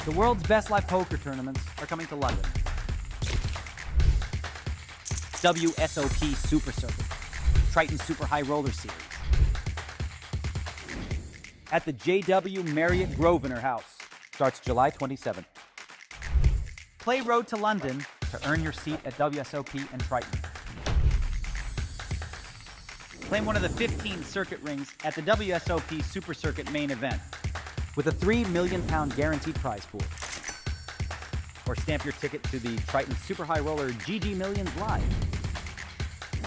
The world's best live poker tournaments are coming to London. WSOP Super Circuit, Triton Super High Roller Series, at the JW Marriott Grosvenor House, starts July 27th. Play Road to London to earn your seat at WSOP and Triton. Claim one of the 15 circuit rings at the WSOP Super Circuit main event with a £3 million guaranteed prize pool. Or stamp your ticket to the Triton Super High Roller GG Millions Live.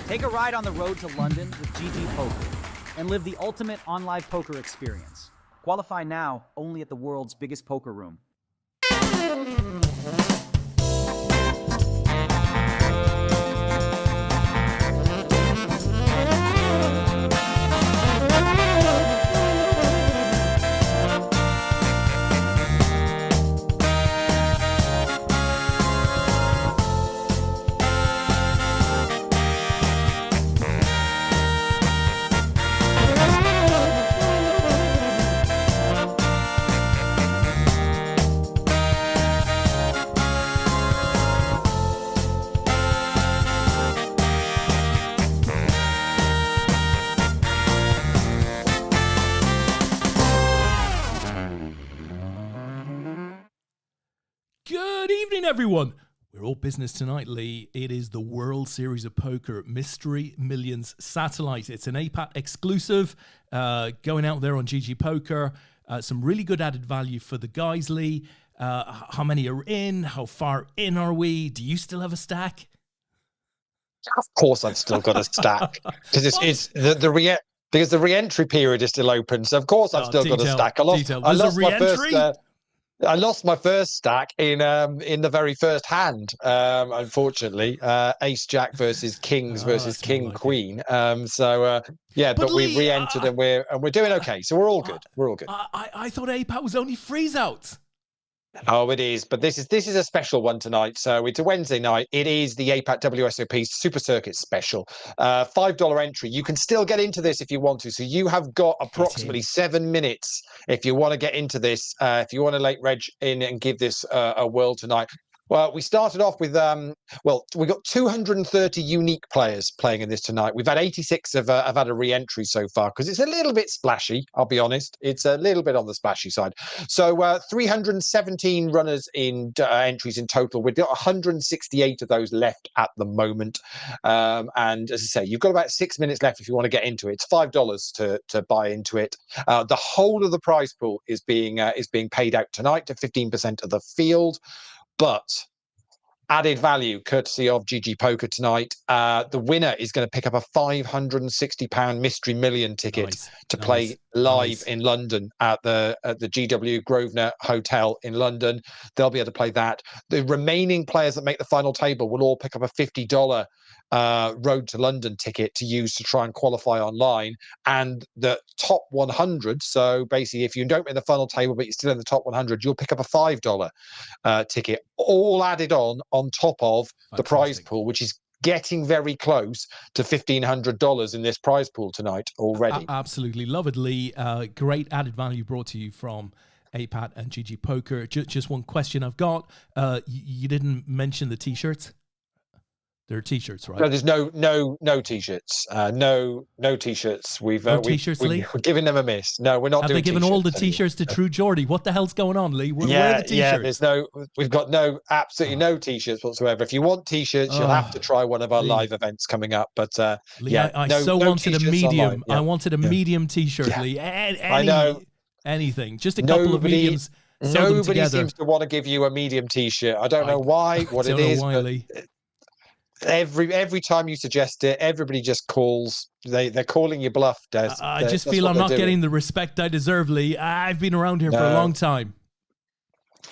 Take a ride on the road to London with GGPoker and live the ultimate on-live poker experience. Qualify now only at the world's biggest poker room. Good evening, everyone. We're all business tonight, Lee. It is the World Series of Poker Mystery Millions Satellite. It's an APAT exclusive going out there on GGPoker. Some really good added value for the guys, Lee. How many are in? How far in are we? Do you still have a stack? Of course, I've still got a stack because because the re-entry period is still open. So of course, I've still got a stack. I lost my first stack in the very first hand, unfortunately. Ace Jack versus Kings versus King Queen. But we re-entered and we're doing okay. So we're all good. We're all good. I thought APAT was only freeze outs. Oh, it is, but this is a special one tonight. So it's a Wednesday night. It is the APAT WSOP Super Circuit special. $5 entry. You can still get into this if you want to. So you have got approximately 7 minutes if you want to get into this. If you want to late reg in and give this a whirl tonight. Well, we started off with we got 230 unique players playing in this tonight. We've had 86 have had a re-entry so far because it's a little bit splashy. I'll be honest, it's a little bit on the splashy side. So 317 runners in entries in total. We've got 168 of those left at the moment. And as I say, you've got about 6 minutes left if you want to get into it. It's $5 to buy into it. The whole of the prize pool is being paid out tonight to 15% of the field. But added value, courtesy of GGPoker tonight. The winner is going to pick up a £560 Mystery Million ticket to play live in London at the GW Grosvenor Hotel in London. They'll be able to play that. The remaining players that make the final table will all pick up a $50 Road to London ticket to use to try and qualify online, and the top 100. So basically, if you don't make the final table but you're still in the top 100, you'll pick up a $5 ticket, all added on top of the prize pool, which is getting very close to $1,500 in this prize pool tonight already. Absolutely love it, Lee. Great added value brought to you from APAT and GGPoker. Just one question I've got. You didn't mention the t-shirts. They're t-shirts, right? No, there's no t-shirts. No t-shirts. No t-shirts, Lee? We're giving them a miss. No, we're not. Have doing they given all the t-shirts to True Geordie? What the hell's going on, Lee? Where are the t-shirts? We've got absolutely no t-shirts whatsoever. If you want t-shirts, you'll have to try one of our live events coming up. But Lee, I wanted a medium. I wanted a medium t-shirt, Lee. I know. Anything. Just a couple of mediums. Nobody seems to want to give you a medium t-shirt. I don't know why. What it is, Lee. Every time you suggest it, everybody just calls. They're calling you bluff, Des. I just feel I'm not getting the respect I deserve, Lee. I've been around here for a long time.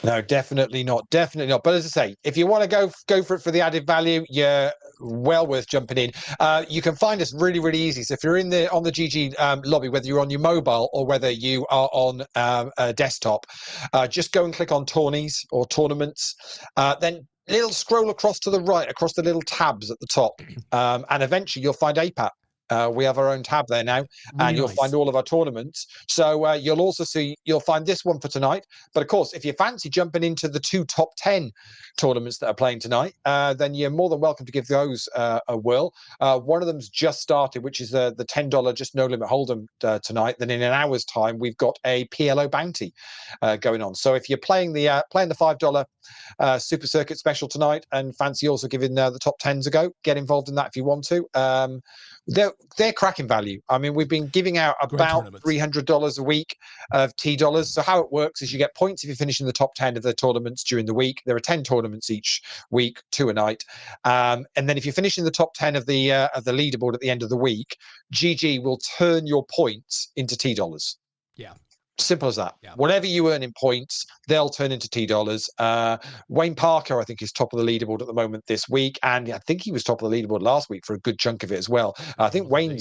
No, definitely not. Definitely not. But as I say, if you want to go for it for the added value, you're well worth jumping in. You can find us really, really easy. So if you're on the GG lobby, whether you're on your mobile or whether you are on a desktop, just go and click on tourneys or tournaments. Then little scroll across to the right, across the little tabs at the top, and eventually you'll find APAT. We have our own tab there now, and you'll find all of our tournaments. So you'll find this one for tonight. But of course, if you fancy jumping into the 2 top 10 tournaments that are playing tonight, then you're more than welcome to give those a whirl. One of them's just started, which is the $10 just no limit hold'em tonight. Then in an hour's time, we've got a PLO bounty going on. So if you're playing the $5 Super Circuit special tonight and fancy also giving the top 10s a go, get involved in that if you want to. They're cracking value. I mean, we've been giving out about $300 a week of $T. So how it works is you get points if you finish in the top 10 of the tournaments during the week. There are 10 tournaments each week, 2 a night. And then if you finish in the top 10 of the leaderboard at the end of the week, GG will turn your points into $T. Yeah. Simple as that. Yeah. Whatever you earn in points, they'll turn into $T. Wayne Parker, I think, is top of the leaderboard at the moment this week, and I think he was top of the leaderboard last week for a good chunk of it as well. I think Wayne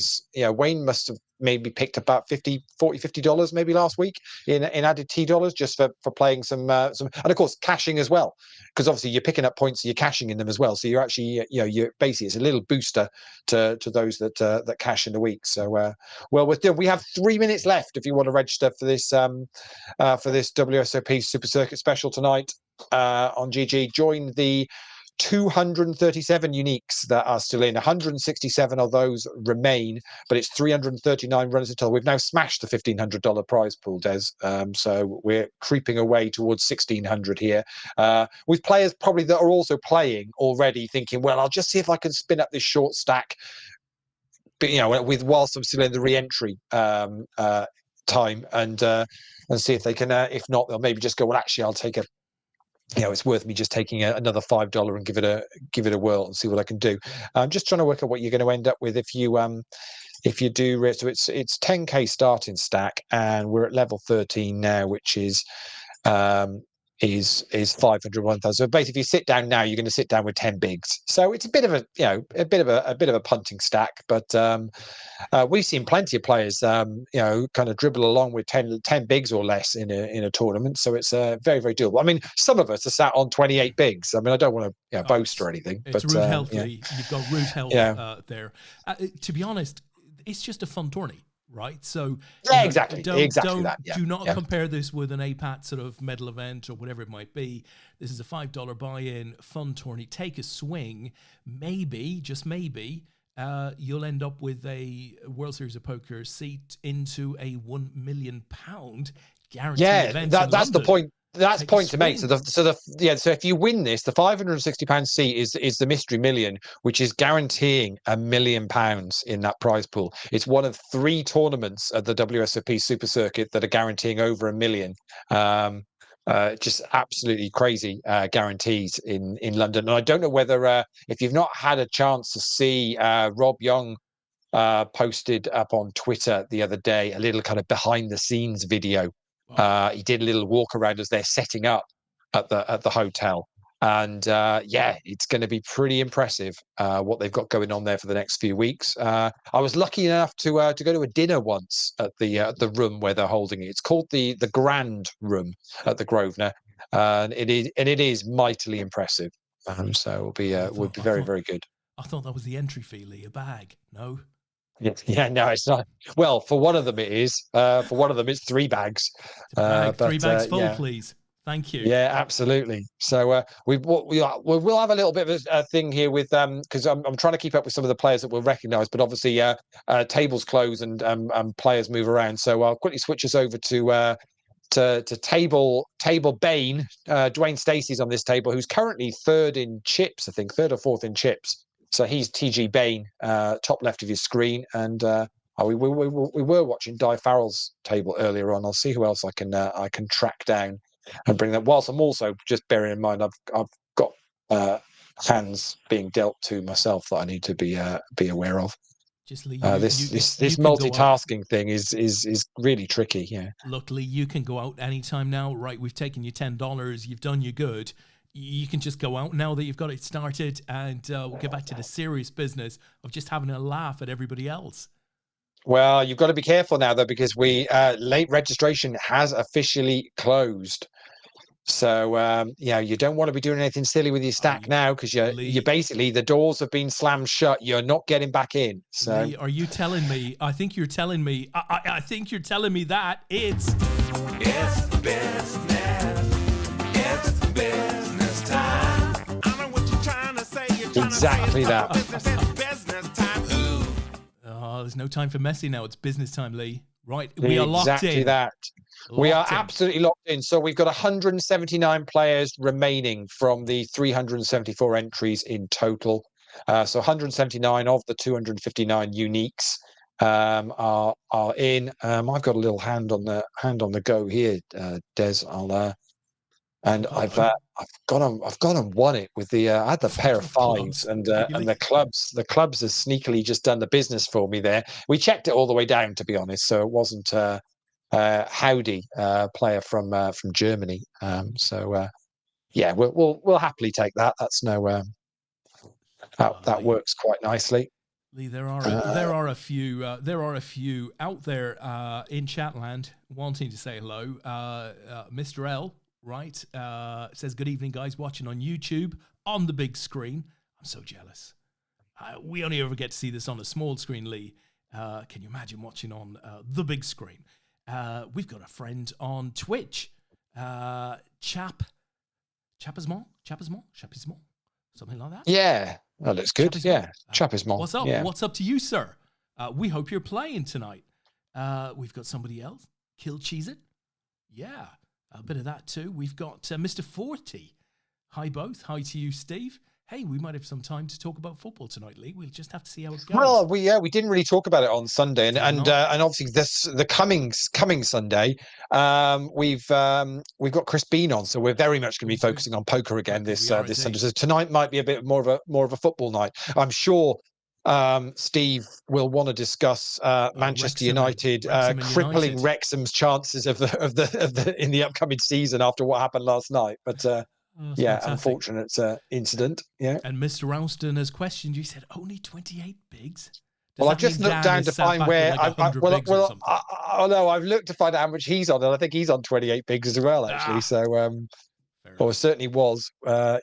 must have maybe picked up about $50 maybe last week in added $T just for playing some, and of course cashing as well, because obviously you're picking up points, so you're cashing in them as well. So you're actually, you're basically, it's a little booster to those that cash in the week. So we have 3 minutes left if you want to register for this WSOP Super Circuit special tonight on GG. Join the 237 uniques that are still in. 167 of those remain, but it's 339 runners until we've now smashed the $1,500 prize pool, Des. So we're creeping away towards 1,600 here, with players probably that are also playing already, thinking, well, I'll just see if I can spin up this short stack, but whilst I'm still in the re-entry time, and see if they can. If not, they'll maybe just go, well, actually, I'll take it's worth me just taking another $5 and give it a whirl and see what I can do. I'm just trying to work out what you're going to end up with if you do. So it's 10k starting stack, and we're at level 13 now, which is 500 1,000. So basically, if you sit down now, you're going to sit down with 10 bigs. So it's a bit of a punting stack, but we've seen plenty of players kind of dribble along with 10 bigs or less in a tournament. So it's very, very doable. I mean, some of us are sat on 28 bigs. I mean, I don't want to boast or anything, it's but root healthy. You've got root health there. To be honest, it's just a fun tourney. Right, so exactly that. Do not compare this with an APAT sort of medal event or whatever it might be. This is a $5 buy-in, fun tourney. Take a swing, maybe, just maybe, you'll end up with a World Series of Poker seat into a £1 million guaranteed event. That's the point. That's the point to make. So if you win this, the £560 seat is the mystery million, which is guaranteeing £1 million in that prize pool. It's one of 3 tournaments at the WSOP Super Circuit that are guaranteeing over $1 million. Just absolutely crazy guarantees in London. And I don't know whether if you've not had a chance to see, Rob Young posted up on Twitter the other day a little kind of behind the scenes video. He did a little walk around as they're setting up at the hotel, and it's going to be pretty impressive what they've got going on there for the next few weeks. I was lucky enough to go to a dinner once at the room where they're holding it. It's called the Grand Room at the Grosvenor, and it is mightily impressive. So we'll be very, very good. I thought that was the entry fee, Lee, a bag. No. Yeah, no, it's not. Well, for one of them it is. For one of them it's 3 bags. 3 bags full, please. Thank you. Yeah, absolutely. So we'll have a little bit of a thing here with because I'm trying to keep up with some of the players that we'll recognise, but obviously tables close and players move around. So I'll quickly switch us over to table Bane. Dwayne Stacey's on this table, who's currently 3rd in chips, I think 3rd or 4th in chips. So he's TG Bain, top left of your screen, and we were watching Di Farrell's table earlier on. I'll see who else I can track down and bring that. Whilst I'm also just bearing in mind I've got hands being dealt to myself that I need to be aware of. Just Lee, this multitasking thing is really tricky. Yeah. Look, Lee, you can go out anytime now. Right, we've taken you $10. You've done you good. You can just go out now that you've got it started, and we'll get back to the serious business of just having a laugh at everybody else. Well, you've got to be careful now, though, because late registration has officially closed. So you don't want to be doing anything silly with your stack now, because you're basically, the doors have been slammed shut. You're not getting back in. So Lee, are you telling me? I think you're telling me. I think you're telling me that it's business. It's business time. I know what you're trying to say. Exactly that. Business time. Oh, there's no time for messy now. It's business time, Lee. Right, we are locked in. Exactly that. We are absolutely locked in. So we've got 179 players remaining from the 374 entries in total. So 179 of the 259 uniques are in. I've got a little hand on the go here, Des. I've gone and won it with the I had the pair of fives, and the clubs has sneakily just done the business for me there. We checked it all the way down, to be honest, so it wasn't Howdy, player from Germany. Yeah, we'll happily take that. That's no that works quite nicely. Lee, there are a few out there in Chatland wanting to say hello. Mr. L, right, says, good evening, guys, watching on YouTube on the big screen. I'm so jealous. We only ever get to see this on a small screen, Lee. Can you imagine watching on the big screen? We've got a friend on Twitch, Chapismont, something like that. Yeah, that looks good. Yeah, Chapismont. What's up? Yeah. What's up to you, sir? We hope you're playing tonight. We've got somebody else, Kill Cheese It. Yeah, a bit of that too. We've got Mr. 40. Hi both. Hi to you, Steve. Hey, we might have some time to talk about football tonight, Lee. We'll just have to see how it goes. Well, we didn't really talk about it on Sunday, and obviously the coming Sunday, we've got Chris Bean on, so we're very much going to be focusing on poker again this Sunday. So tonight might be a bit more of a football night. I'm sure Steve will want to discuss Manchester United crippling Wrexham's chances of the in the upcoming season after what happened last night, but. Unfortunate incident. Yeah. And Mr. Ralston has questioned you. He said only 28 bigs. Well, I've just looked down to find where. I've looked to find out how much he's on, and I think he's on 28 bigs as well, actually. So, or certainly was.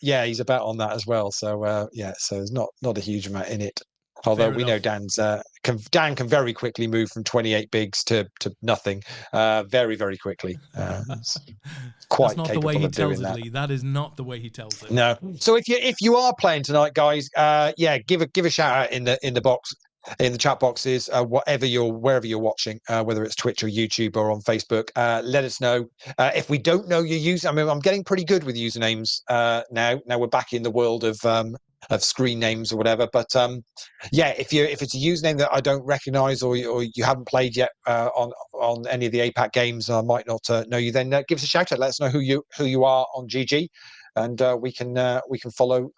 He's about on that as well. So, so there's not a huge amount in it. Although we know Dan can very quickly move from 28 bigs to nothing, very, very quickly. Quite That's not the way he tells it, Lee. That is not the way he tells it. No. So if you are playing tonight, guys, give a shout out in the box, in the chat boxes, wherever you're watching, whether it's Twitch or YouTube or on Facebook. Let us know if we don't know your user. I mean, I'm getting pretty good with usernames now. Now we're back in the world of screen names or whatever, but if it's a username that I don't recognize or you haven't played yet on any of the APAT games, I might not know you, then give us a shout out. Let us know who you are on GG, and we can follow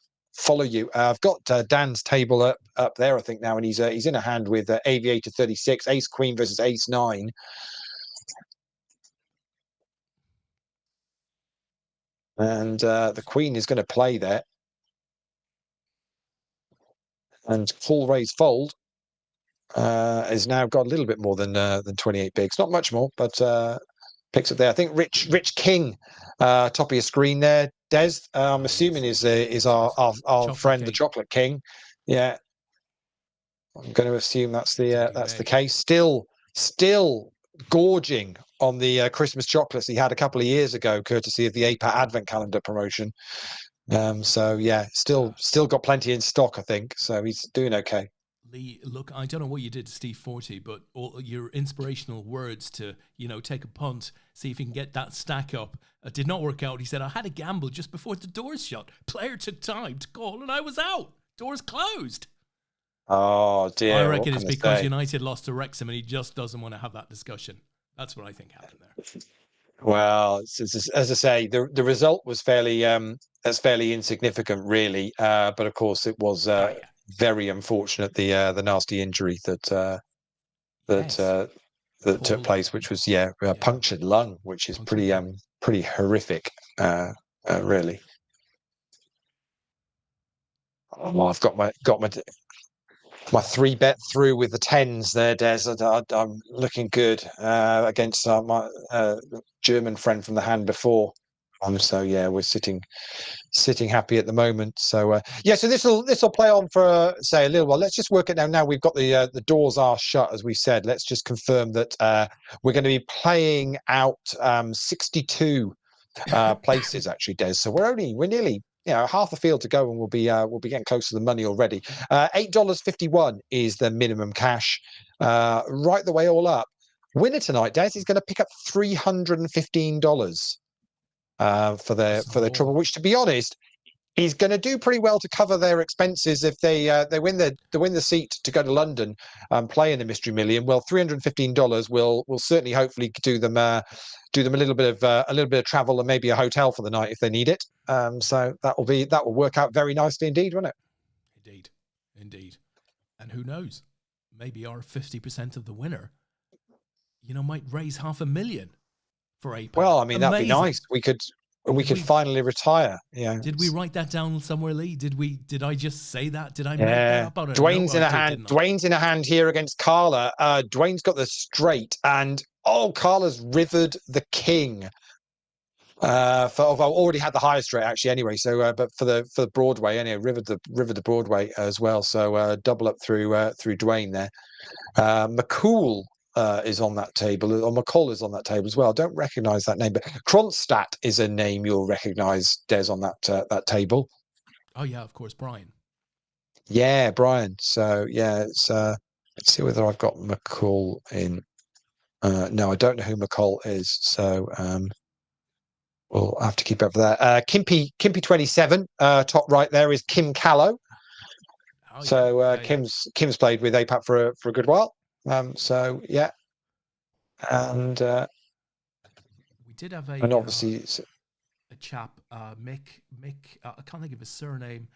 you. I've got Dan's table up there, I think, now, and he's in a hand with Aviator 36, Ace Queen versus Ace 9. And the Queen is going to play there. And full raise fold has now got a little bit more than 28 bigs, not much more, but picks up there. I think Rich King, top of your screen there, Des. I'm assuming is our friend, the Chocolate King. Yeah, I'm going to assume that's the case. Still gorging on the Christmas chocolates he had a couple of years ago, courtesy of the APAT Advent Calendar promotion. Still got plenty in stock, I think. So he's doing okay. Lee, look, I don't know what you did to Steve 40, but all your inspirational words to, take a punt, see if you can get that stack up, did not work out. He said, I had a gamble just before the doors shut. Player took time to call and I was out. Doors closed. Oh, dear. I reckon it's because United lost to Wrexham and he just doesn't want to have that discussion. That's what I think happened there. Well, as I say, the result was fairly insignificant, really. But of course, it was very unfortunate, the nasty injury that took place, which was a punctured lung, which is pretty horrific, really. Oh, I've got my 3-bet through with the 10s there, Des. I'm looking good against my German friend from the hand before. So yeah, we're sitting happy at the moment. So yeah, so this will play on for say a little while. Let's just work it now. Now we've got the doors are shut, as we said. Let's just confirm that we're going to be playing out 62 places actually, Des. So we're nearly half the field to go, and we'll be getting close to the money already. $8.51 is the minimum cash. Right the way all up. Winner tonight, Des, is going to pick up $315 for their trouble, which, to be honest, is going to do pretty well to cover their expenses if they win the seat to go to London and play in the Mystery Million. Well, $315 will certainly hopefully do them a little bit of travel and maybe a hotel for the night if they need it. So that will work out very nicely indeed, won't it? Indeed. And who knows? Maybe our 50% of the winner, might raise $500,000 for APAT. Well, I mean, Amazing. that'd be nice. We could finally retire. Yeah. Did we write that down somewhere, Lee? Did I just say that? Did I make that up? I don't Dwayne's know. in a hand. Dwayne's in a hand here against Carla. Dwayne's got the straight, and Carla's rivered the king. I've already had the highest rate actually anyway. So, but for the Broadway, anyway, rivered the Broadway as well. So double up through Dwayne there. McCool is on that table, or McCall is on that table as well. I don't recognise that name, but Kronstadt is a name you'll recognise, Des, on that table. Oh yeah, of course, Brian. Yeah, Brian. So yeah, it's let's see whether I've got McCall in. No, I don't know who McCall is. So we'll have to keep up for that. Kimpy 27, top right there is Kim Callow. Oh, so yeah. Kim's played with APAT for a good while. So yeah, and we did have obviously a chap, Mick. I can't think of his surname.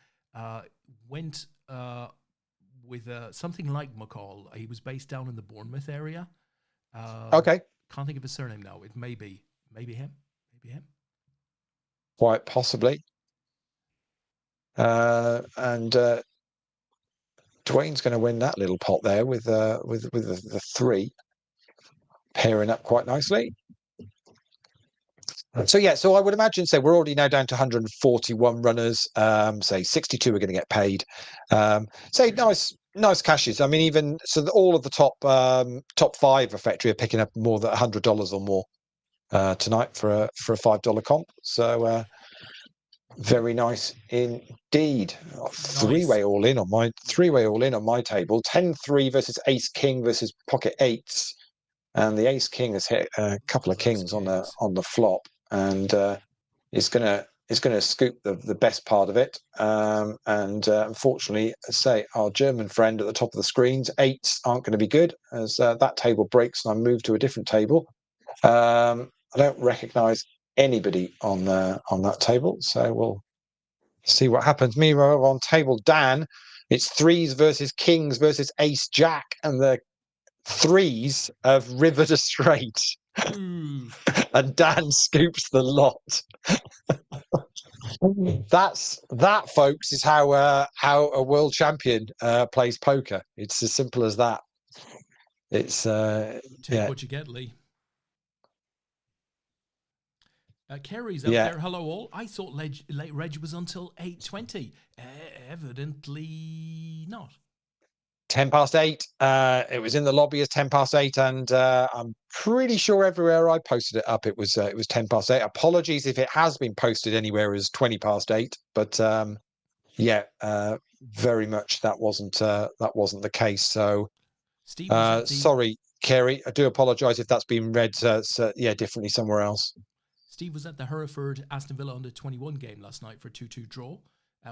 Went with something like McCall. He was based down in the Bournemouth area. Okay. Can't think of his surname now. It may be him. Quite possibly. And Dwayne's going to win that little pot there with the 3 pairing up quite nicely. So yeah, so I would imagine, say we're already now down to 141 runners. Say 62 are going to get paid. Say nice cashes. I mean, even so, all of the top 5 effectively are picking up more than $100 or more tonight for a $5 comp. So very nice indeed. Three-way all in on my table. 10-3 versus Ace King versus Pocket Eights, and the Ace King has hit a couple of kings on the flop, and is gonna scoop the best part of it. And unfortunately, say our German friend at the top of the screens, eights aren't going to be good as that table breaks and I move to a different table. I don't recognise anybody on that table, so we'll see what happens. Meanwhile, on table Dan, it's 3s versus kings versus ace jack, and the 3s have rivered a straight. And Dan scoops the lot. That, folks, is how a world champion plays poker. It's as simple as that. It's take what you get, Lee. Kerry's out there. Hello all. I thought late reg was until 8:20. Evidently not. 8:10. It was in the lobby as 8:10, and I'm pretty sure everywhere I posted it up, it was 8:10. Apologies if it has been posted anywhere as 8:20, but very much that wasn't the case. So sorry, Kerry. I do apologise if that's been read differently somewhere else. Steve was at the Hereford Aston Villa under 21 game last night for 2-2 draw.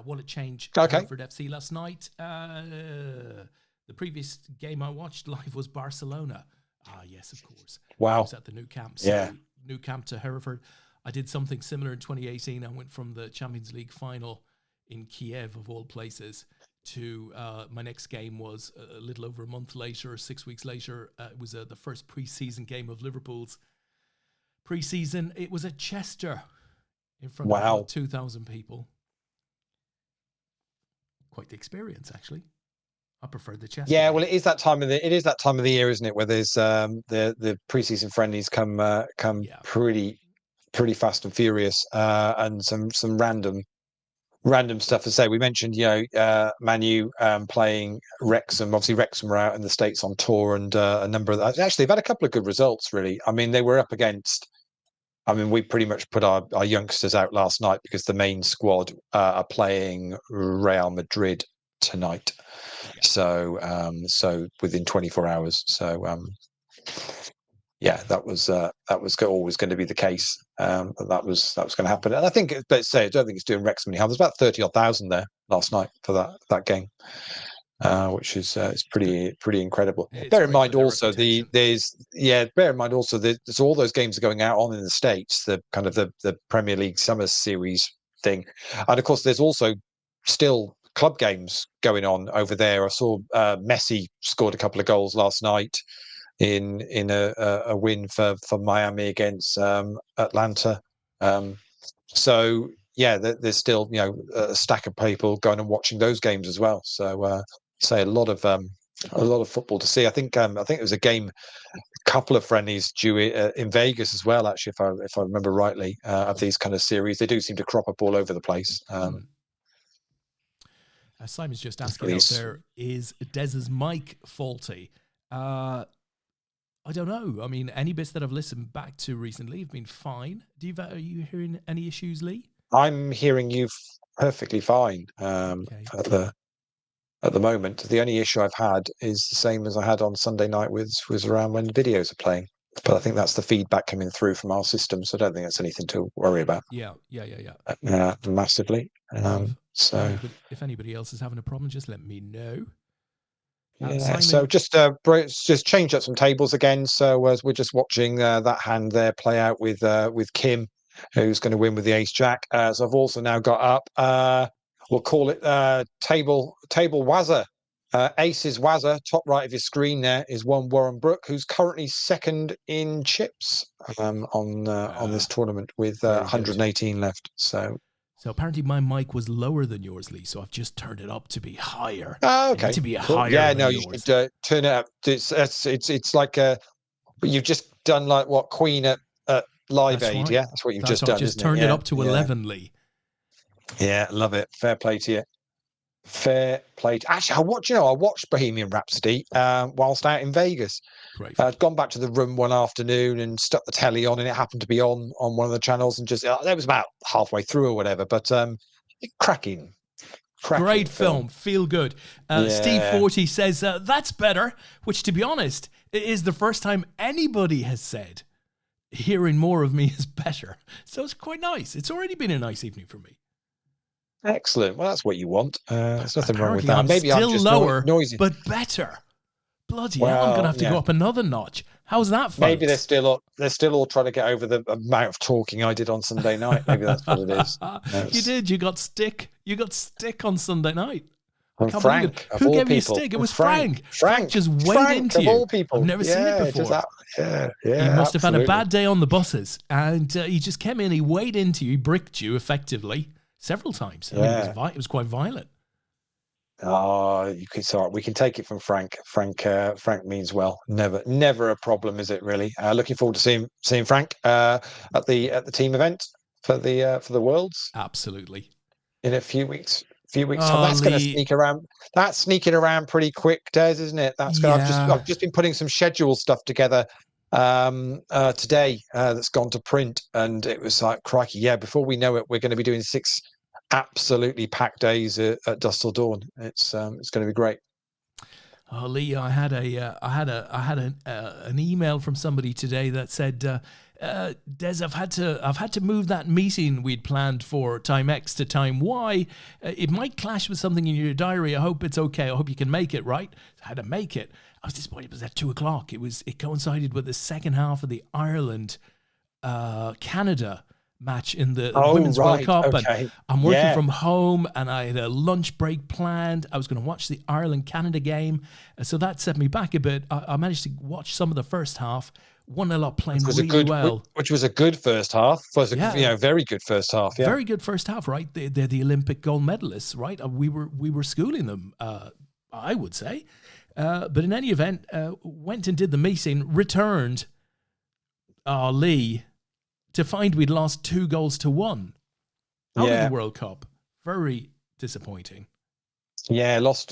What a change. Okay. Hereford FC last night. The previous game I watched live was Barcelona. Ah, yes, of course. Wow. I was at the new camp. So new camp to Hereford. I did something similar in 2018. I went from the Champions League final in Kiev, of all places, to my next game was a little over a month later, 6 weeks later. It was the first pre-season game of Liverpool's pre-season. It was at Chester in front of about 2,000 people. Quite the experience, actually. I prefer the Chester. Yeah, well, it is that time of the year, isn't it, where there's the pre-season friendlies come pretty pretty fast and furious, and some random stuff to say. We mentioned, Manu playing Wrexham. Obviously, Wrexham were out in the States on tour, and a number of actually they've had a couple of good results. Really, I mean, they were up against. I mean, we pretty much put our youngsters out last night because the main squad are playing Real Madrid tonight. So within 24 hours. So that was always going to be the case. That was going to happen. And I think, let's say, I don't think it's doing Wrexham any harm. There's about 30,000 there last night for that game, which is it's pretty incredible. Bear in mind also there's all those games are going out on in the States, the kind of the Premier League Summer Series thing, and of course there's also still club games going on over there. I saw Messi scored a couple of goals last night in a win for Miami against Atlanta. So there's still a stack of people going and watching those games as well. So say a lot of football to see. I think there was a game, a couple of friendlies due in Vegas as well. Actually, if I remember rightly, of these kind of series, they do seem to crop up all over the place. Simon's just asking out there, is Des's mic faulty? I don't know. I mean, any bits that I've listened back to recently have been fine. Are you hearing any issues, Lee? I'm hearing you perfectly fine Okay. at the moment. The only issue I've had is the same as I had on Sunday night, was around when the videos are playing. But I think that's the feedback coming through from our system, so I don't think that's anything to worry about. Yeah. Massively. So if anybody else is having a problem, just let me know. Yeah, so just change up some tables again. So as we're just watching that hand there play out with Kim, who's going to win with the ace jack. So I've also now got up, we'll call it table Wazza. Aces Wazza, top right of your screen there is one Warren Brook, who's currently second in chips on this tournament with 118 left. So apparently my mic was lower than yours, Lee. So I've just turned it up to be higher. Oh, okay. To be Cool. higher. Yeah, than no, yours. You should turn it up. It's like you've just done like what Queen at Live Aid. Right. Yeah, that's what you've just done. I just turned it up to 11, Lee. Yeah, love it. Fair play to you. Fair play. Actually, I watched Bohemian Rhapsody whilst out in Vegas. Great. I'd gone back to the room one afternoon and stuck the telly on, and it happened to be on one of the channels, and just that was about halfway through or whatever. But cracking great film. Feel good. Steve 40 says that's better, which, to be honest, is the first time anybody has said hearing more of me is better. So it's quite nice. It's already been a nice evening for me. Excellent. Well, that's what you want. There's nothing wrong with that. Maybe still I'm just lower, noisy, but better. Bloody hell! I'm gonna have to go up another notch. How's that, folks? Maybe they're still all trying to get over the amount of talking I did on Sunday night. Maybe that's what it is. You did. You got stick. You got stick on Sunday night. Frank, who gave you a stick? It was Frank. Frank just weighed into you. Of all people. I've never seen it before. He must have had a bad day on the buses, and he just came in. He weighed into you, bricked you effectively several times. I mean, it was quite violent. Oh, we can take it from Frank. Frank means well. Never a problem, is it really? Looking forward to seeing Frank at the team event for the Worlds. Absolutely. In a few weeks. That's going to sneak around. That's sneaking around pretty quick, Des, isn't it? I've just been putting some schedule stuff together today that's gone to print, and it was like, crikey, before we know it, we're going to be doing 6 absolutely packed days at Dusk Till Dawn. It's going to be great. Oh, Lee, I had an email from somebody today that said, Des, I've had to move that meeting we'd planned for time X to time Y. It might clash with something in your diary. I hope it's okay. I hope you can make it. Right? I had to make it. I was disappointed. It was at 2:00. It coincided with the second half of the Ireland Canada match in the Women's World Cup. Okay. And I'm working from home, and I had a lunch break planned. I was going to watch the Ireland-Canada game. So that set me back a bit. I managed to watch some of the first half. 1-0 up, playing really well. Which was a good first half. Very good first half. Yeah. Very good first half, right? They're the Olympic gold medalists, right? We were schooling them, I would say. But in any event, went and did the meeting, returned, Lee, to find we'd lost 2-1 out of Yeah. the World Cup. Very disappointing. Yeah, lost,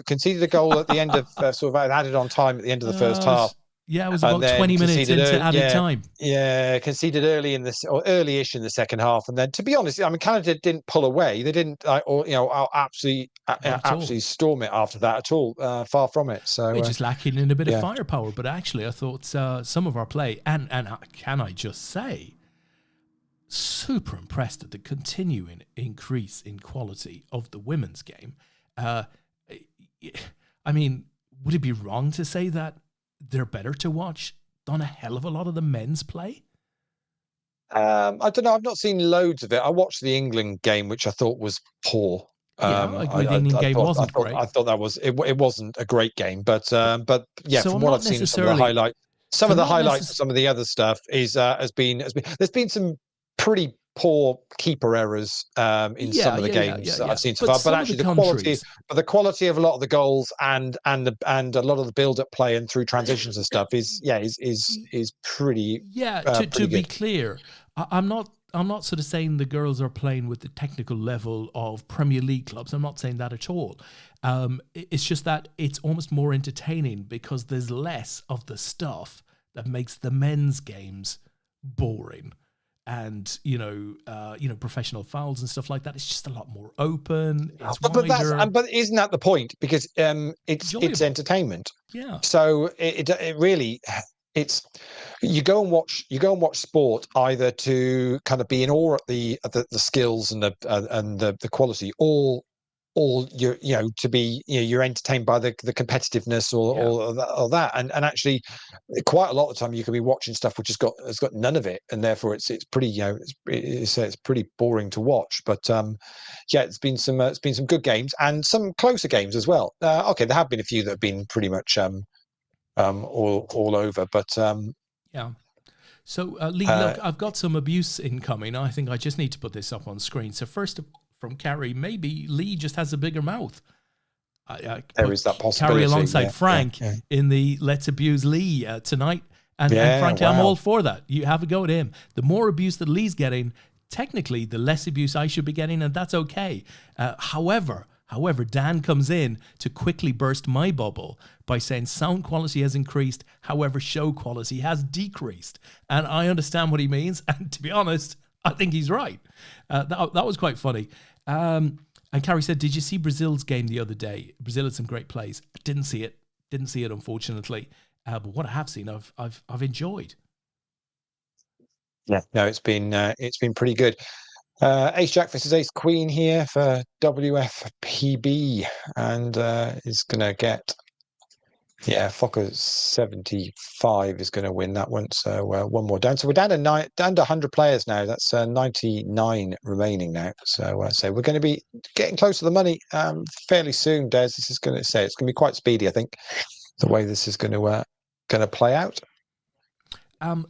conceded a goal at the end of sort of added on time at the end of the first half. Yeah, it was And about then 20 minutes conceded into added time. Yeah, conceded early in this or early-ish in the second half, and then to be honest, I mean, Canada didn't pull away. They didn't, absolutely storm it after that at all. Far from it. So we're just lacking in a bit yeah. of firepower. But actually, I thought some of our play, and can I just say, super impressed at the continuing increase in quality of the women's game. I mean, would it be wrong to say that they're better to watch than a hell of a lot of the men's play? I don't know. I've not seen loads of it. I watched the England game, which I thought was poor. Yeah, I agree. The England game wasn't great. I thought that was it wasn't a great game, but yeah, so from I'm what not I've seen, necessarily- some of the highlights of some of the other stuff has been there's been some pretty poor keeper errors in some of the games that I've seen so far, but actually the quality of a lot of the goals and a lot of the build-up play and through transitions and stuff is pretty to be clear, I'm not sort of saying the girls are playing with the technical level of Premier League clubs. I'm not saying that at all. It's just that it's almost more entertaining because there's less of the stuff that makes the men's games boring. And professional fouls and stuff like that. It's just a lot more open. It's wider. But isn't that the point? Because it's entertainment. Yeah. So it really you go and watch sport either to kind of be in awe at the skills and the quality, or you're to be you're entertained by the competitiveness or that and actually quite a lot of the time you can be watching stuff which has got none of it, and therefore it's pretty it's pretty boring to watch. But it's been some good games and some closer games as well. Okay, there have been a few that have been pretty much all over, but yeah. So Lee, look, I've got some abuse incoming. I think I just need to put this up on screen. So first from Carrie, maybe Lee just has a bigger mouth. There is that possibility. Carrie alongside Frank in the Let's Abuse Lee tonight. And frankly, I'm all for that. You have a go at him. The more abuse that Lee's getting, technically, the less abuse I should be getting, and that's okay. However, Dan comes in to quickly burst my bubble by saying sound quality has increased, however, show quality has decreased. And I understand what he means. And to be honest, I think he's right. That was quite funny. And Carrie said, did you see Brazil's game the other day? Brazil had some great plays. Didn't see it, unfortunately. But what I have seen, I've enjoyed. Yeah, no, it's been pretty good. Ace Jack versus Ace Queen here for WFPB, and is going to get Fokker 75 is going to win that one. So one more down. So we're down to 100 players now. That's 99 remaining now. So we're going to be getting close to the money fairly soon. Des, this is going to be quite speedy, I think, the way this is going to play out.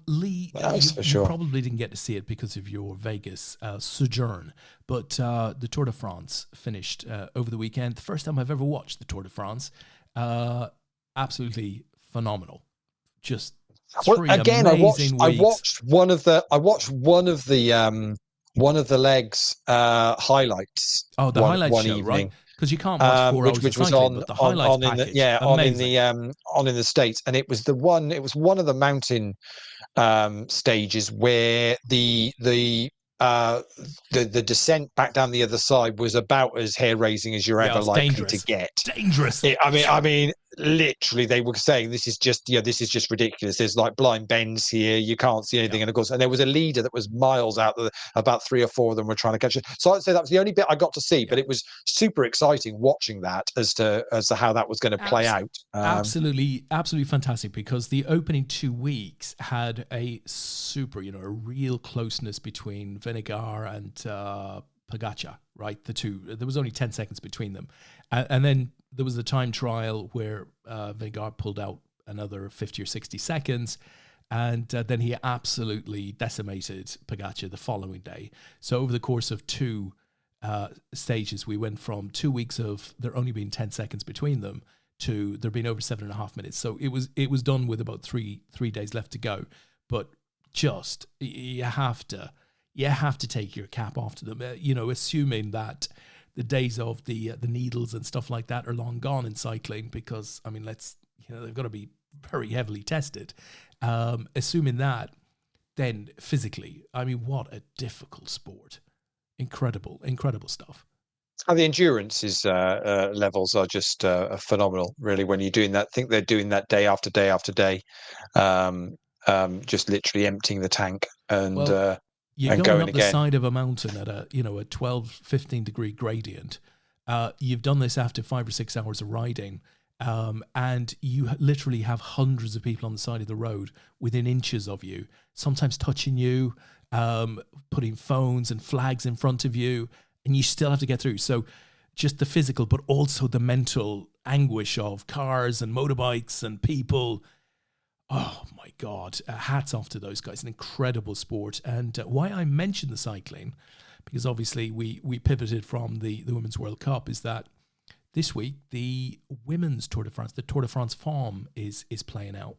Lee, you probably didn't get to see it because of your Vegas sojourn, but the Tour de France finished over the weekend. The first time I've ever watched the Tour de France. Absolutely phenomenal. Just amazing weeks. I watched one of the legs highlights. Oh, the highlights show, evening. Right? Because you can't watch 4 hours which of was cycling, but the highlights package, on in the States, and it was one of the mountain stages where the descent back down the other side was about as hair raising as you're ever likely to get. Dangerous. I mean, literally, they were saying this is just ridiculous. There's like blind bends here. You can't see anything, and of course, and there was a leader that was miles out. About 3 or 4 of them were trying to catch it. So I'd say that was the only bit I got to see, but it was super exciting watching that as to how that was going to play out. Absolutely fantastic, because the opening 2 weeks had a super, a real closeness between Vinegar and Pogacar, right? The two. There was only 10 seconds between them, and then there was the time trial where Vingegaard pulled out another 50 or 60 seconds, and then he absolutely decimated Pogacar the following day. So over the course of 2 stages, we went from 2 weeks of there only being 10 seconds between them to there being over 7.5 minutes. So it was done with about three days left to go. But just, you have to take your cap off to them, assuming that the days of the needles and stuff like that are long gone in cycling, because, I mean, they've got to be very heavily tested. Assuming that, then physically, I mean, what a difficult sport. Incredible stuff. And the endurance levels are just phenomenal, really, when you're doing that. I think they're doing that day after day after day, just literally emptying the tank and you're and going going up the again. side of a mountain at a 12, 15 degree gradient. You've done this after 5 or 6 hours of riding, and you literally have hundreds of people on the side of the road within inches of you, sometimes touching you, putting phones and flags in front of you, and you still have to get through. So just the physical, but also the mental anguish of cars and motorbikes and people. Oh my God, hats off to those guys. An incredible sport. And why I mentioned the cycling, because obviously we pivoted from the Women's World Cup, is that this week the Women's Tour de France, the Tour de France Farm is playing out.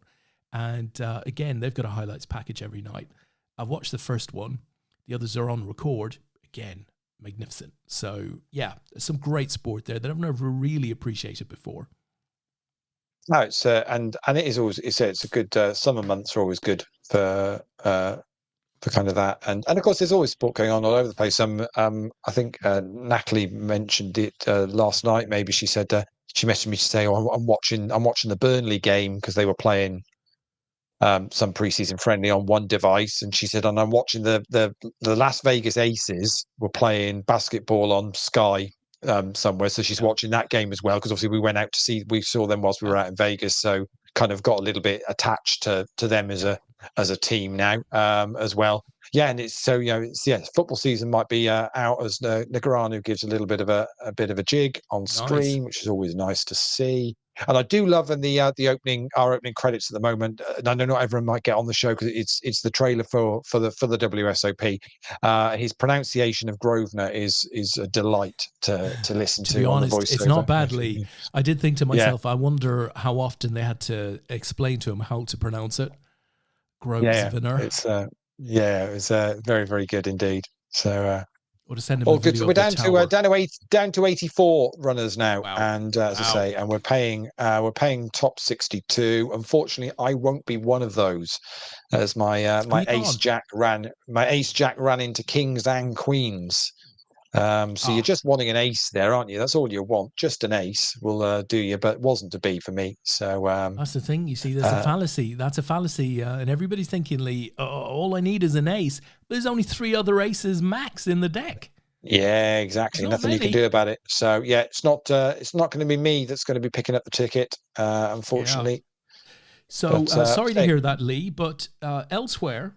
And again, they've got a highlights package every night. I've watched the first one. The others are on record. Again, magnificent. So yeah, some great sport there that I've never really appreciated before. No, it's and it is always it's a good summer months are always good for kind of that, and of course there's always sport going on all over the place. I think Natalie mentioned it last night. Maybe she said she messaged me to say, "Oh, I'm watching the Burnley game because they were playing some preseason friendly on one device," and she said, "And I'm watching the Las Vegas Aces were playing basketball on Sky." Somewhere, so she's watching that game as well, because obviously we saw them whilst we were out in Vegas, so kind of got a little bit attached to them as a team now, as well. Yeah, and it's so football season might be out, as Negreanu gives a little bit of a jig on screen, which is always nice to see. And I do love in the our opening credits at the moment. And I know not everyone might get on the show because it's the trailer for the WSOP. His pronunciation of Grosvenor is a delight to listen to. To be honest, on the voiceover. it's not badly. I did think to myself, I wonder how often they had to explain to him how to pronounce it. Grosvenor. It's it was very, very good indeed. So or to send him all good. So we're down to 84 runners now, wow. And as I say, and we're paying top 62. Unfortunately, I won't be one of those, as my ace jack ran into kings and queens. So you're just wanting an ace there, aren't you? That's all you want. Just an ace will do you, but it wasn't to be for me. So that's the thing. You see, there's a fallacy. That's a fallacy, and everybody's thinking, Lee, all I need is an ace. There's only 3 other aces max in the deck. Yeah, exactly. Nothing you can do about it. So yeah, it's not going to be me that's going to be picking up the ticket, unfortunately. Yeah. So sorry to hear that, Lee, but elsewhere,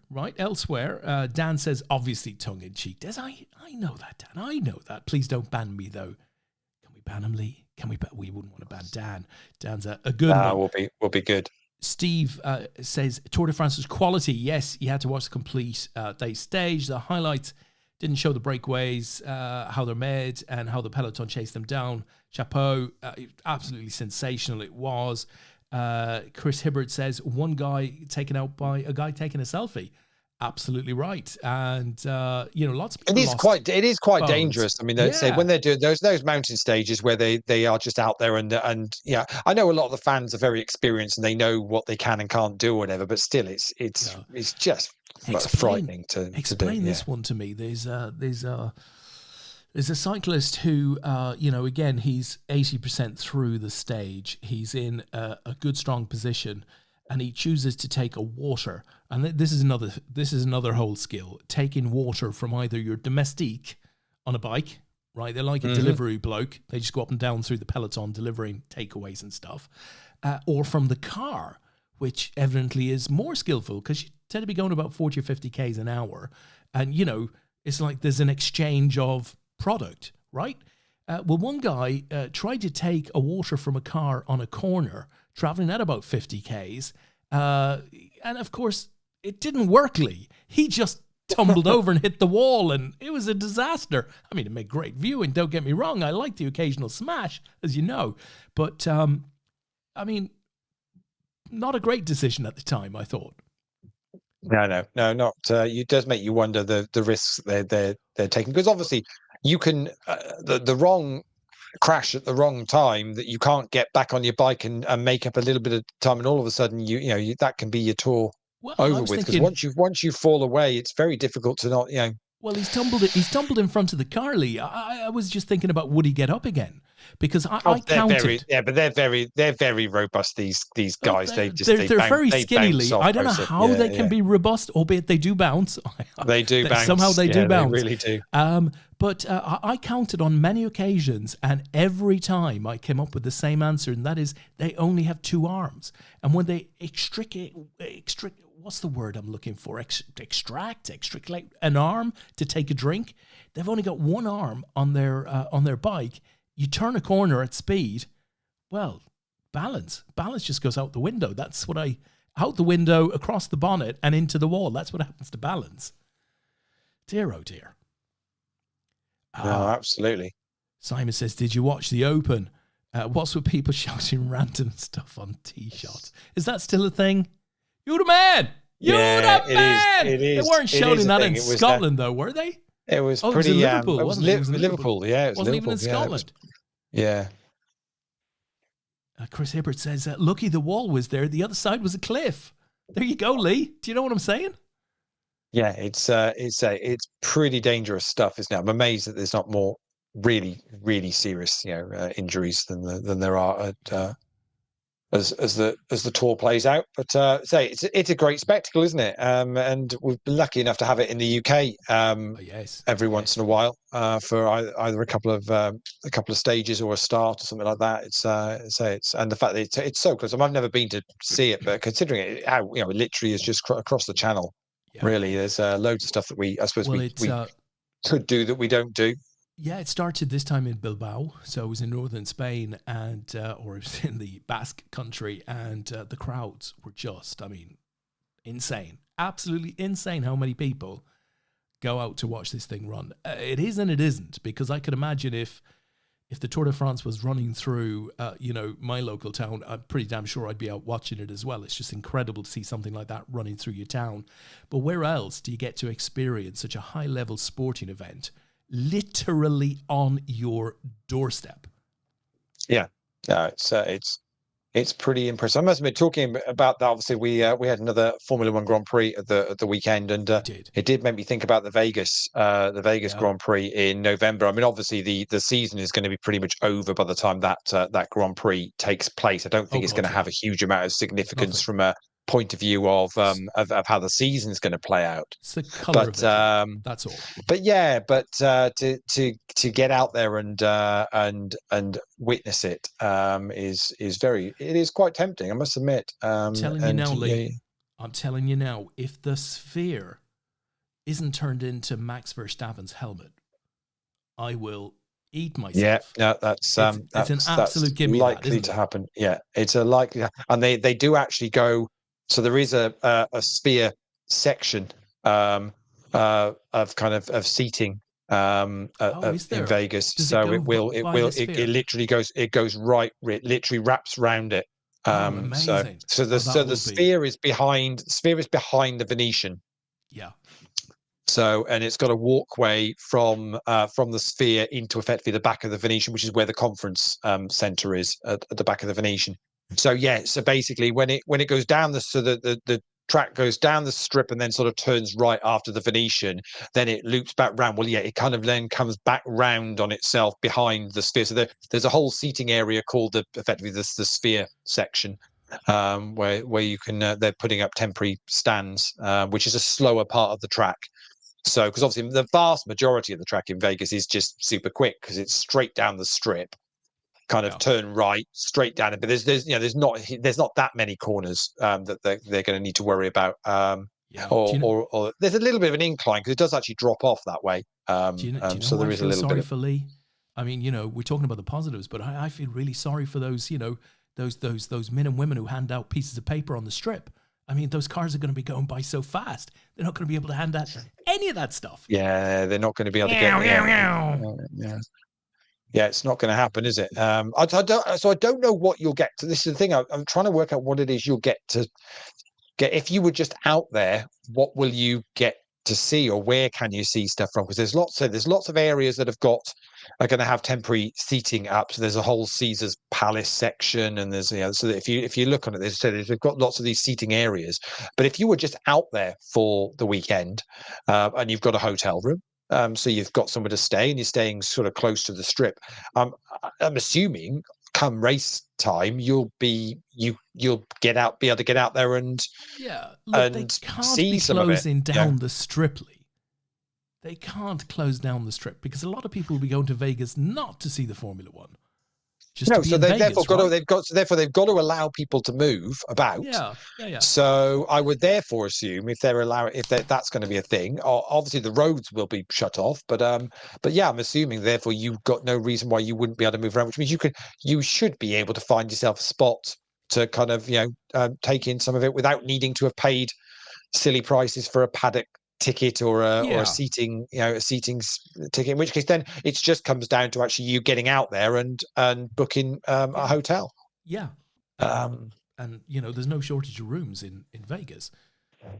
Dan says, obviously tongue-in-cheek. Des, I know that, Dan. I know that. Please don't ban me, though. Can we ban him, Lee? We wouldn't want to ban Dan. Dan's a good one. We'll be good. Steve says, Tour de France was quality. Yes, you had to watch the complete day stage. The highlights didn't show the breakaways, how they're made, and how the peloton chased them down. Chapeau. Absolutely sensational it was. Chris Hibbert says, one guy taken out by a guy taking a selfie. Absolutely right. And lots of people it is quite dangerous. I mean, they say when they're doing those mountain stages where they are just out there and yeah, I know a lot of the fans are very experienced and they know what they can and can't do or whatever, but still it's just frightening to explain do. This one to me. There's a cyclist who, again, he's 80% through the stage. He's in a good, strong position, and he chooses to take a water. And this is another whole skill: taking water from either your domestique on a bike, right? They're like a delivery bloke. They just go up and down through the peloton delivering takeaways and stuff, or from the car, which evidently is more skillful because you tend to be going about 40 or 50 k's an hour, and it's like there's an exchange of product, right? Well, one guy tried to take a water from a car on a corner, traveling at about 50 k's, and of course it didn't work, Lee. He just tumbled over and hit the wall, and it was a disaster. I mean, it made great viewing, don't get me wrong. I like the occasional smash, as you know, but I mean, not a great decision at the time, I thought. No, not. It does make you wonder the risks they're taking, because obviously you can the wrong crash at the wrong time that you can't get back on your bike and make up a little bit of time, and all of a sudden that can be your tour Well, I over was with, because thinking, once you fall away, it's very difficult to not well, he's tumbled in front of the car, Lee. I was just thinking about, would he get up again? Because I counted. But they're very robust. These guys, They're they very skinny, bounce Lee. off I don't know most of- how yeah, they yeah. can be robust, albeit they do bounce. They do bounce. Somehow they do bounce. They really do. But I counted on many occasions, and every time I came up with the same answer, and that is they only have two arms. And when they extract, what's the word I'm looking for? Extract an arm to take a drink. They've only got one arm on their bike. You turn a corner at speed, well, balance just goes out the window. That's what out the window, across the bonnet, and into the wall. That's what happens to balance. Dear, oh dear. No, absolutely. Simon says, did you watch the Open? What's with people shouting random stuff on tee shots? Is that still a thing? You the man! You the man! It is. They weren't shouting that in Scotland, though, were they? It was pretty. It was Liverpool, wasn't it? It was Liverpool. Yeah, it was wasn't Liverpool. even in Scotland. Yeah. Chris Hibbert says, lucky the wall was there. The other side was a cliff. There you go, Lee. Do you know what I'm saying? Yeah, it's pretty dangerous stuff, isn't it? I'm amazed that there's not more really, really serious, injuries than there are at as the tour plays out. But it's a great spectacle, isn't it? And we've been lucky enough to have it in the UK every once in a while for either a couple of stages or a start or something like that. It's and the fact that it's so close. I've never been to see it, but considering it literally is just across the channel. Yeah. Really, there's loads of stuff that we could do that we don't do. Yeah, it started this time in Bilbao, so it was in northern Spain, and or it was in the Basque country, and the crowds were just, insane, absolutely insane. How many people go out to watch this thing run? It is and it isn't, because I could imagine if the Tour de France was running through, my local town, I'm pretty damn sure I'd be out watching it as well. It's just incredible to see something like that running through your town. But where else do you get to experience such a high-level sporting event literally on your doorstep? Yeah, no, it's pretty impressive. I must admit, talking about that, obviously we had another Formula One Grand Prix at the weekend, and it did make me think about the Vegas Grand Prix in November. Obviously the season is going to be pretty much over by the time that Grand Prix takes place. I don't think it's going to have a huge amount of significance from a point of view of how the season is going to play out. It's the color of it. That's all. But to get out there and witness it is quite tempting, I must admit. I'm telling you now, Lee. I'm telling you now, if the sphere isn't turned into Max Verstappen's helmet, I will eat myself. Yeah, no, that's an absolute gimme. Likely to happen. Yeah, it's a likely, and they do actually go. So there is a sphere section of seating in Vegas. So it literally goes right. It literally wraps around it. Amazing. So the sphere is behind the Venetian. Yeah. So, and it's got a walkway from the sphere into effectively the back of the Venetian, which is where the conference center is at the back of the Venetian. So so basically when it goes down the track goes down the strip and then sort of turns right after the Venetian, then it loops back round. Well, yeah, it kind of then comes back round on itself behind the sphere. So there's a whole seating area called effectively the sphere section, where you can they're putting up temporary stands, which is a slower part of the track. So, because obviously the vast majority of the track in Vegas is just super quick because it's straight down the strip, kind of turn right, straight down it. But there's not that many corners that they're going to need to worry about. Or there's a little bit of an incline because it does actually drop off that way. So there is a little bit. For Lee, we're talking about the positives, but I feel really sorry for those those men and women who hand out pieces of paper on the strip. Those cars are going to be going by so fast. They're not going to be able to hand out any of that stuff. Yeah, they're not going to be able to get. Yeah, it's not going to happen, is it? I don't know what you'll get to. This is the thing. I'm trying to work out what it is you'll get to get, if you were just out there, what will you get to see, or where can you see stuff from? Because there's lots of areas that are going to have temporary seating up. So there's a whole Caesar's Palace section, and there's, so if you look on it, they've got lots of these seating areas. But if you were just out there for the weekend, and you've got a hotel room, so you've got somewhere to stay, and you're staying sort of close to the strip, I'm assuming come race time you'll be able to get out there and look, they can't see be some of it. closing down the strip, Lee. They can't close down the strip, because a lot of people will be going to Vegas not to see the Formula One. Therefore they've got to allow people to move about. So I would therefore assume if that's going to be a thing, obviously the roads will be shut off. But yeah, I'm assuming therefore you've got no reason why you wouldn't be able to move around, which means you should be able to find yourself a spot to kind of take in some of it without needing to have paid silly prices for a paddock ticket or a seating ticket, in which case then it just comes down to actually you getting out there and booking a hotel. And there's no shortage of rooms in Vegas.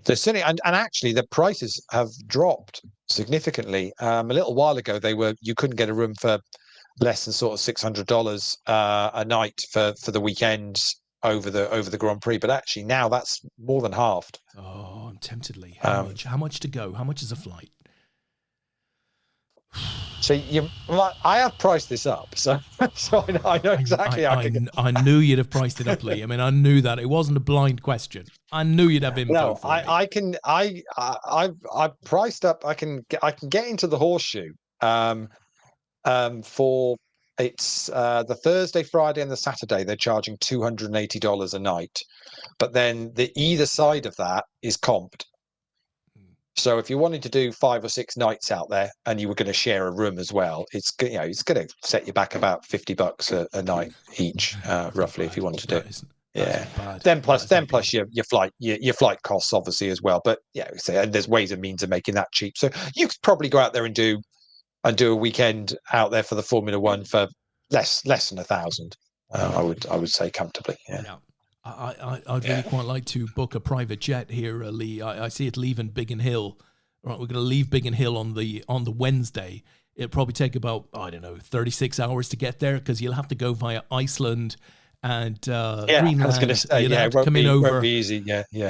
There's certainly, and actually the prices have dropped significantly. A little while ago you couldn't get a room for less than sort of $600 a night for the weekends over the Grand Prix, but actually now that's more than halved. Oh, I'm tempted, Lee. How much to go? How much is a flight? So I have priced this up, so I know exactly. I knew you'd have priced it up, Lee. I mean, I knew that it wasn't a blind question. I knew you'd have info. No, I priced up. I can get into the Horseshoe for. It's the Thursday, Friday, and the Saturday. They're charging $280 a night, but then the either side of that is comped. So if you wanted to do 5 or 6 nights out there, and you were going to share a room as well, it's going to set you back about $50 a night each, roughly, if you wanted to do it. Then plus your flight costs obviously as well. But and there's ways and means of making that cheap. So you could probably go out there and do a weekend out there for the Formula One for less than $1,000. I would say comfortably. I'd really quite like to book a private jet here, Lee. I see it leaving Biggin Hill. Right, we're going to leave Biggin Hill on the Wednesday. It'll probably take about 36 hours to get there, because you'll have to go via Iceland and Greenland. I was going to say, it won't be easy.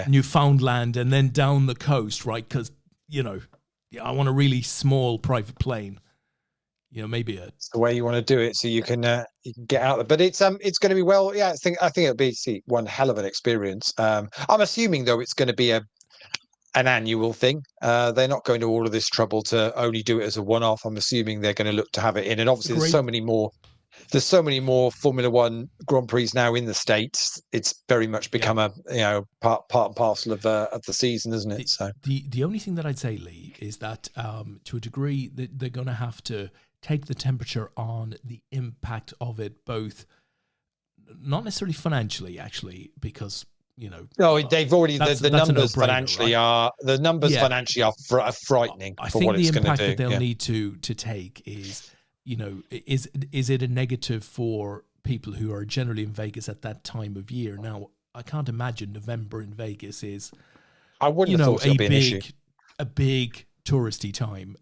Newfoundland and then down the coast, right? Because I want a really small private plane. Maybe it's the way you want to do it, so you can get out there. But it's going to be I think it'll be one hell of an experience. I'm assuming though it's going to be an annual thing. They're not going to all of this trouble to only do it as a one-off. I'm assuming they're going to look to have it in, and obviously there's so many more Formula One Grand Prix now in the States. It's very much become a part and parcel of the season, isn't it? So the only thing that I'd say, Lee, is that to a degree they're going to have to take the temperature on the impact of it, both not necessarily financially, actually, because they've already the numbers financially, right? Financially are frightening for what it's going to do. I think the impact that they'll need to take is, is it a negative for people who are generally in Vegas at that time of year? Now, I can't imagine November in Vegas is, I wouldn't have thought it'll be an issue. A big touristy time.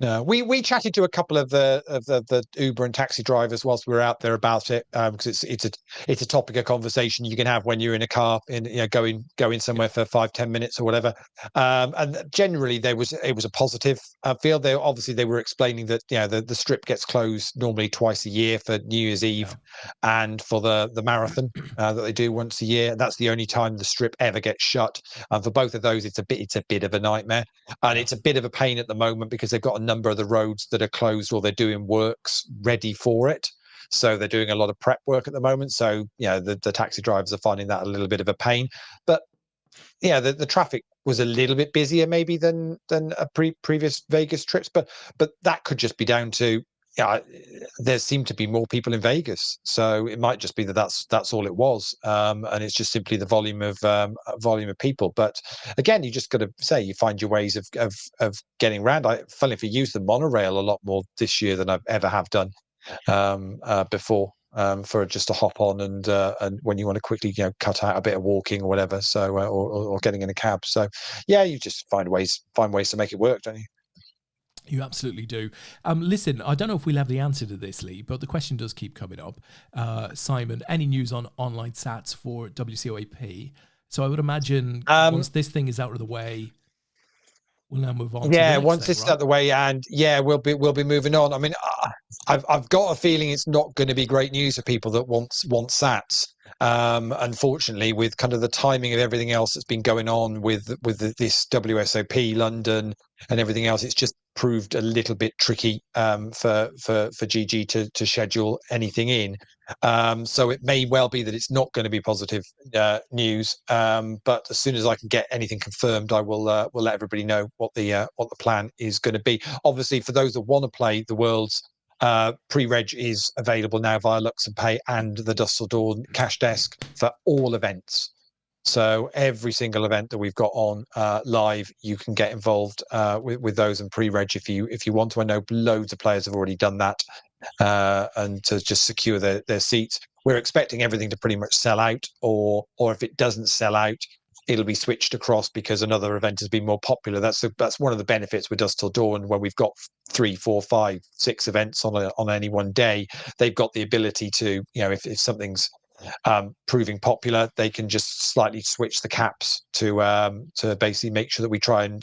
No, we chatted to a couple of the Uber and taxi drivers whilst we were out there about it, because it's a topic of conversation you can have when you're in a car going somewhere for 5-10 minutes or whatever. And generally it was a positive feel. They were explaining that the strip gets closed normally twice a year for New Year's Eve and for the marathon that they do once a year. That's the only time the strip ever gets shut. And for both of those, it's a bit of a nightmare, and it's a bit of a pain at the moment because they've got a number of the roads that are closed, or they're doing works ready for it. So they're doing a lot of prep work at the moment. So the taxi drivers are finding that a little bit of a pain. But the traffic was a little bit busier maybe than a previous Vegas trips. But that could just be down to there seem to be more people in Vegas, so it might just be that's all it was, and it's just simply the volume of people. But again, you just got to say you find your ways of getting around. Funnily, if you use the monorail a lot more this year than I've ever have done before. for just to hop on and when you want to quickly cut out a bit of walking or whatever. So or getting in a cab. So yeah, you just find ways to make it work, don't you? You absolutely do. Listen, I don't know if we'll have the answer to this, Lee, but the question does keep coming up. Simon, any news on online sats for WSOP? So I would imagine once this thing is out of the way, we'll now move on. To the next once thing, this is out of the way, and we'll be moving on. I mean, I've got a feeling it's not going to be great news for people that want sats. Unfortunately, with kind of the timing of everything else that's been going on with this WSOP London and everything else, it's just proved a little bit tricky for GG to schedule anything in. So it may well be that it's not going to be positive news. But as soon as I can get anything confirmed, I will let everybody know what the plan is going to be. Obviously, for those that want to play the Worlds, pre-reg is available now via Lux and Pay and the Dusk Till Dawn cash desk for all events. So every single event that we've got on live, you can get involved with those and pre-reg if you want to. I know loads of players have already done that and to just secure their seats. We're expecting everything to pretty much sell out, or if it doesn't sell out, it'll be switched across because another event has been more popular. That's one of the benefits with Dusk Till Dawn, when we've got 3, 4, 5, 6 events on any one day. They've got the ability to, if something's proving popular, they can just slightly switch the caps to basically make sure that we try and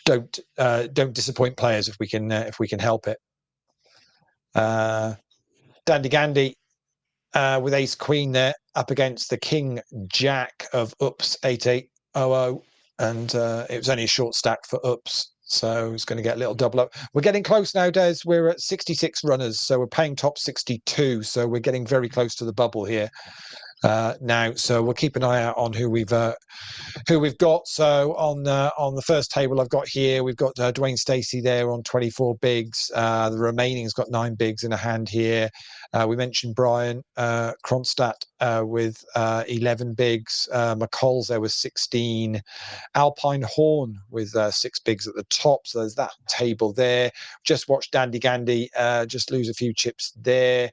don't disappoint players if we can help it. Dandy Gandy with Ace Queen there up against the King Jack of Ups 8800, and it was only a short stack for Ups, so it's going to get a little double up. We're getting close now, Des. We're at 66 runners, so we're paying top 62, so we're getting very close to the bubble here now. So we'll keep an eye out on who we've got. So on the first table I've got here, we've got Dwayne Stacey there on 24 bigs. The remaining's got 9 bigs in a hand here. We mentioned Brian Kronstadt with 11 bigs. McColl's there with 16. Alpine Horn with 6 bigs at the top. So there's that table there. Just watch Dandy Gandy just lose a few chips there.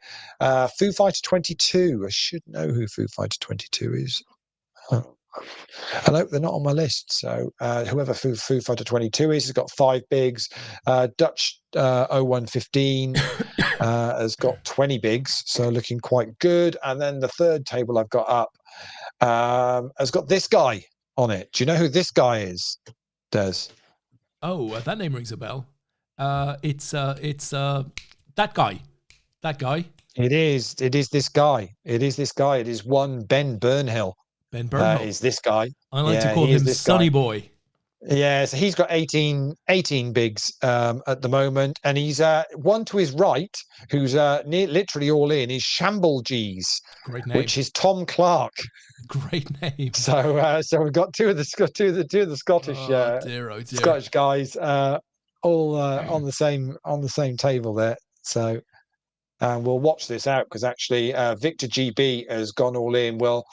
Foo Fighter 22. I should know who Foo Fighter 22 is. Hello, they're not on my list. So whoever Foo Fighter 22 is has got 5 bigs. Dutch 0115 has got 20 bigs, so looking quite good. And then the third table I've got up has got this guy on it. Do you know who this guy is, Des? Oh, that name rings a bell. It's that guy. That guy. It is this guy. It is one Ben Burnhill. Ben Burnhill is this guy. I like to call him Sonny Boy. Yeah, so he's got 18 bigs at the moment, and he's one to his right, who's literally all in, is Shamble G's, great name, which is Tom Clark. Great name. So we've got two of the Scottish Scottish guys all on the same table there. So we'll watch this out, because actually Victor GB has gone all in. Well,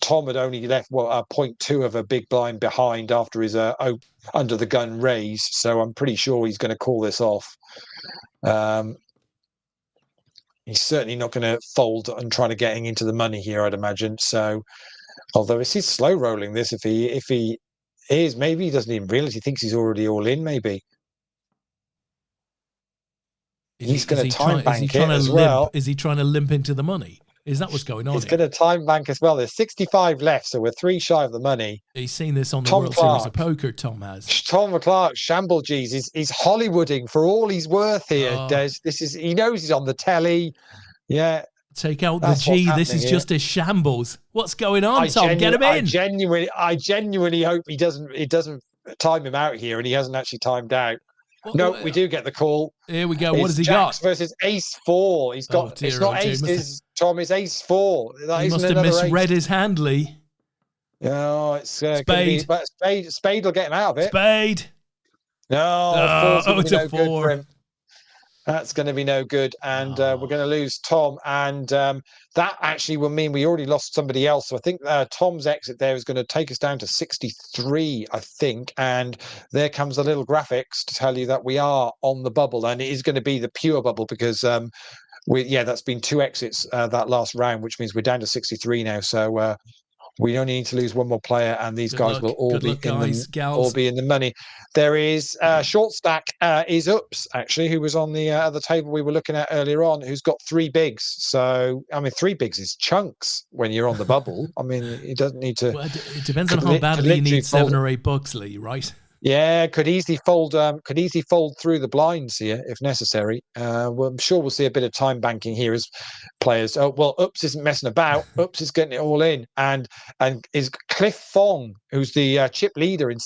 Tom had only left 0.2 of a big blind behind after his under the gun raise, so I'm pretty sure he's going to call this off. He's certainly not going to fold and try to getting into the money here, I'd imagine. So, although he's slow rolling this, if he is, maybe he doesn't even realize, he thinks he's already all in. Maybe he's going to time bank it as well. Is he trying to limp into the money? Is that what's going on? He's going to time bank as well. There's 65 left, so we're 3 shy of the money. He's seen this on the World Series of Poker, Tom has. Tom Clark, Shamble G's, he's Hollywooding for all he's worth here, Des. He knows he's on the telly. Yeah. Take out the G. This is just a shambles. What's going on, Tom? Get him in. I genuinely hope it doesn't time him out here, and he hasn't actually timed out. No, we do get the call. Here we go. What has he Jacks got? Versus Ace 4. He's got. It's not ace. Tom, it's Ace 4. He must have misread his hand, Lee. No, it's Spade. But Spade will get him out of it. Spade. No, it's a 4. That's going to be no good, and we're going to lose Tom, and that actually will mean we already lost somebody else. So I think Tom's exit there is going to take us down to 63, I think, and there comes the little graphics to tell you that we are on the bubble, and it is going to be the pure bubble, because That's been 2 exits that last round, which means we're down to 63 now. So we only need to lose one more player, and these guys will all be in the money. There is short stack is Ups, actually, who was on the other table we were looking at earlier on, who's got 3 bigs. So I mean, 3 bigs is chunks when you're on the bubble. I mean, it doesn't need to. Well, it depends on how badly you need 7 or 8 bucks, Lee. Right? Yeah, could easily fold through the blinds here if necessary. Well, I'm sure we'll see a bit of time banking here as players. Oh well, Ups isn't messing about. Ups is getting it all in, and is Cliff Fong, who's the chip leader in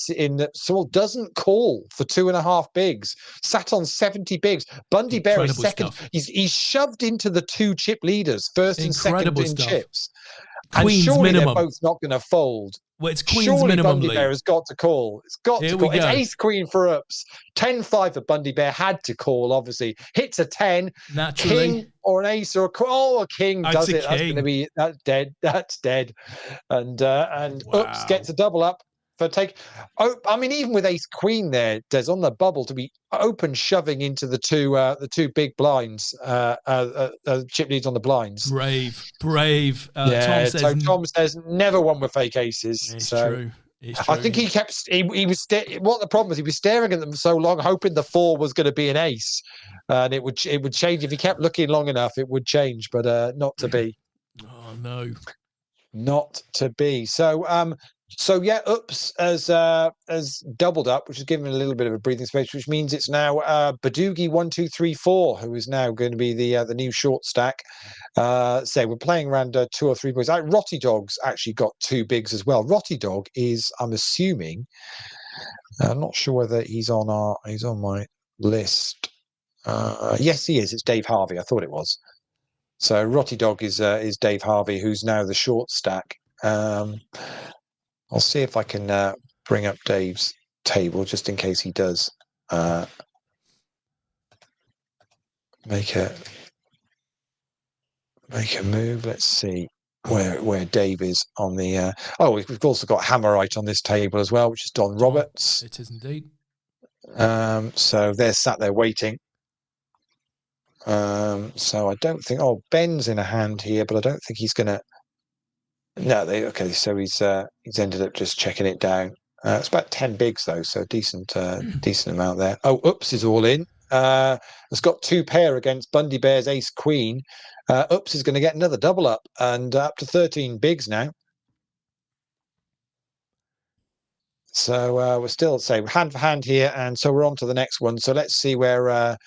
Seoul, doesn't call for 2.5 bigs. Sat on 70 bigs. Bundy Bear is second. He's shoved into the 2 chip leaders, first and second in chips. Queen's and surely minimum. They're both not going to fold. Well, it's Queen's minimum. Bundy Bear has got to call. It's got to call. It's Ace Queen for Ups. 10-5 for Bundy Bear. Had to call, obviously. Hits a 10. Naturally. King or an ace or a king does it. That's going to be dead. That's dead. And Ups gets a double up for take. Oh, I mean, even with Ace Queen there, Des on the bubble to be open shoving into the two big blinds, chip leads on the blinds. Brave. Tom says never won with fake aces. It's so true. I think he was what the problem was, he was staring at them so long, hoping the 4 was going to be an ace, and it would change if he kept looking long enough. It would change, but not to be. Oh no, not to be. So yeah, Ups has doubled up, which is giving him a little bit of a breathing space, which means it's now Badoogie 1-2-3-4, who is now going to be the new short stack. We're playing around 2 or 3 boys. Rotty Dog's actually got 2 bigs as well. Rotty Dog is, I'm assuming, I'm not sure whether he's on my list. Yes, he is. It's Dave Harvey. I thought it was. So Rotty Dog is Dave Harvey, who's now the short stack. I'll see if I can bring up Dave's table just in case he does make a move. Let's see where Dave is on the. We've also got Hammerite on this table as well, which is Don Roberts. It is indeed. So they're sat there waiting. So I don't think. Oh, Ben's in a hand here, but I don't think he's gonna. No, so he's ended up just checking it down. It's about 10 bigs though, so decent amount there. Oh, Ups is all in. It's got 2 pair against Bundy Bear's Ace Queen. Ups is going to get another double up and up to 13 bigs now. So we're still hand for hand here, and so we're on to the next one. So let's see where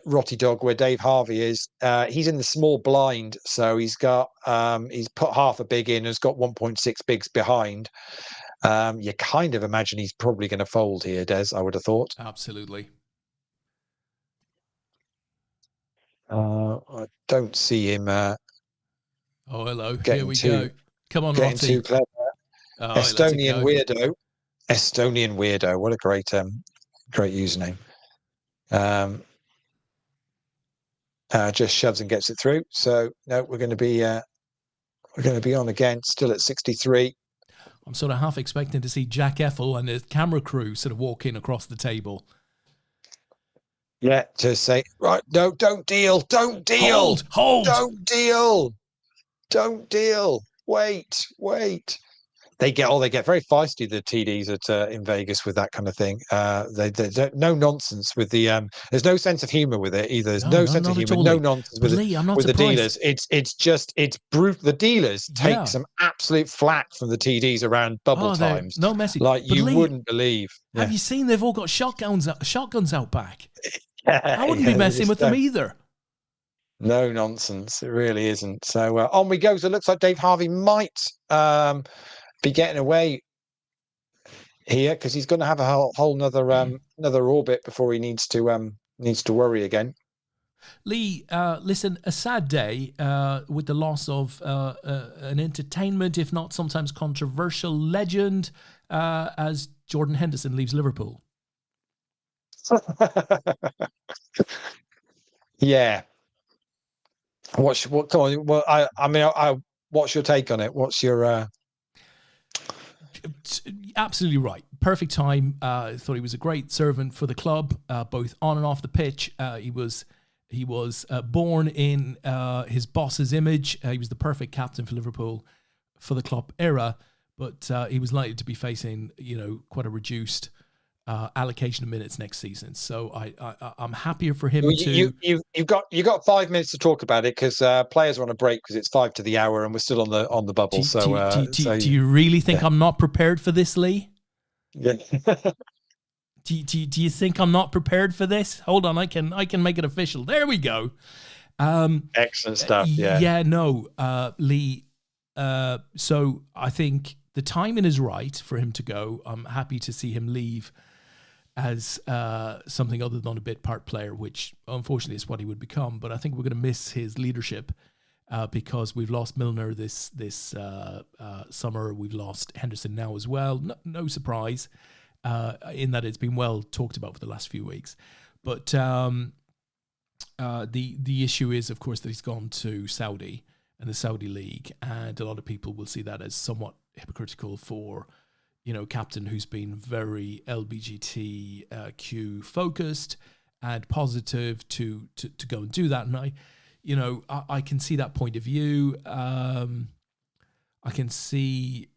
Rotty Dog, where Dave Harvey is. He's in the small blind, so he's got he's put half a big in, has got 1.6 bigs behind. You kind of imagine he's probably going to fold here, Des, I would have thought. Absolutely. I don't see him. Hello. Here we go. Come on, getting Rotty. too clever. Estonian weirdo. What a great username. Just shoves and gets it through. So no, we're going to be on again, still at 63. I'm sort of half expecting to see Jack Effel and his camera crew sort of walk in across the table. Yeah, to say, right, no, don't deal. Hold. Don't deal. Wait. They get very feisty, the TDs in Vegas with that kind of thing. They no nonsense with the there's no sense of humor with it either. There's no sense of humor, no nonsense with the dealers. It's brute. The dealers take some absolute flack from the TDs around bubble times. No message. Like you wouldn't believe. Have you seen they've all got shotguns out back? I wouldn't be messing with them either. No nonsense. It really isn't. So on we go. So it looks like Dave Harvey might be getting away here because he's going to have a whole another orbit before he needs to worry again. Lee, listen, a sad day with the loss of an entertainment, if not sometimes controversial legend, as Jordan Henderson leaves Liverpool. Yeah. What's your take on it? What's your Absolutely right. Perfect time. I thought he was a great servant for the club, both on and off the pitch. He was He was born in his boss's image. He was the perfect captain for Liverpool for the Klopp era, but he was likely to be facing, quite a reduced allocation of minutes next season. So I'm happier for him to. You've got 5 minutes to talk about it because players are on a break because it's 5 to the hour and we're still on the bubble. Do you really think I'm not prepared for this, Lee? Yeah. Do you think I'm not prepared for this? Hold on, I can make it official. There we go. Excellent stuff. Lee. So I think the timing is right for him to go. I'm happy to see him leave as something other than a bit part player, which unfortunately is what he would become. But I think we're going to miss his leadership because we've lost Milner this summer. We've lost Henderson now as well. No surprise in that it's been well talked about for the last few weeks. But the issue is, of course, that he's gone to Saudi and the Saudi League, and a lot of people will see that as somewhat hypocritical for, captain who's been very LBGTQ focused and positive to go and do that. And I can see that point of view. I can see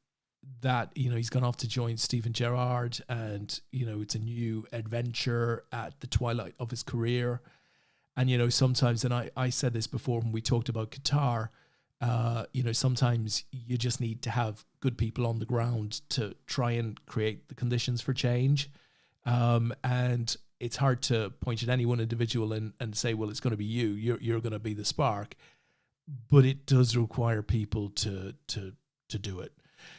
that, he's gone off to join Steven Gerrard and, it's a new adventure at the twilight of his career. And, sometimes, and I said this before when we talked about Qatar, sometimes you just need to have good people on the ground to try and create the conditions for change. And it's hard to point at any one individual and say, well, it's going to be you. You're going to be the spark. But it does require people to do it.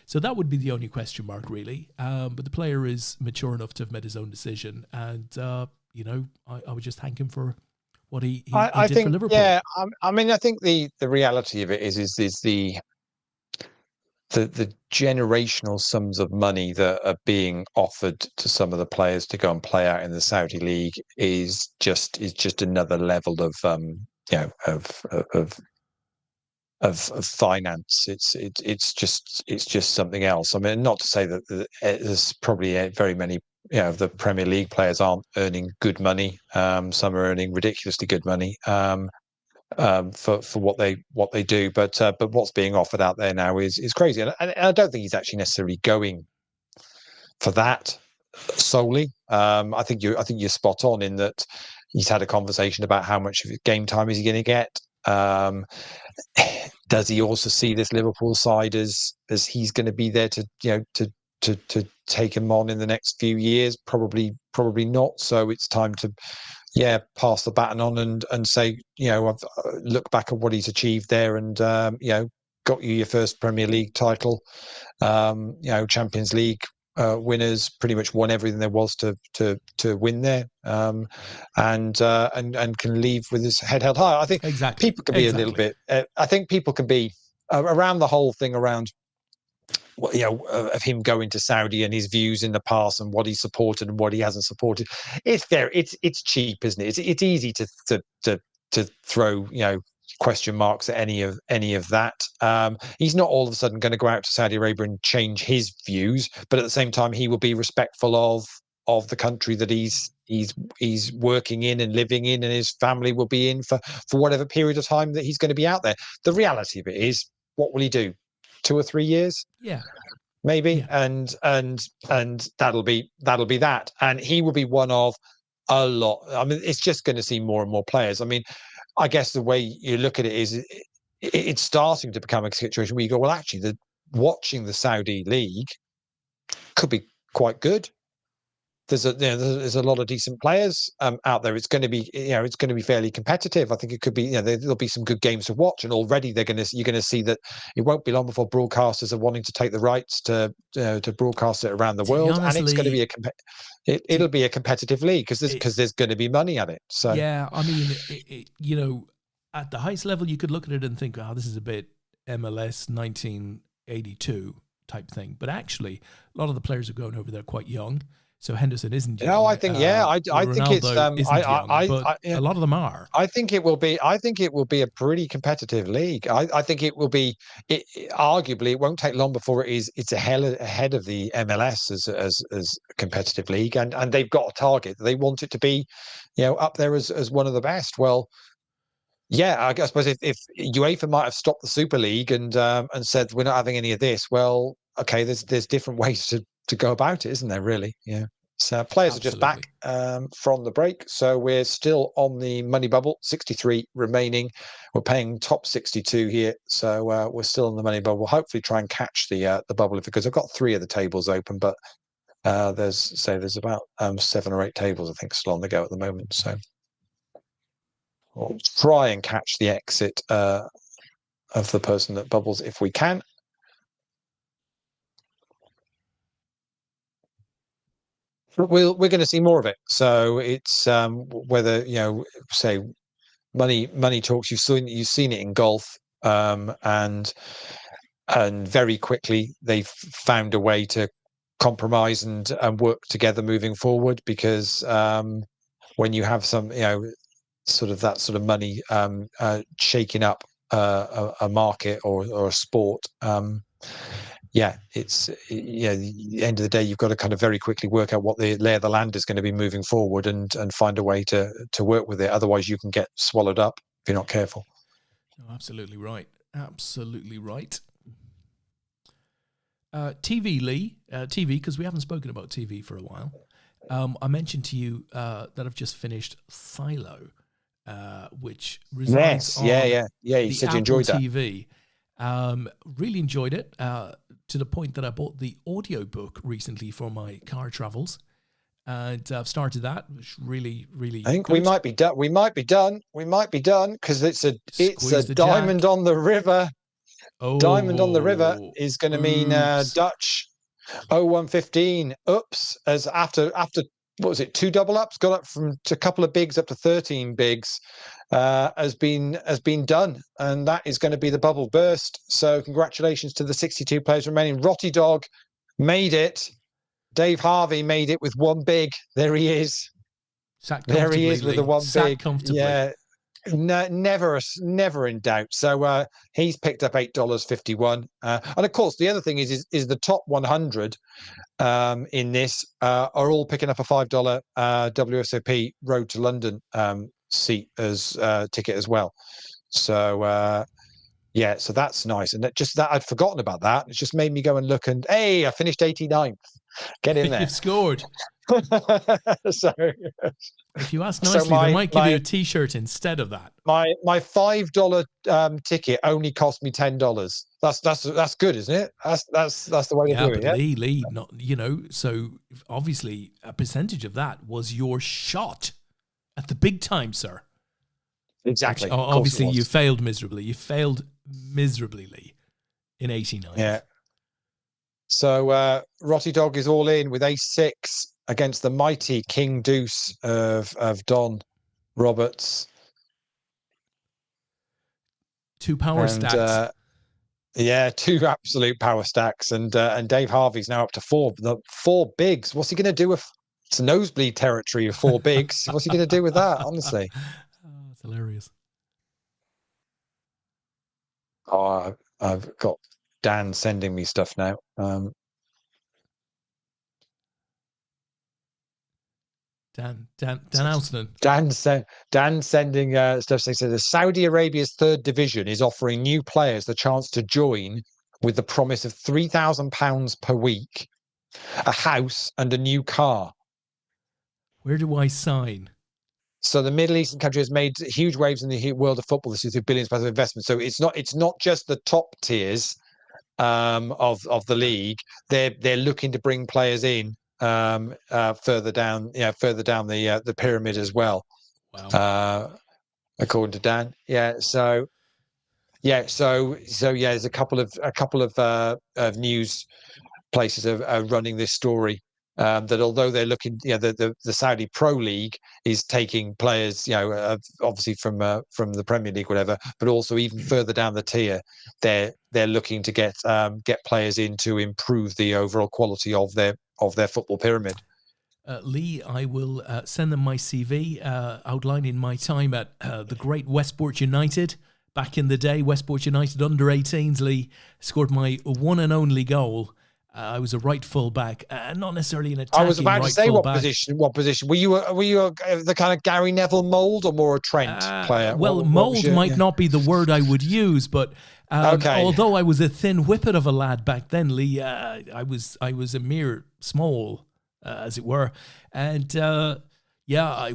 So that would be the only question mark, really. But the player is mature enough to have made his own decision. And, I would just thank him for what he did think, for Liverpool. Yeah, I think the reality of it is the generational sums of money that are being offered to some of the players to go and play out in the Saudi League is just another level of finance. It's just something else. I mean, not to say that there's probably very many the Premier League players aren't earning good money. Some are earning ridiculously good money for what they do. But what's being offered out there now is crazy, and I don't think he's actually necessarily going for that solely. I think you're spot on in that he's had a conversation about how much of his game time is he going to get. Does he also see this Liverpool side as he's going to be there to take him on in the next few years? Probably not. So it's time to pass the baton on and say, I've look back at what he's achieved there and got you your first Premier League title, Champions League winners, pretty much won everything there was to win there, and can leave with his head held high. I think people can be a little bit. I think people can be around the whole thing around of him going to Saudi and his views in the past and what he supported and what he hasn't supported. It's cheap, isn't it? It's easy to throw question marks at any of that. He's not all of a sudden going to go out to Saudi Arabia and change his views, but at the same time he will be respectful of the country that he's working in and living in, and his family will be in for whatever period of time that he's going to be out there. The reality of it is, what will he do? 2 or 3 years? Yeah. Maybe. Yeah. And that'll be that. And he will be one of a lot. I mean, it's just going to see more and more players. I mean, I guess the way you look at it is it's starting to become a situation where you go, well, actually, watching the Saudi League could be quite good. There's a lot of decent players out there. It's going to be fairly competitive. I think it could be there'll be some good games to watch, and already you're going to see that it won't be long before broadcasters are wanting to take the rights to broadcast it around the world, and it's going to be it'll be a competitive league because there's going to be money at it. So yeah, I mean, at the highest level, you could look at it and think, this is a bit MLS 1982 type thing, but actually, a lot of the players are going over there quite young. So Henderson isn't young. No, I think I think it's Ronaldo isn't young, but yeah. a lot of them are. I think it will be. I think it will be a pretty competitive league. I think it will be. Arguably, it won't take long before it's ahead of the MLS as a competitive league, and they've got a target. They want it to be, up there as one of the best. Well, yeah, I suppose if UEFA might have stopped the Super League and said we're not having any of this, well, okay, there's different ways to go about it, isn't there? Really, yeah. So players Absolutely. are just back from the break, so we're still on the money bubble. 63 remaining. We're paying top 62 here, so we're still on the money bubble. Hopefully, try and catch the bubble because I've got 3 of the tables open, but there's about 7 or 8 tables I think still on the go at the moment. So we'll try and catch the exit of the person that bubbles if we can. We're going to see more of it. So it's whether say money talks. You've seen it in golf, and very quickly they've found a way to compromise and work together moving forward. Because when you have some sort of money shaking up a market or a sport. It's the end of the day, you've got to kind of very quickly work out what the lay of the land is going to be moving forward and find a way to work with it. Otherwise, you can get swallowed up if you're not careful. Oh, absolutely right. Absolutely right. TV, Lee. TV, because we haven't spoken about TV for a while. I mentioned to you that I've just finished Silo, which resides on You said you enjoyed that. TV. Really enjoyed it to the point that I bought the audiobook recently for my car travels, and I've started that, which really I think good. we might be done. We might be done because it's a diamond jack. on the river. Oh. Diamond on the river is going to mean Dutch 0115 ups as after what was it, 2 double ups, got up from a couple of bigs up to 13 bigs, has been done, and that is going to be the bubble burst. So congratulations to the 62 players remaining. Rotty Dog made it. Dave Harvey made it with 1 big. There he is. There he is with the 1 big. Comfortably. Yeah. No, never in doubt. So he's picked up $8.51, and of course the other thing is the top 100 in this are all picking up a $5 WSOP Road to London seat as ticket as well. So so that's nice, and that I'd forgotten about that. It just made me go and look, and hey, I finished 89th. Get in there. You've scored. So if you ask nicely, they might give you a T-shirt instead of that. My $5 ticket only cost me $10. That's good, isn't it? That's the way to do it. Yeah, Lee, not So obviously, a percentage of that was your shot at the big time, sir. Exactly. Which, obviously, you failed miserably. You failed miserably, Lee, in 89. Yeah. So Rotty Dog is all in with ace-6 against the mighty King Deuce of Don Roberts. 2 power stacks. 2 absolute power stacks, and Dave Harvey's now up to 4. The 4 bigs. What's he going to do with? It's nosebleed territory of 4 bigs. What's he going to do with that? Honestly, it's hilarious. Oh, I've got Dan sending me stuff now. Dan Alston. Dan sending stuff saying that Saudi Arabia's 3rd division is offering new players the chance to join with the promise of £3,000 per week, a house, and a new car. Where do I sign? So the Middle Eastern country has made huge waves in the world of football. This is through billions of investment. So it's not just the top tiers of the league. They're looking to bring players in further down the pyramid as well. Wow. According to Dan. There's a couple of news places are running this story. That although they're looking, the Saudi Pro League is taking players, obviously from the Premier League, whatever, but also even further down the tier, they're looking to get players in to improve the overall quality of their football pyramid. Lee, I will send them my CV outlining my time at the great Westport United. Back in the day, Westport United under 18s, Lee, scored my one and only goal. I was a right full back, not necessarily an attacking I was about to say full what position. What position were you? Were you the kind of Gary Neville mould or more a Trent player? Well, what mould might not be the word I would use, but okay. Although I was a thin whippet of a lad back then, Lee, I was a mere small, as it were, and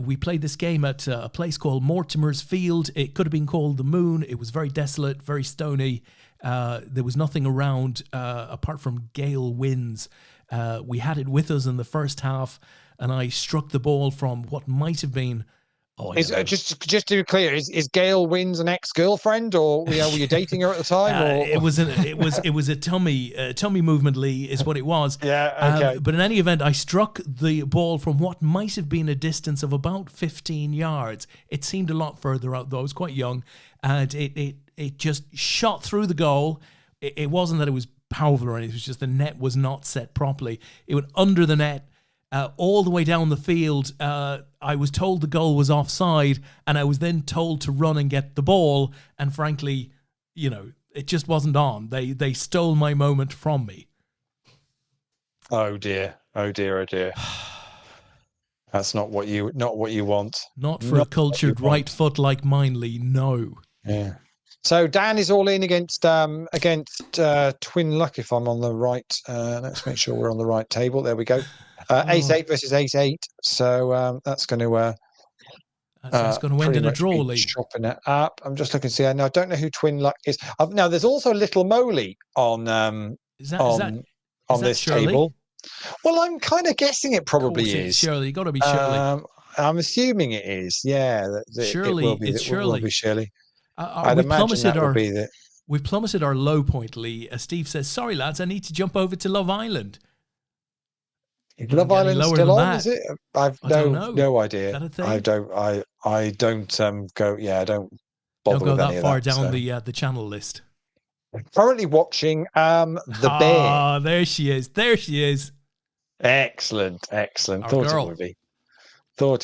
we played this game at a place called Mortimer's Field. It could have been called the Moon. It was very desolate, very stony. There was nothing around apart from gale winds. We had it with us in the first half, and I struck the ball from what might have been. Just to be clear, is Gail Wins an ex-girlfriend, or were you dating her at the time? Or it was a tummy movement, Lee, is what it was. Yeah, okay. But in any event, I struck the ball from what might have been a distance of about 15 yards. It seemed a lot further out, though. I was quite young, and it just shot through the goal. It wasn't that it was powerful or anything. It was just the net was not set properly. It went under the net. All the way down the field, I was told the goal was offside, and I was then told to run and get the ball. And frankly, it just wasn't on. They stole my moment from me. Oh dear! Oh dear! Oh dear! That's not what you want. Not for a cultured right foot like mine, Lee. No. Yeah. So Dan is all in against Twin Luck. If I'm on the right, let's make sure we're on the right table. There we go. Ace-8 versus Ace-8. So that's going to end in a draw, Lee. Chopping it up. I'm just looking to see. Now I don't know who Twin Luck is. Now there's also a little Moley on this Shirley? table. Well, I'm kind of guessing it probably is. Shirley, you got to be Shirley. I'm assuming it is. Yeah, Shirley, it's Shirley. It will be Shirley. I'd imagine that would be the. We've plummeted our low point, Lee. Steve says, "Sorry, lads, I need to jump over to Love Island." Love Island still on? Is it? I've no idea. Is that a thing? I don't go. Yeah, I don't bother don't go with that any far of that, down so. the channel list. I'm currently watching The Bear. Ah, there she is. There she is. Excellent. Our Thought girl. it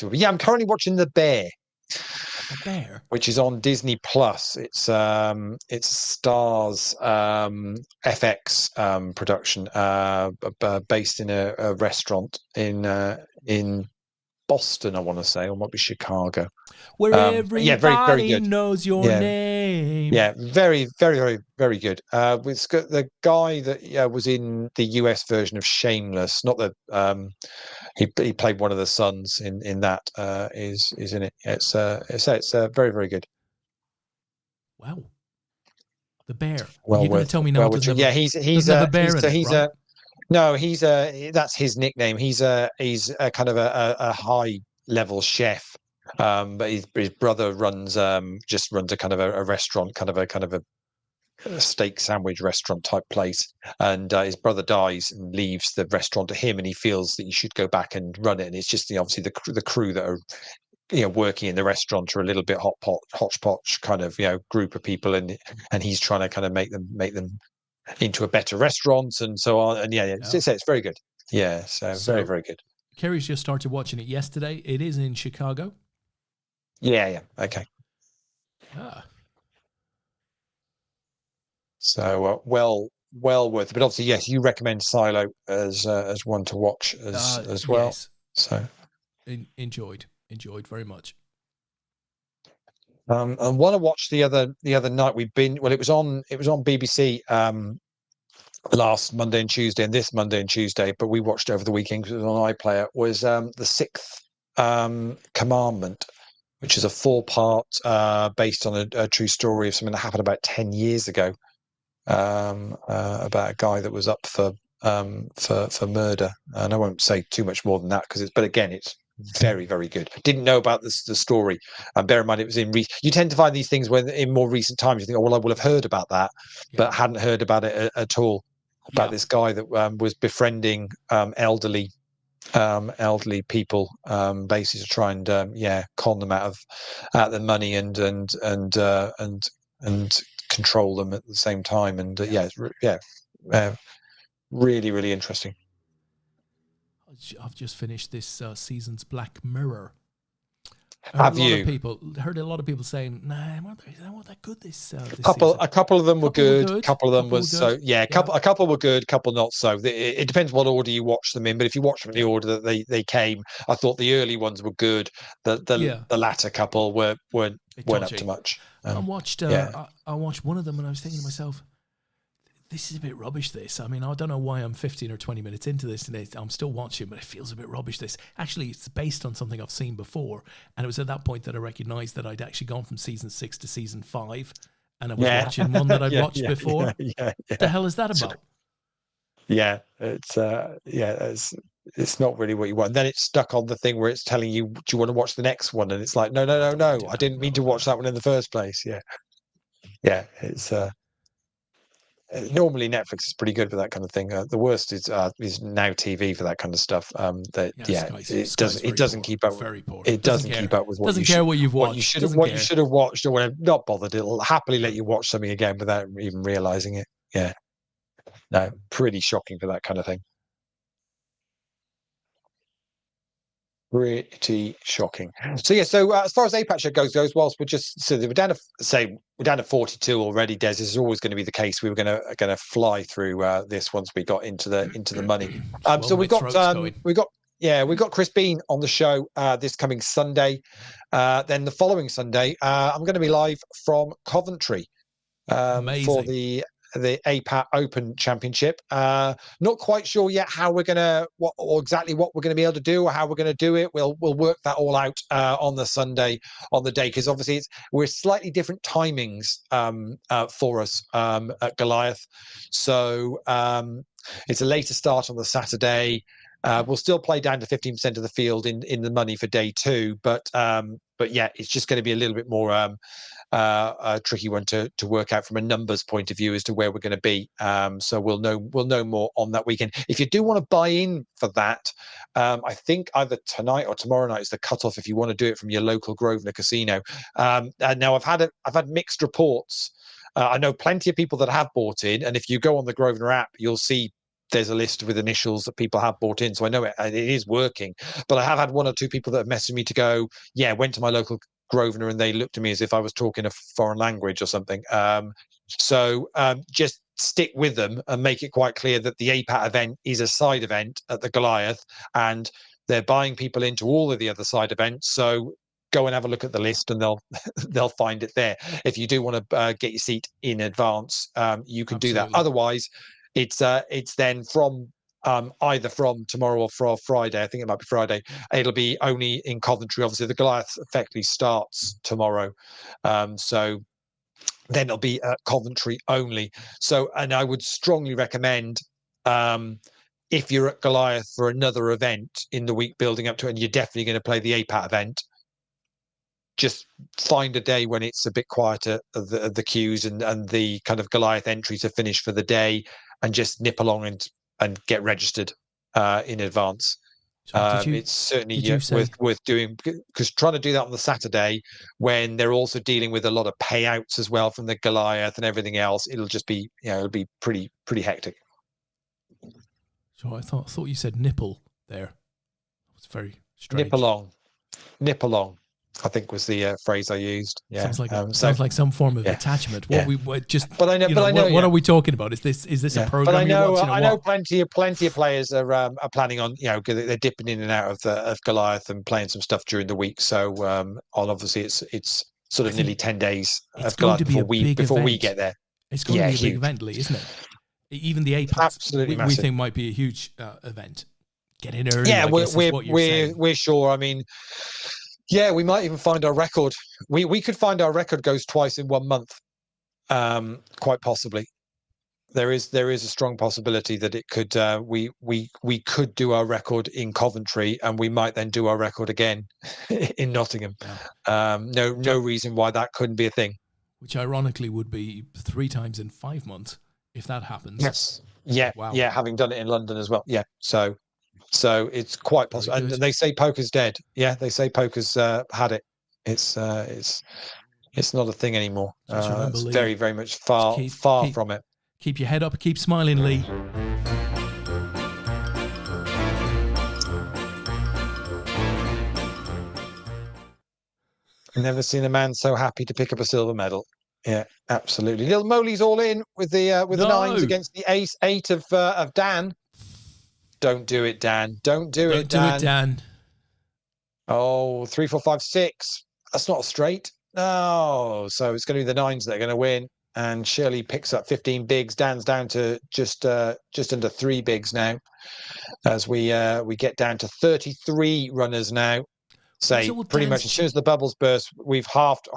would be. Yeah, I'm currently watching The Bear. The Bear, which is on Disney Plus. It's Stars FX production based in a restaurant in Boston, I want to say, or might be Chicago. Where everybody very good. knows your name. Yeah, very, very, very, very good. With the guy that was in the US version of Shameless, not the he played one of the sons in that is in it. It's very, very good. Wow. The Bear. Well, you're going to tell me now? He's a bear. That's his nickname. He's a kind of a high level chef. But his brother runs a kind of a restaurant, kind of a steak sandwich restaurant type place, and his brother dies and leaves the restaurant to him, and he feels that he should go back and run it. And it's just obviously the crew that are working in the restaurant are a little bit hodgepodge kind of group of people, and he's trying to kind of make them into a better restaurant and so on. And it's very good. Yeah, so very, very good. Kerry's just started watching it yesterday. It is in Chicago. Yeah. Okay. So well worth it. But obviously, yes, you recommend Silo as one to watch as well. Yes. So enjoyed very much. And one I watched the other night. It was on BBC last Monday and Tuesday, and this Monday and Tuesday. But we watched over the weekend because it was on iPlayer. Was the Sixth Commandment, which is a 4-part based on a true story of something that happened about 10 years ago. About a guy that was up for murder, and I won't say too much more than that but again, it's very, very good. Didn't know about the story, and bear in mind it was you tend to find these things when in more recent times you think, oh well, I will have heard about that, but hadn't heard about it at all. About this guy that was befriending elderly people, basically to try and con them out of the money and control them at the same time, and really, really interesting. I've just finished this season's Black Mirror. Have you? Heard a lot of people saying, "Nah, they weren't that good this A season." couple of them were good. A couple of them was so. Yeah, a couple were good. A couple not so. It depends what order you watch them in. But if you watch them in the order that they came, I thought the early ones were good. The latter couple weren't up to much. I watched one of them and I was thinking to myself, this is a bit rubbish, this. I mean, I don't know why I'm 15 or 20 minutes into this and I'm still watching, but it feels a bit rubbish, this. Actually, it's based on something I've seen before. And it was at that point that I recognised that I'd actually gone from season 6 to season 5. And I was watching one that I'd watched before. What the hell is that about? Yeah, it's not really what you want. And then it's stuck on the thing where it's telling you, do you want to watch the next one? And it's like, no. I didn't mean to watch that one in the first place. Yeah, it's... normally Netflix is pretty good for that kind of thing. The worst is Now TV for that kind of stuff. It doesn't keep up. Very poor. It doesn't keep up with what doesn't care what you've watched. What you should have watched, or whatever. Not bothered. It'll happily let you watch something again without even realizing it. Yeah, no, pretty shocking for that kind of thing. Pretty shocking. So as far as APAT goes, whilst we're down to 42 already. Des, this is always going to be the case. We were going to fly through this once we got into the money. So we've got Chris Bean on the show this coming Sunday. Then the following Sunday, I'm going to be live from Coventry for the APAT Open Championship. Not quite sure yet how we're gonna what we're gonna be able to do or how we're gonna do it. We'll work that all out on the Sunday on the day, because obviously we're slightly different timings for us at Goliath. So it's a later start on the Saturday. We'll still play down to 15% of the field in the money for day 2, but yeah, it's just going to be a little bit more a tricky one to work out from a numbers point of view as to where we're going to be. So we'll know more on that weekend. If you do want to buy in for that, I think either tonight or tomorrow night is the cutoff if you want to do it from your local Grosvenor casino. And now I've had mixed reports. I know plenty of people that have bought in, and if you go on the Grosvenor app, you'll see there's a list with initials that people have bought in. So I know it is working. But I have had 1 or 2 people that have messaged me to go, went to my local Grosvenor, and they looked at me as if I was talking a foreign language or something. So just stick with them and make it quite clear that the APAT event is a side event at the Goliath, and they're buying people into all of the other side events. So go and have a look at the list, and they'll find it there. If you do want to get your seat in advance, you can do that. Otherwise, it's then from either from tomorrow or for Friday. I think it might be Friday. It'll be only in Coventry. Obviously, the Goliath effectively starts tomorrow, so then it'll be at Coventry only. So, and I would strongly recommend, if you're at Goliath for another event in the week building up to it, and you're definitely going to play the APAT event, just find a day when it's a bit quieter, the queues and the kind of Goliath entries are finished for the day, and just nip along and get registered in advance. It's certainly worth doing, because trying to do that on the Saturday when they're also dealing with a lot of payouts as well from the Goliath and everything else, it'll just be it'll be pretty hectic. So I thought you said nipple there. It's very strange. Nip along, I think was the phrase I used. Yeah, sounds like some form of attachment. What What are we talking about? Is this a program? But I know plenty of players are planning on they're dipping in and out of Goliath and playing some stuff during the week. So obviously it's sort of nearly 10 days of Goliath before we get there. It's going to be a big event, Lee, isn't it? Even the APAT, absolutely we think might be a huge event. Get in early. Yeah, we're sure. I mean, yeah, we might even find our record. We could find our record goes twice in 1 month, quite possibly. There is a strong possibility that it could. We could do our record in Coventry, and we might then do our record again in Nottingham. Yeah. No reason why that couldn't be a thing. Which ironically would be 3 times in 5 months if that happens. Yes. Yeah. Wow. Yeah. Having done it in London as well. Yeah. So it's quite possible. And they say poker's dead. Yeah, they say poker's had it. It's not a thing anymore. It's very, very much far from it. Keep your head up. Keep smiling, Lee. Never seen a man so happy to pick up a silver medal. Yeah, absolutely. Little Moley's all in with the nines against the ace 8 of Dan. Don't do it, Dan. Don't do it, Dan. Don't do it, Dan. Oh, 3, 4, 5, 6. That's not straight. No. So it's going to be the nines that are going to win. And Shirley picks up 15 bigs. Dan's down to just under 3 bigs now. As we get down to 33 runners now. Say pretty much as soon as the bubbles burst, we've halved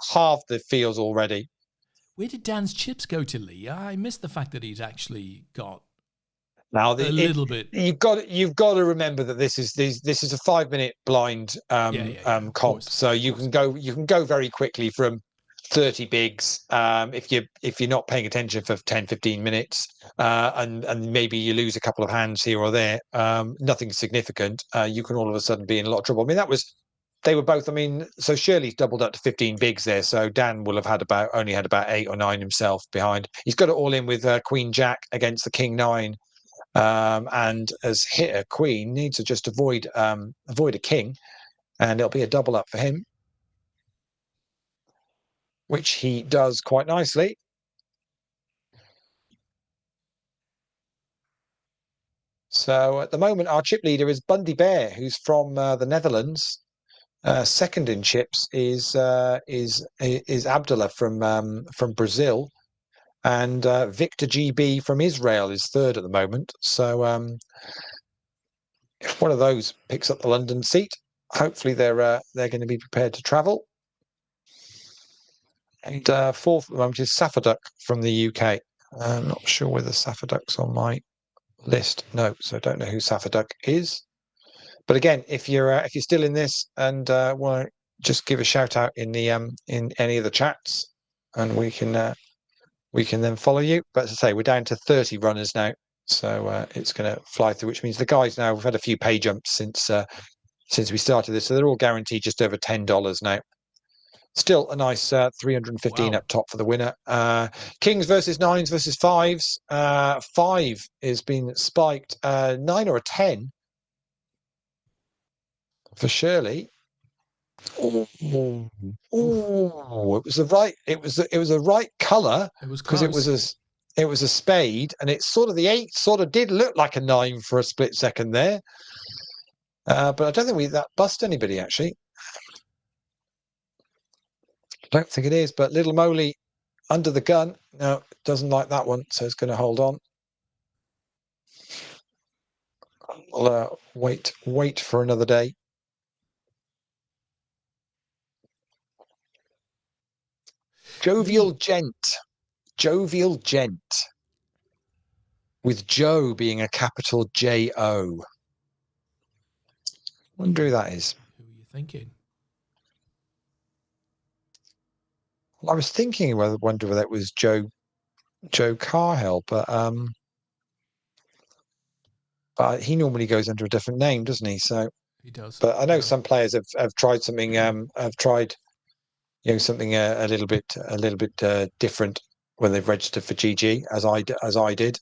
the fields already. Where did Dan's chips go to, Lee? I missed the fact that he'd actually got now a little bit. You've got to remember that this is a 5-minute blind comp, so you can go very quickly from 30 bigs if you're not paying attention for 10, 15 minutes, and maybe you lose a couple of hands here or there. Nothing significant. You can all of a sudden be in a lot of trouble. I mean, they were both. I mean, so Shirley's doubled up to 15 bigs there. So Dan will have only had about 8 or 9 himself behind. He's got it all in with Queen Jack against the King 9, and as hit a queen needs to just avoid a king, and it'll be a double up for him, which he does quite nicely. So at the moment, our chip leader is Bundy Bear, who's from the Netherlands. Second in chips is Abdullah from Brazil, and Victor GB from Israel is third at the moment. So if one of those picks up the London seat, hopefully they're going to be prepared to travel. And fourth at the moment is Safaduk from the UK. I'm not sure whether Safaduk's on my list. No, so I don't know who Safaduk is. But again, if you're still in this and want to just give a shout out in any of the chats, and we can then follow you. But as I say, we're down to 30 runners now, so it's going to fly through. Which means the guys now, we've had a few pay jumps since we started this, so they're all guaranteed just over $10 now. Still a nice 315 up top for the winner. Kings versus nines versus fives. 5 is being spiked. 9 or a 10 for Shirley. Oh, it was the right colour, because it was a spade, and it's sort of the 8 sort of did look like a 9 for a split second there. But I don't think that bust anybody actually. I don't think it is, but Little Moley under the gun. No, doesn't like that one, so it's going to hold on. We'll wait for another day. Jovial Gent. With Joe being a capital J-O. Wonder who that is. Who are you thinking? I was thinking whether it was Joe Carhill, but he normally goes under a different name, doesn't he? So he does. But I know some players have tried something. Have tried, something a little bit different when they've registered for GG, as I did,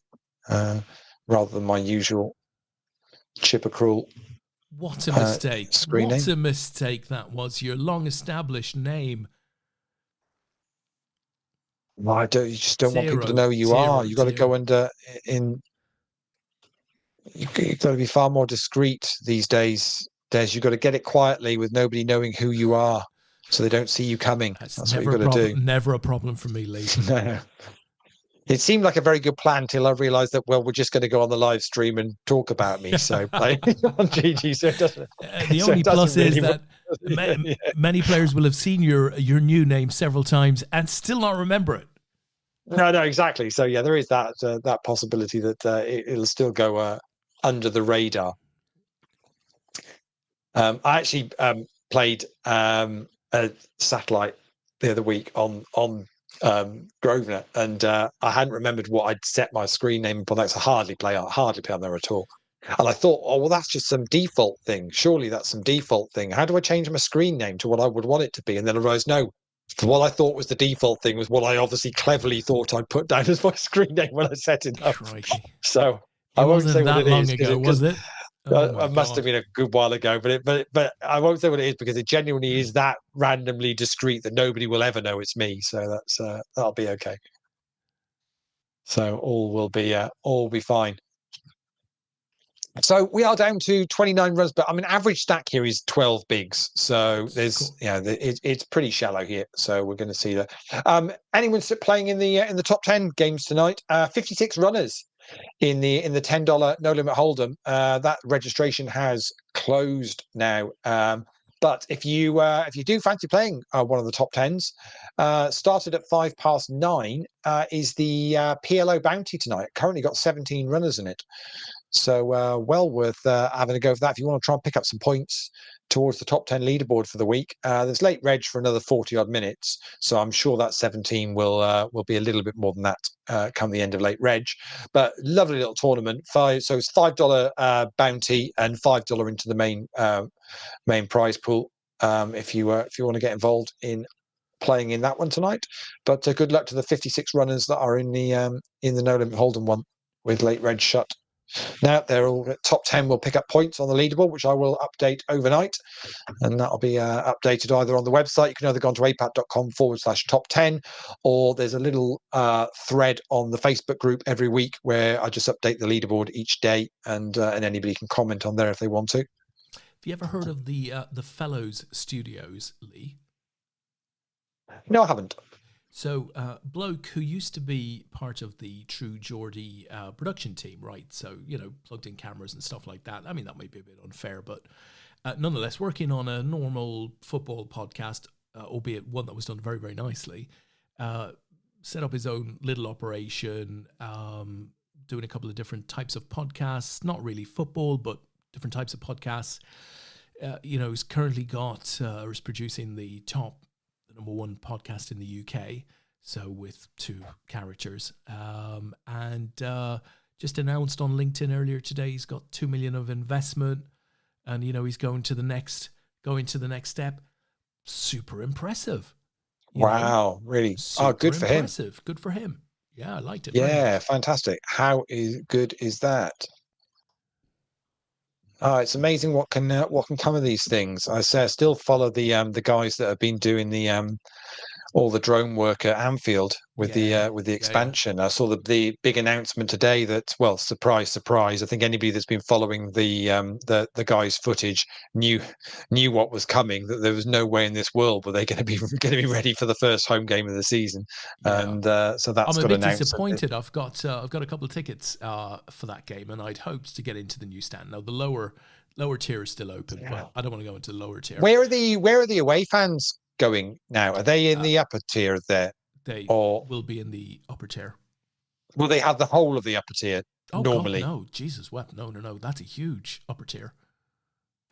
rather than my usual chipper crawl. What a mistake! Screen what name. A mistake that was. Your long-established name. Well, you just don't want people to know who you are. You've got to go under in. You've got to be far more discreet these days, Des. You've got to get it quietly with nobody knowing who you are, so they don't see you coming. That's what you've got to do. Never a problem for me, Lee. No. It seemed like a very good plan till I realised that, well, we're just going to go on the live stream and talk about me. So on GG, so it doesn't. The only plus is that many players will have seen your new name several times and still not remember it. No, exactly. So yeah, there is that possibility that it'll still go under the radar. I actually played a satellite the other week on Grosvenor, and I hadn't remembered what I'd set my screen name upon that. So I hardly play on there at all. And I thought, oh well, that's just some default thing. Surely that's some default thing. How do I change my screen name to what I would want it to be? And then I realised, no. What I thought was the default thing was what I obviously cleverly thought I'd put down as my screen name when I set it up. Crikey. So I won't say what it is. Was it? It must have been a good while ago, but I won't say what it is because it genuinely is that randomly discreet that nobody will ever know it's me. So that'll be okay. So all will be fine. So we are down to 29 runs, but I mean, average stack here is 12 bigs. So there's, cool. It's pretty shallow here. So we're going to see that. Anyone playing in the top 10 games tonight? 56 runners in the $10 no limit hold'em. That registration has closed now. But if you do fancy playing one of the top 10s, started at 9:05, is the PLO bounty tonight. Currently got 17 runners in it. So well worth having a go for that if you want to try and pick up some points towards the top 10 leaderboard for the week. There's late reg for another 40 odd minutes, so I'm sure that 17 will be a little bit more than that come the end of late reg. But lovely little tournament. So it's $5 bounty and $5 into the main prize pool if you want to get involved in playing in that one tonight. But good luck to the 56 runners that are in the no limit hold'em one with late reg shut. Now they're all top 10 will pick up points on the leaderboard, which I will update overnight, and that'll be updated either on the website. You can either go onto apat.com/top10, or there's a little thread on the Facebook group every week where I just update the leaderboard each day, and anybody can comment on there if they want to. Have you ever heard of the Fellows Studios, Lee? No, I haven't. So, bloke who used to be part of the True Geordie production team, right? So, plugged in cameras and stuff like that. I mean, that might be a bit unfair, but nonetheless, working on a normal football podcast, albeit one that was done very, very nicely, set up his own little operation, doing a couple of different types of podcasts, not really football, but different types of podcasts. He's currently is producing the number one podcast in the UK, so with 2 characters, and just announced on LinkedIn earlier today he's got 2 million of investment, and he's going to the next step. Super impressive. Wow, really? Good for him. Good for him. Yeah, I liked it. Yeah, fantastic. How good is that? It's amazing what can come of these things. I still follow the guys that have been doing all the drone work at Anfield with the expansion. I saw the big announcement today that, well, surprise, surprise. I think anybody that's been following the guys' footage knew what was coming. That there was no way in this world were they going to be ready for the first home game of the season. Yeah. And so that's I'm got a bit announced. Disappointed. I've got a couple of tickets for that game, and I'd hoped to get into the new stand. Now the lower tier is still open, but I don't want to go into the lower tier. Where are the away fans going now? Are they in the upper tier there? They will be in the upper tier. Will they have the whole of the upper tier normally? God, no, Jesus wept. No. That's a huge upper tier.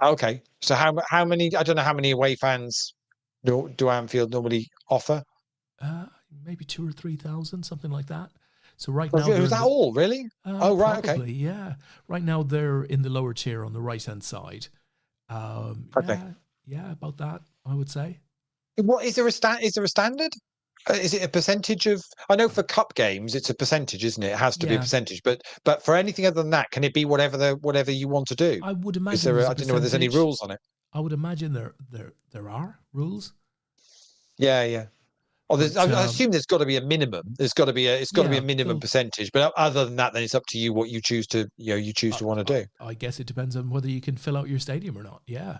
Okay, so how many? I don't know how many away fans do Anfield normally offer. Maybe 2,000 or 3,000, something like that. So right now, is that all really? Right, probably, okay, yeah. Right now they're in the lower tier on the right hand side. Okay, yeah, about that I would say. What is there a standard? Is it a percentage of? I know for cup games it's a percentage, isn't it? It has to be a percentage. But for anything other than that, can it be whatever you want to do? I would imagine. I don't know if there's any rules on it. I would imagine there are rules. Yeah. Oh, I assume there's got to be a minimum. There's got to be a minimum percentage. But other than that, then it's up to you what you choose to to want to do. I guess it depends on whether you can fill out your stadium or not. Yeah.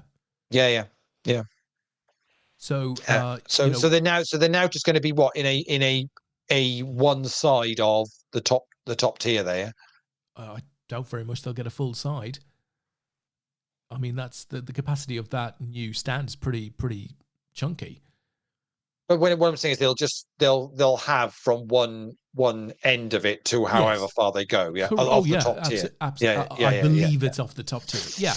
So so they're now just going to be what in a one side of the top tier there. I doubt very much they'll get a full side. I mean, that's the capacity of that new stand is pretty chunky. But what I'm saying is they'll have from one end of it to however far they go. Yeah. Off the top tier. Absolutely. I believe it's off the top tier. Yeah.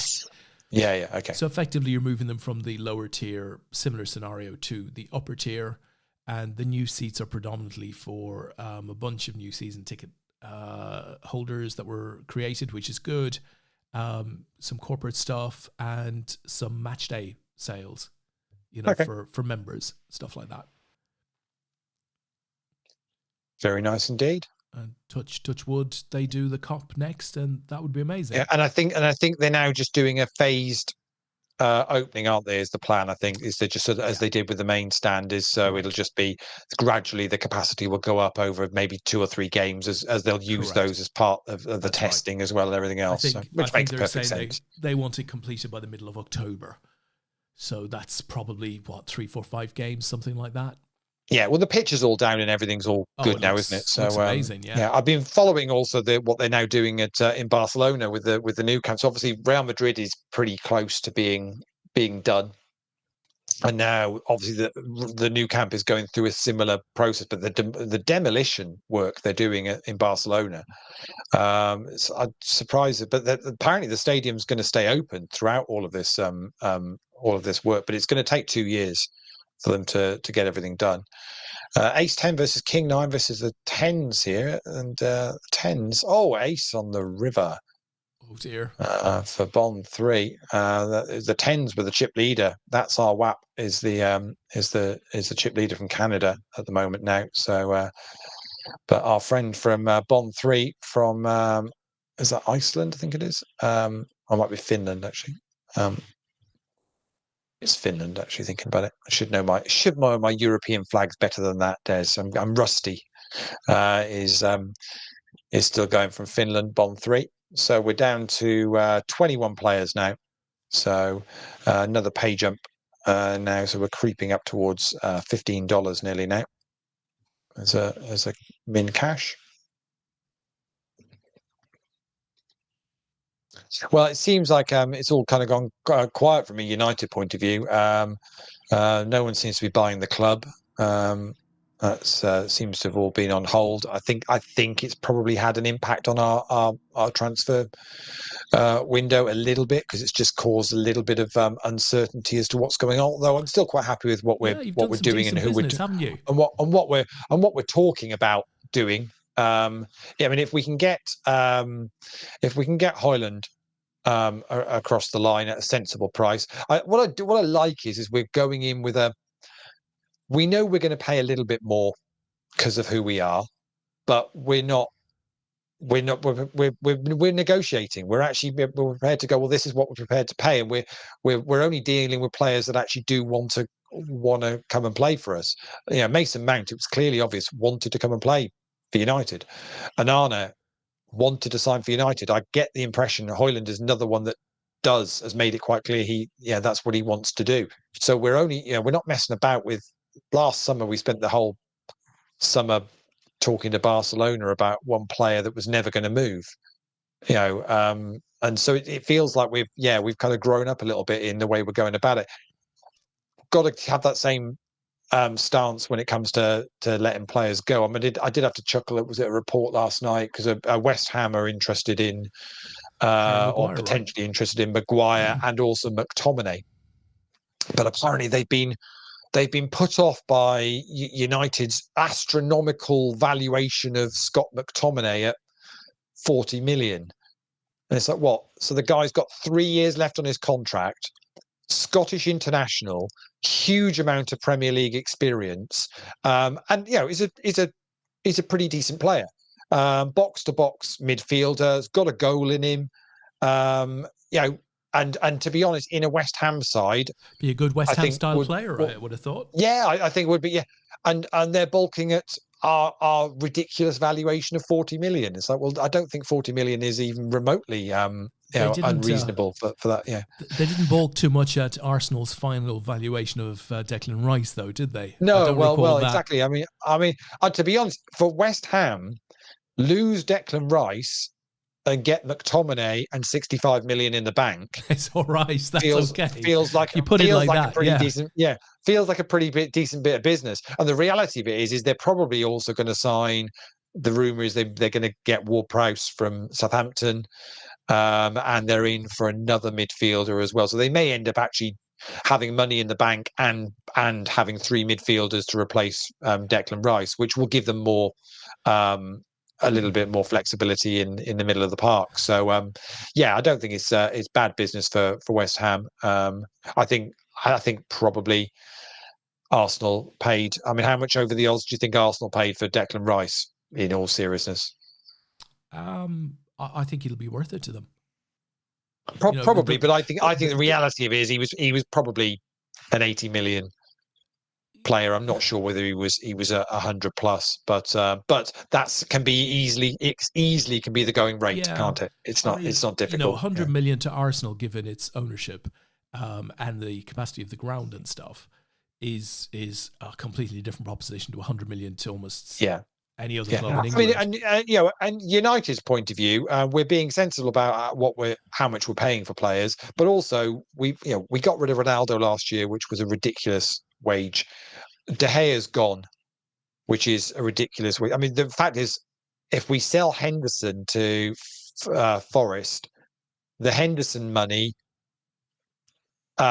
Yeah. Okay. So effectively, you're moving them from the lower tier, similar scenario, to the upper tier, and the new seats are predominantly for a bunch of new season ticket holders that were created, which is good. Some corporate stuff and some match day sales, for members, stuff like that. Very nice indeed. And touch wood, they do the COP next, and that would be amazing. Yeah, and I think they're now just doing a phased opening, aren't they? Is the plan? I think is they just sort of, as they did with the main stand, is so Correct. it'll just be gradually the capacity will go up over maybe 2 or 3 games as they'll use Correct. those as part of the That's testing as well and everything else, which makes they're perfect saying sense. they want it completed by the middle of October, so that's probably what 3, 4, 5 games, something like that. Yeah, well, the pitch is all down and everything's all good now, isn't it? So looks amazing. Yeah, I've been following also what they're now doing at in Barcelona with the new camps. Obviously, Real Madrid is pretty close to being done, and now obviously the new camp is going through a similar process. But the demolition work they're doing in Barcelona, I'm surprised. But apparently the stadium's going to stay open throughout all of this work, but it's going to take 2 years for them to get everything done. Ace 10 versus King 9 versus the 10s here, and 10s. Oh, Ace on the river. Oh dear. For Bond 3, the 10s were the chip leader. That's our WAP is the chip leader from Canada at the moment now. So, but our friend from Bond 3 from is that Iceland? I think it is. I might be Finland actually. It's Finland, actually, thinking about it. I should know my European flags better than that, Des. I'm rusty. Is still going from Finland, Bond 3. So we're down to 21 players now. So another pay jump now. So we're creeping up towards $15 nearly now as a min cash. Well, it seems like it's all kind of gone quiet from a United point of view. No one seems to be buying the club. That seems to have all been on hold. I think it's probably had an impact on our transfer window a little bit, because it's just caused a little bit of uncertainty as to what's going on. Although I'm still quite happy with what we're doing and who we're doing, haven't you? and what we're talking about doing. I mean, if we can get Højlund across the line at a sensible price. What I like is we're going in with we know we're going to pay a little bit more because of who we are, but we're negotiating. We're prepared to go, well, this is what we're prepared to pay, and we're only dealing with players that actually do want to come and play for us. Mason Mount, it was clearly obvious, wanted to come and play for United. Onana wanted to sign for United. I get the impression Højlund is another one that has made it quite clear that's what he wants to do. So we're not messing about with. Last summer we spent the whole summer talking to Barcelona about one player that was never going to move. And so it feels like we've kind of grown up a little bit in the way we're going about it. Got to have that same stance when it comes to letting players go. I mean, I did have to chuckle. It was a report last night because West Ham are interested in or potentially interested in Maguire and also McTominay, but apparently they've been put off by United's astronomical valuation of Scott McTominay at 40 million. And it's like, what? So the guy's got 3 years left on his contract. Scottish international, huge amount of Premier League experience, and he's a pretty decent player. Box to box midfielder, has got a goal in him. And to be honest, in a West Ham side, be a good West Ham style player. I would have thought. Yeah, I think it would be. Yeah, and they're bulking at our ridiculous valuation of 40 million. It's like, well, I don't think 40 million is even remotely unreasonable for that. Yeah, they didn't balk too much at Arsenal's final valuation of Declan Rice, though, did they? No, well, exactly. I mean, to be honest, for West Ham, lose Declan Rice and get McTominay and 65 million in the bank. It's all right. That's okay. Feels like you put it like that. A pretty decent. Yeah, feels like a pretty decent bit of business. And the reality of it is they're probably also going to sign. The rumor is they're going to get Ward-Prowse from Southampton, and they're in for another midfielder as well. So they may end up actually having money in the bank and having 3 midfielders to replace Declan Rice, which will give them more. A little bit more flexibility in the middle of the park. So I don't think it's bad business for West Ham. I think probably Arsenal paid. I mean, how much over the odds do you think Arsenal paid for Declan Rice? in all seriousness? I think it'll be worth it to them. Probably, but I think the reality of it is he was probably an 80 million player. I'm not sure whether he was 100 plus, but that can be easily can be the going rate, can't it? It's not difficult. 100 million to Arsenal, given its ownership and the capacity of the ground and stuff, is a completely different proposition to 100 million to almost any other club in England. I mean, and United's point of view, we're being sensible about how much we're paying for players, but also we got rid of Ronaldo last year, which was a ridiculous wage. De Gea's gone, which is a ridiculous wage. I mean, the fact is, if we sell Henderson to Forest, the Henderson money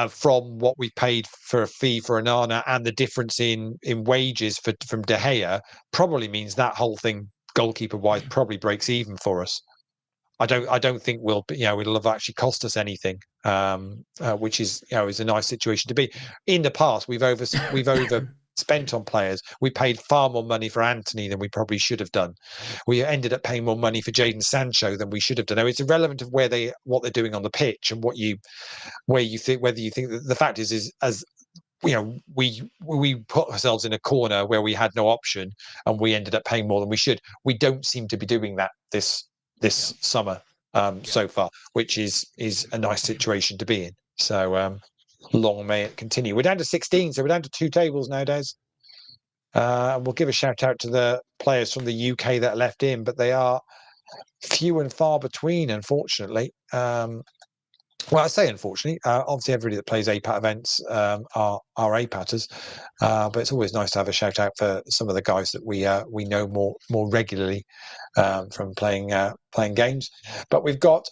from what we paid for a fee for Onana and the difference in wages from De Gea probably means that whole thing, goalkeeper wise, probably breaks even for us. I don't think it'll have actually cost us anything, which is is a nice situation to be. In the past, we've overspent on players. We paid far more money for Anthony than we probably should have done. We ended up paying more money for Jadon Sancho than we should have done. Now, it's irrelevant of what they're doing on the pitch and whether you think that the fact is as we put ourselves in a corner where we had no option and we ended up paying more than we should. We don't seem to be doing that this summer so far, which is a nice situation to be in. So long may it continue. We're down to 16, so we're down to 2 tables now, Des. We'll give a shout out to the players from the UK that left in, but they are few and far between, unfortunately. Well, I say unfortunately. Obviously, everybody that plays APAT events are APATers, but it's always nice to have a shout out for some of the guys that we know more regularly from playing games. But we've got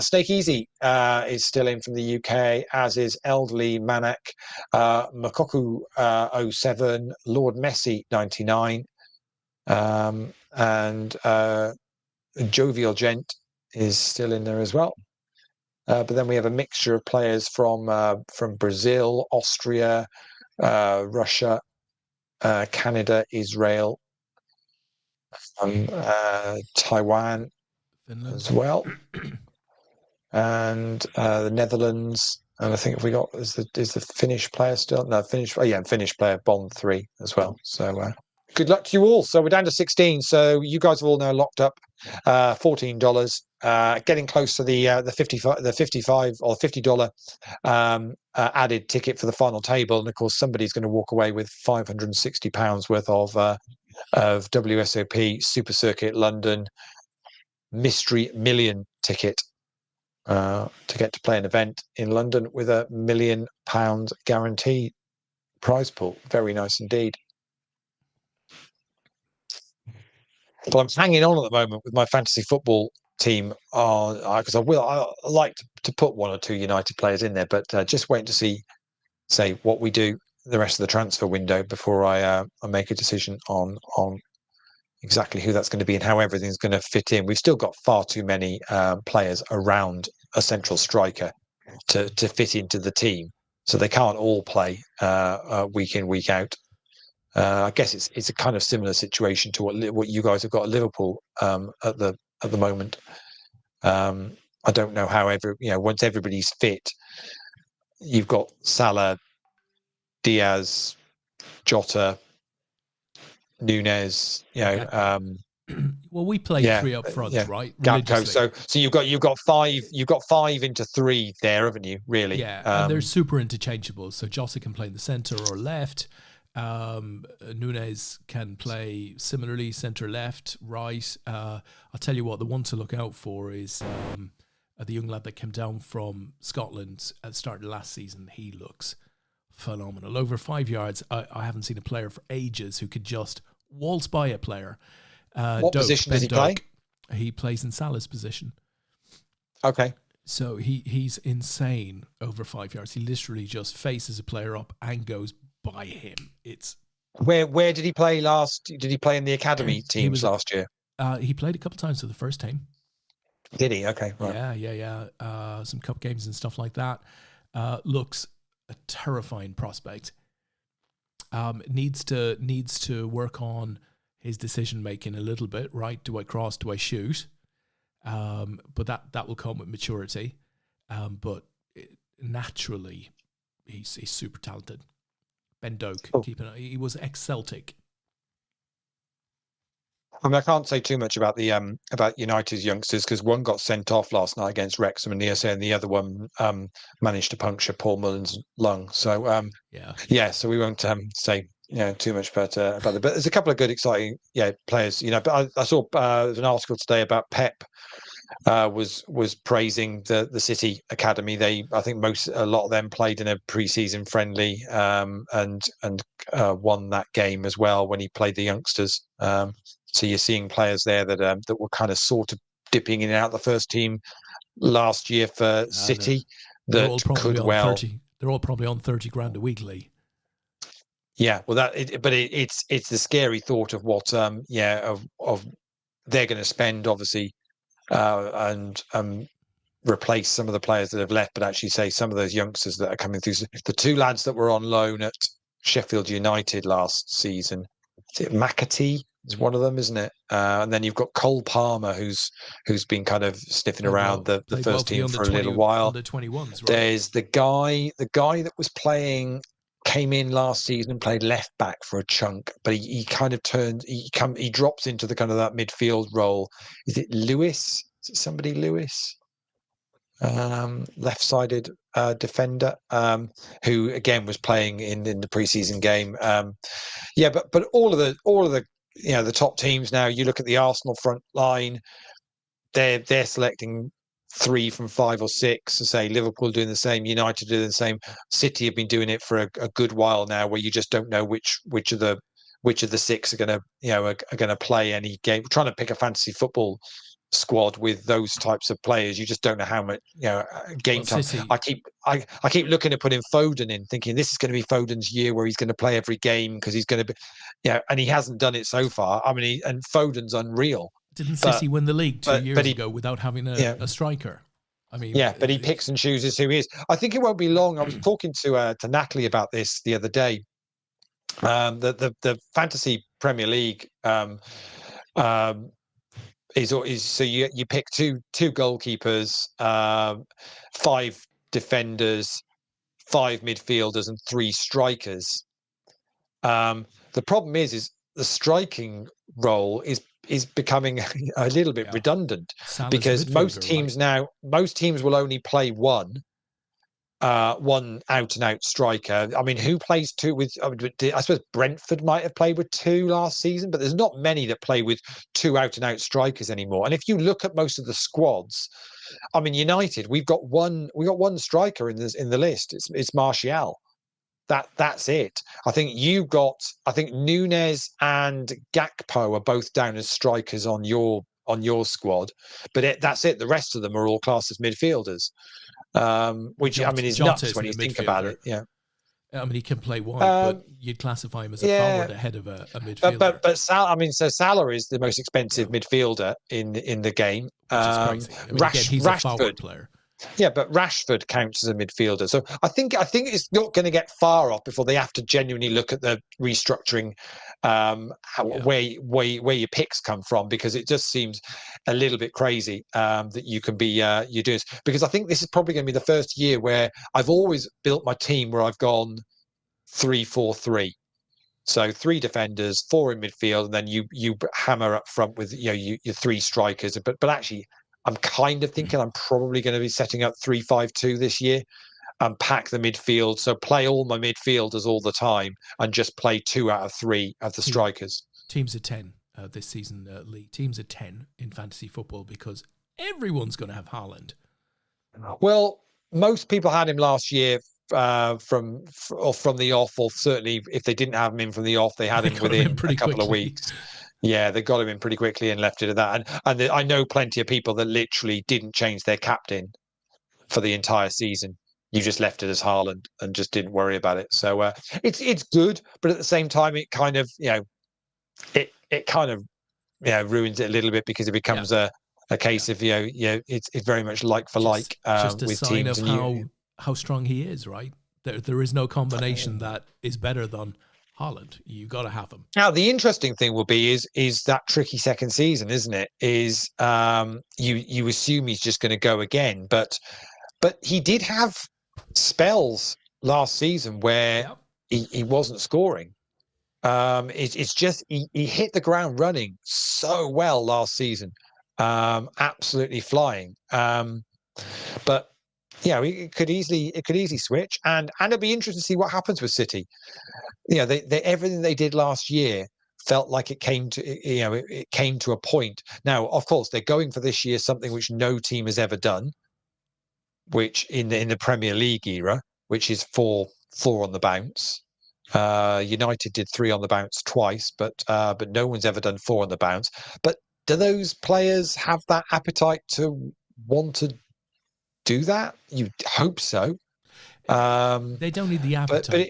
Snake Easy is still in from the UK, as is Elderly Manak, Makoku 07, Lord Messi 99, and Jovial Gent is still in there as well. But then we have a mixture of players from Brazil, Austria, Russia, Canada, Israel, Taiwan, Finland as well, and the Netherlands. And I think if we got is the Finnish player still? No, Finnish. Oh yeah, Finnish player Bond 3 as well. So good luck to you all. So we're down to 16. So you guys have all now locked up $14. Getting close to the 55 or $50 added ticket for the final table, and of course somebody's going to walk away with £560 worth of WSOP Super Circuit London Mystery Million ticket to get to play an event in London with £1 million guaranteed prize pool. Very nice indeed. But I'm hanging on at the moment with my fantasy football team because I like to put 1 or 2 United players in there, but just waiting to say what we do the rest of the transfer window before I make a decision on exactly who that's going to be and how everything's going to fit in. We've still got far too many players around a central striker to fit into the team, so they can't all play week in, week out. I guess it's a kind of similar situation to what you guys have got at Liverpool at the moment. I don't know how once everybody's fit, you've got Salah, Diaz, Jota, Nunez. Well, we play 3 up front, right? Gakpo. So you've got 5 into 3 there, haven't you? Really? Yeah, and they're super interchangeable. So Jota can play in the centre or left. Nunez can play similarly centre, left, right. I'll tell you what, the one to look out for is the young lad that came down from Scotland at the start of last season. He looks phenomenal. Over 5 yards. I haven't seen a player for ages who could just waltz by a player. What position does he play? He plays in Salah's position. Okay. So he's insane over 5 yards. He literally just faces a player up and goes by him. It's where did he play last? Did he play in the academy teams last year? He played a couple of times for the first team. Did he? Okay, right. Yeah. Some cup games and stuff like that. Looks a terrifying prospect. Needs to work on his decision making a little bit. Right? Do I cross? Do I shoot? But that will come with maturity. But naturally, he's super talented. Ben Doak, he was ex-Celtic. I mean, I can't say too much about the about United's youngsters because one got sent off last night against Wrexham and and the other one managed to puncture Paul Mullen's lung. So so we won't say too much about it. But there's a couple of good, exciting players. But I saw there's an article today about Pep. Was praising the City academy. I think a lot of them played in a pre-season friendly and won that game as well when he played the youngsters. So you're seeing players there that were kind of sort of dipping in and out the first team last year for City. They're all probably on 30 grand a week, Lee. Yeah, well, it's the scary thought of what of they're going to spend obviously. And replace some of the players that have left, but actually say some of those youngsters that are coming through. The two lads that were on loan at Sheffield United last season, is it McAtee? Is one of them, isn't it? And then you've got Cole Palmer, who's been kind of sniffing around the first team for a little while. Under 21s, right? There's the guy that was playing. Came in last season and played left back for a chunk, but he kind of he drops into the kind of that midfield role. Is it Lewis? Is it somebody Lewis? Left-sided defender who again was playing in the preseason game. But all of the the top teams now. You look at the Arsenal front line; they're selecting 3 from 5 or 6. So say Liverpool doing the same, United doing the same. City have been doing it for a good while now, where you just don't know which of the 6 are going to play any game. We're trying to pick a fantasy football squad with those types of players. You just don't know how much game time. City. I keep looking at putting Foden in, thinking this is going to be Foden's year where he's going to play every game because he's going to be, and he hasn't done it so far. I mean, and Foden's unreal. Didn't City win the league 2 years ago without having a striker? I mean, but he picks and chooses who he is. I think it won't be long. I was talking to Natalie about this the other day. The fantasy Premier League is so you pick two goalkeepers, 5 defenders, 5 midfielders, and 3 strikers. The problem is the striking role is becoming a little bit redundant because most teams will only play one out and out striker. I mean, who plays 2 with? I suppose Brentford might have played with 2 last season, but there's not many that play with 2 out and out strikers anymore. And if you look at most of the squads, I mean, United, we got one striker in the list. It's Martial. That's it. I think Nunes and Gakpo are both down as strikers on your squad, but that's it. The rest of them are all classed as midfielders, which is nuts when you think about it. Yeah, I mean he can play wide, but you'd classify him as a forward ahead of a midfielder. But Salah is the most expensive midfielder in the game. Which is crazy. I mean, again, he's a forward player. Yeah, but Rashford counts as a midfielder. So I think it's not going to get far off before they have to genuinely look at the restructuring where your picks come from, because it just seems a little bit crazy that you can be you're doing this. Because I think this is probably going to be the first year where I've always built my team where I've gone 3-4-3. So 3 defenders, 4 in midfield, and then you hammer up front with your 3 strikers. But actually, I'm kind of thinking I'm probably going to be setting up 3-5-2 this year and pack the midfield. So play all my midfielders all the time and just play 2 out of 3 of the strikers. Teams are 10 this season, Lee. Teams are 10 in fantasy football because everyone's going to have Haaland. Well, most people had him last year from the off, or certainly if they didn't have him in from the off, they had him within a couple of weeks. Yeah, they got him in pretty quickly and left it at that. And I know plenty of people that literally didn't change their captain for the entire season. You just left it as Haaland and just didn't worry about it. So it's good, but at the same time, it kind of it kind of ruins it a little bit because it becomes a case of it's very much like for like just a with sign teams of how strong he is, right? There is no combination that is better than Haaland, you got to have him. Now, the interesting thing will be is that tricky second season, isn't it? Is you assume he's just going to go again, but he did have spells last season where he wasn't scoring. It's just he hit the ground running so well last season, absolutely flying. But it could easily switch, and it'd be interesting to see what happens with City. They everything they did last year felt like it came to it came to a point. Now, of course, they're going for this year something which no team has ever done, which in the Premier League era, which is four on the bounce. United did 3 on the bounce twice, but no one's ever done 4 on the bounce. But do those players have that appetite to want to do that? You hope so. They don't need the appetite. But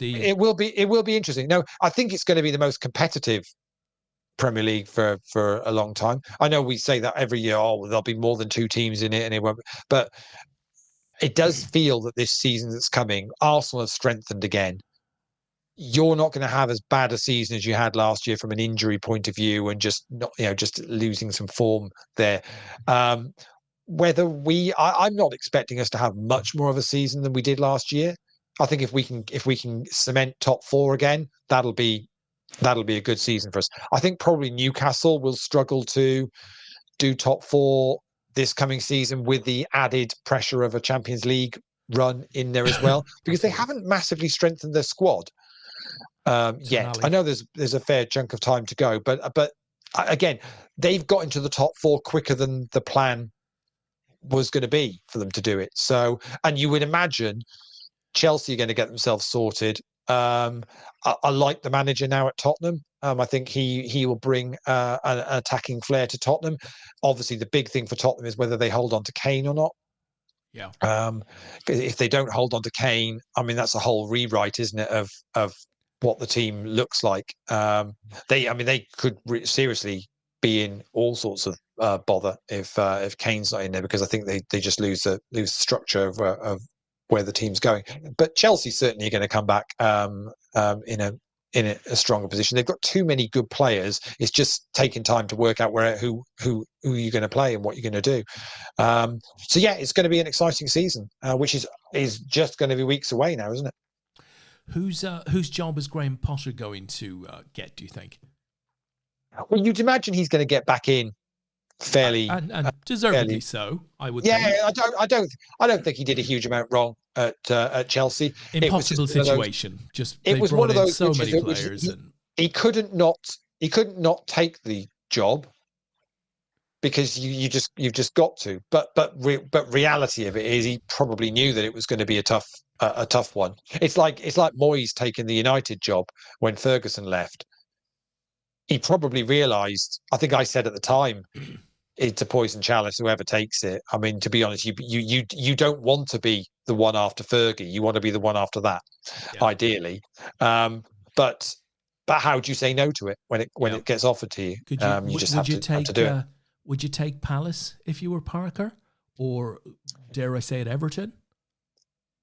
it will be interesting. No, I think it's going to be the most competitive Premier League for a long time. I know we say that every year. Oh, there'll be more than 2 teams in it, and it won't. But it does feel that this season that's coming, Arsenal have strengthened again. You're not going to have as bad a season as you had last year from an injury point of view, and just losing some form there. I'm not expecting us to have much more of a season than we did last year. I think if we can cement top 4 again, that'll be a good season for us. I think probably Newcastle will struggle to do top 4 this coming season with the added pressure of a Champions League run in there as well, because they haven't massively strengthened their squad yet. I know there's a fair chunk of time to go, but again, they've got into the top 4 quicker than the plan was going to be for them to do it. So, and you would imagine Chelsea are going to get themselves sorted. I like the manager now at Tottenham. I think he will bring an attacking flair to Tottenham. Obviously, the big thing for Tottenham is whether they hold on to Kane or not. Yeah. If they don't hold on to Kane, I mean, that's a whole rewrite, isn't it, of what the team looks like. They could seriously be in all sorts of bother if Kane's not in there, because I think they just lose the structure of where the team's going. But Chelsea certainly are going to come back in a stronger position. They've got too many good players. It's just taking time to work out who you're going to play and what you're going to do. So yeah, it's going to be an exciting season, which is just going to be weeks away now, isn't it? Whose job is Graham Potter going to get, do you think? Well, you'd imagine he's going to get back in fairly and deservedly so, I would think. I don't think he did a huge amount wrong at Chelsea. Impossible situation. It was one of those so many players, and he couldn't not take the job because you've just got to. But reality of it is he probably knew that it was going to be a tough one. It's like Moyes taking the United job when Ferguson left. He probably realised, I think I said at the time, it's a poison chalice, whoever takes it. I mean, to be honest, you don't want to be the one after Fergie. You want to be the one after that, ideally. But how do you say no to it when it gets offered to you? You just have to do it. Would you take Palace if you were Parker, or dare I say it, Everton?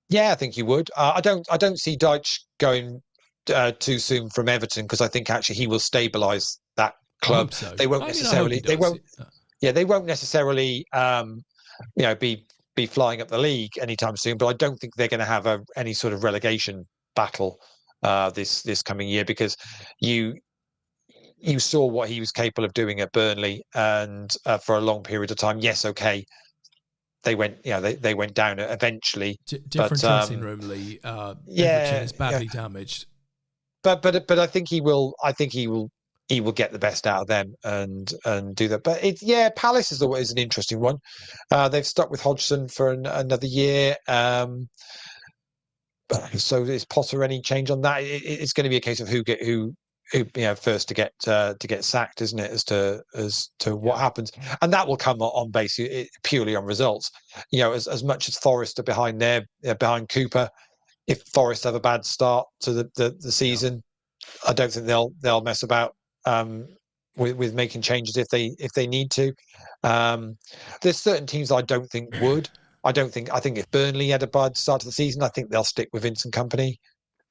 Yeah, I think you would. I don't see Deitch going too soon from Everton, because I think actually he will stabilise that club. So. They won't necessarily. They won't necessarily. Be flying up the league anytime soon. But I don't think they're going to have any sort of relegation battle this coming year, because you saw what he was capable of doing at Burnley, and for a long period of time. Yes, okay. They went, they went down eventually. Different dressing room, Lee. Everton is badly damaged. But I think he will. I think he will get the best out of them and do that. But Palace is an interesting one. They've stuck with Hodgson for another year. So is Potter any change on that? It's going to be a case of who first to get sacked, isn't it? As to what happens, and that will come on basically purely on results. As much as Forest are behind Cooper. If Forest have a bad start to the season, I don't think they'll mess about with making changes if they need to. There's certain teams I don't think would. I think if Burnley had a bad start to the season, I think they'll stick with Vincent Kompany.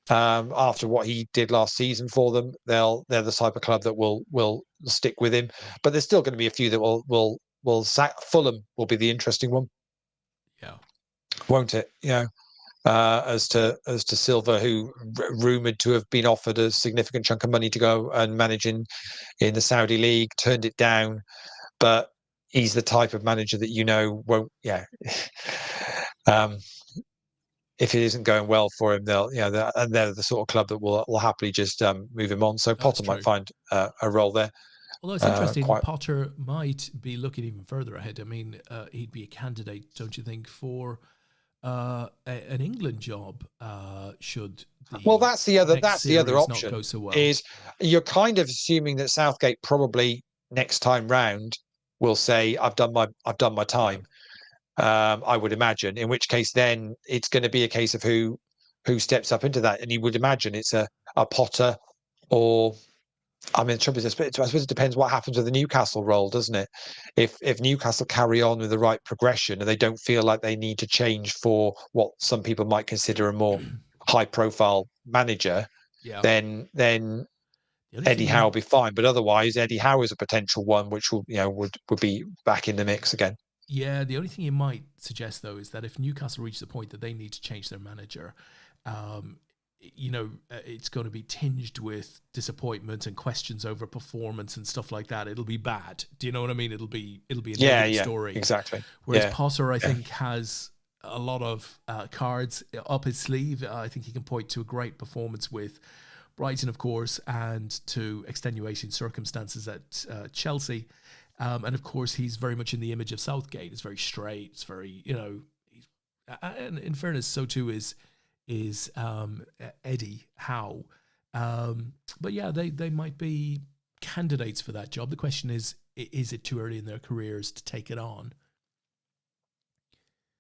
After what he did last season for them, they're the type of club that will stick with him. But there's still going to be a few that will sack. Fulham will be the interesting one, won't it? As to Silva, who rumored to have been offered a significant chunk of money to go and manage in the Saudi league, turned it down. But he's the type of manager that won't. If it isn't going well for him, they're the sort of club that will happily just move him on. So Potter might find a role there. Although it's interesting, Potter might be looking even further ahead. I mean, he'd be a candidate, don't you think, for an England job? Should that's the other option. Go so well. Is you're kind of assuming that Southgate probably next time round will say, "I've done my time." I would imagine. In which case, then it's going to be a case of who steps up into that, and you would imagine it's a Potter, or I mean, the trouble is, I suppose it depends what happens with the Newcastle role, doesn't it? If Newcastle carry on with the right progression and they don't feel like they need to change for what some people might consider a more high-profile manager, then Eddie Howe will be fine. But otherwise, Eddie Howe is a potential one, which will would be back in the mix again. Yeah, the only thing you might suggest, though, is that if Newcastle reach the point that they need to change their manager, it's going to be tinged with disappointment and questions over performance and stuff like that. It'll be bad. Do you know what I mean? It'll be a negative story. Exactly. Whereas Potter, I think, has a lot of cards up his sleeve. I think he can point to a great performance with Brighton, of course, and to extenuating circumstances at Chelsea. And of course, he's very much in the image of Southgate. It's very straight. It's very, and in fairness, so too is Eddie Howe. But yeah, they might be candidates for that job. The question is it too early in their careers to take it on?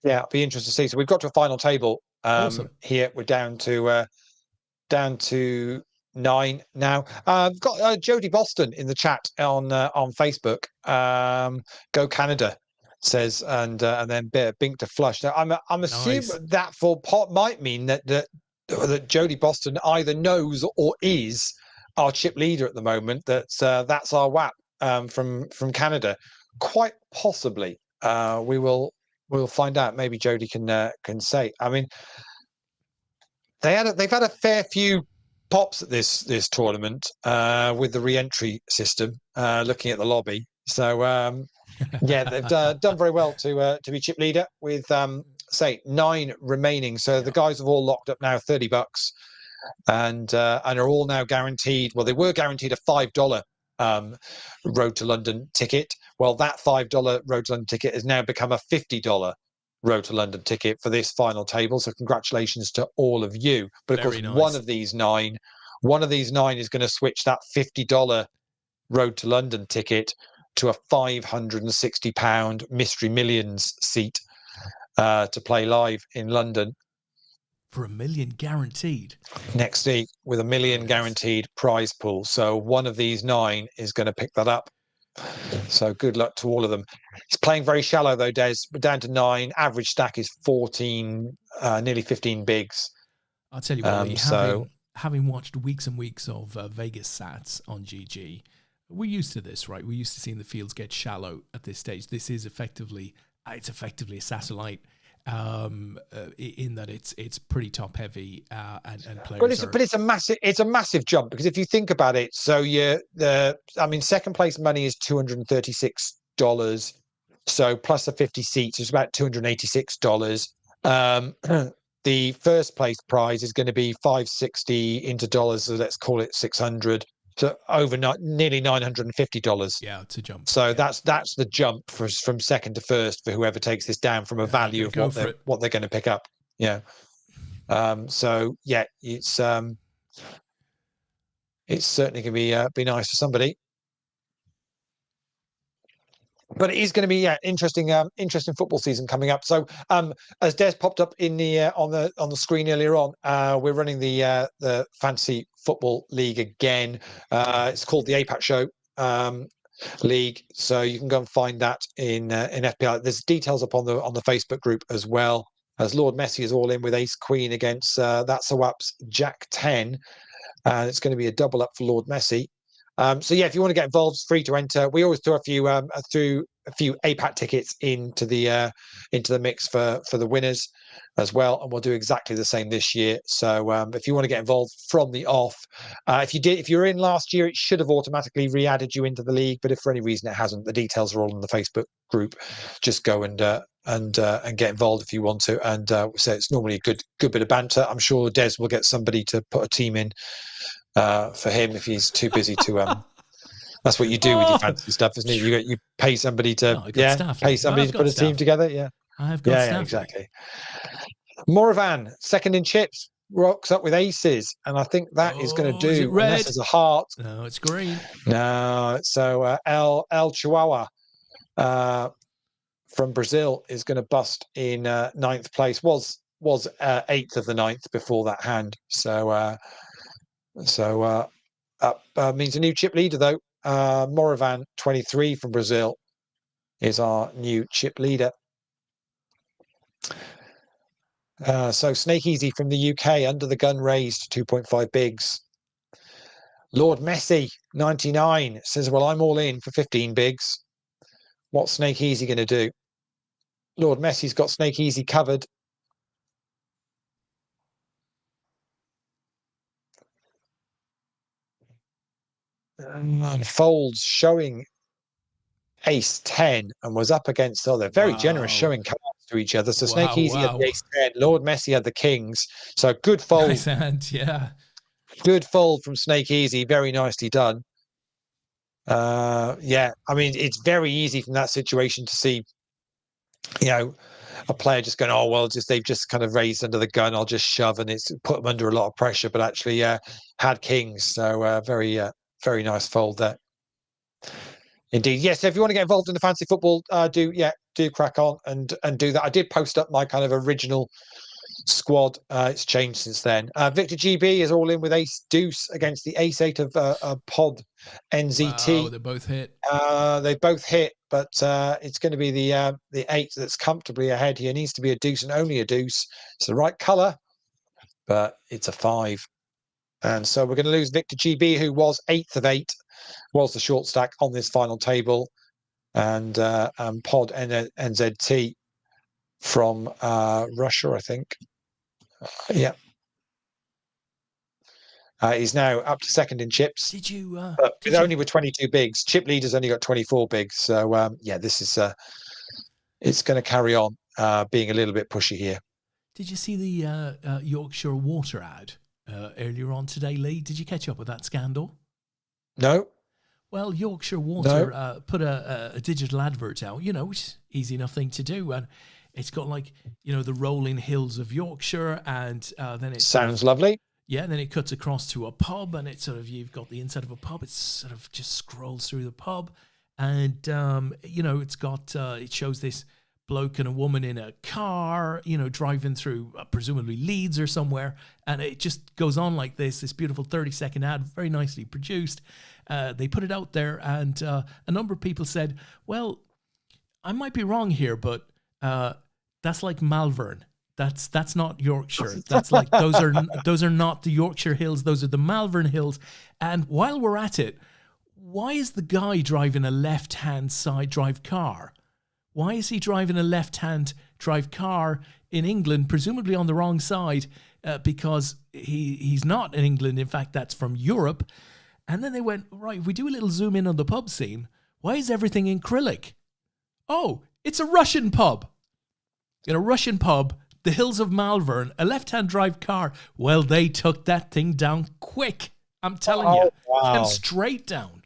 Yeah, it'll be interesting to see. So we've got to a final table Awesome. here. We're down to 9 now. I've got Jody Boston in the chat on Facebook. Go Canada, says, and then Bink to flush. Now I'm assuming that for pot might mean that Jody Boston either knows or is our chip leader at the moment. That's our WAP from Canada. Quite possibly, we'll find out. Maybe Jody can say. I mean, they've had a fair few pops at this tournament with the re-entry system. Looking at the lobby, so they've done very well to be chip leader with 9 remaining. So the guys have all locked up now $30, and are all now guaranteed. Well, they were guaranteed a $5 Road to London ticket. Well, that $5 Road to London ticket has now become a $50 Road to London ticket for this final table. So congratulations to all of you. But of course, one of these nine is going to switch that $50 Road to London ticket to a £560 Mystery Millions seat to play live in London. For $1 million guaranteed. Next week with $1 million guaranteed prize pool. So one of these 9 is going to pick that up. So good luck to all of them. It's playing very shallow though, Des. We're down to 9. Average stack is 14, nearly 15 bigs. I'll tell you what, having watched weeks and weeks of Vegas sats on GG, we're used to this, right? We're used to seeing the fields get shallow at this stage. This is effectively a satellite in that it's pretty top heavy and players. But it's a massive jump, because if you think about it, so second place money is $236. So plus the 50 seats is about $286. The first place prize is going to be $560 into dollars, so let's call it 600. So nearly $950. Yeah, it's a jump. So that's the jump from second to first for whoever takes this down from a value of what they're going to pick up. Yeah. It's certainly going to be nice for somebody. But it is going to be interesting football season coming up. So as Des popped up in the on the screen earlier on, we're running the Fantasy Football League again. It's called the APAT Show League. So you can go and find that in FPL. There's details up on the Facebook group as well. as Lord Messi is all in with ace queen against That's a Wap's Jack 10. And it's going to be a double up for Lord Messi. So yeah, if you want to get involved, it's free to enter. We always throw a few APAT tickets into the mix for the winners as well, and we'll do exactly the same this year. So if you want to get involved from the off, if you were in last year, it should have automatically re-added you into the league. But if for any reason it hasn't, the details are all in the Facebook group. Just go and get involved if you want to. And so it's normally a good bit of banter. I'm sure Des will get somebody to put a team in for him if he's too busy to. That's what you do with your fancy stuff, isn't it? You pay somebody to pay somebody to put a team together. Yeah, I've got staff. Yeah, exactly. Moravan, second in chips, rocks up with aces, and I think that is going to do. Unless there's a heart. No, it's green. No, so El Chihuahua from Brazil is going to bust in ninth place. Was eighth of the ninth before that hand. So means a new chip leader though. Moravan 23 from Brazil is our new chip leader. So Snake Easy from the UK, under the gun raised 2.5 bigs. Lord Messi 99 says, well, I'm all in for 15 bigs. What's Snake Easy going to do? Lord Messi's got Snake Easy covered. And folds showing ace 10 and was up against, they're very generous showing cards to each other. So Snake Easy had the ace 10, Lord Messi had the kings. So good fold. Nice hand, yeah. Good fold from Snake Easy. Very nicely done. Yeah, I mean, it's very easy from that situation to see, a player just going, oh, well, they've just kind of raised under the gun. I'll just shove, and it's put them under a lot of pressure, but actually had kings. So very nice fold there. Indeed. Yes, if you want to get involved in the fantasy football, do crack on and do that. I did post up my kind of original squad. It's changed since then. Victor GB is all in with ace deuce against the ace 8 of Pod NZT. Wow, they both hit. They both hit, but it's going to be the 8 that's comfortably ahead here. It needs to be a deuce and only a deuce. It's the right colour, but it's a 5. And so we're going to lose Victor GB, who was 8th of 8, was the short stack on this final table, and Pod NZT from Russia, I think. Yeah. He's now up to second in chips. Did you? Only with 22 bigs. Chip leader's only got 24 bigs. So this is it's going to carry on being a little bit pushy here. Did you see the Yorkshire Water ad earlier on today, Lee? Did you catch up with that scandal? No. Well, Yorkshire Water put a digital advert out, which is easy enough thing to do, and it's got the rolling hills of Yorkshire, and then it sounds lovely. Yeah, and then it cuts across to a pub, and it's you've got the inside of a pub. It sort of just scrolls through the pub, and it's got it shows this bloke and a woman in a car, driving through presumably Leeds or somewhere, and it just goes on like this beautiful 30-second ad, very nicely produced. They put it out there, and a number of people said, well, I might be wrong here, but that's like Malvern. That's not Yorkshire. That's like those are not the Yorkshire Hills. Those are the Malvern Hills. And while we're at it, why is the guy driving a left-hand side drive car? Why is he driving a left-hand drive car in England, presumably on the wrong side? Because he's not in England. In fact, that's from Europe. And then they went, right, if we do a little zoom in on the pub scene, why is everything in Cyrillic? Oh, it's a Russian pub. In a Russian pub, the hills of Malvern, a left-hand drive car. Well, they took that thing down quick. I'm telling you. Wow. Came straight down.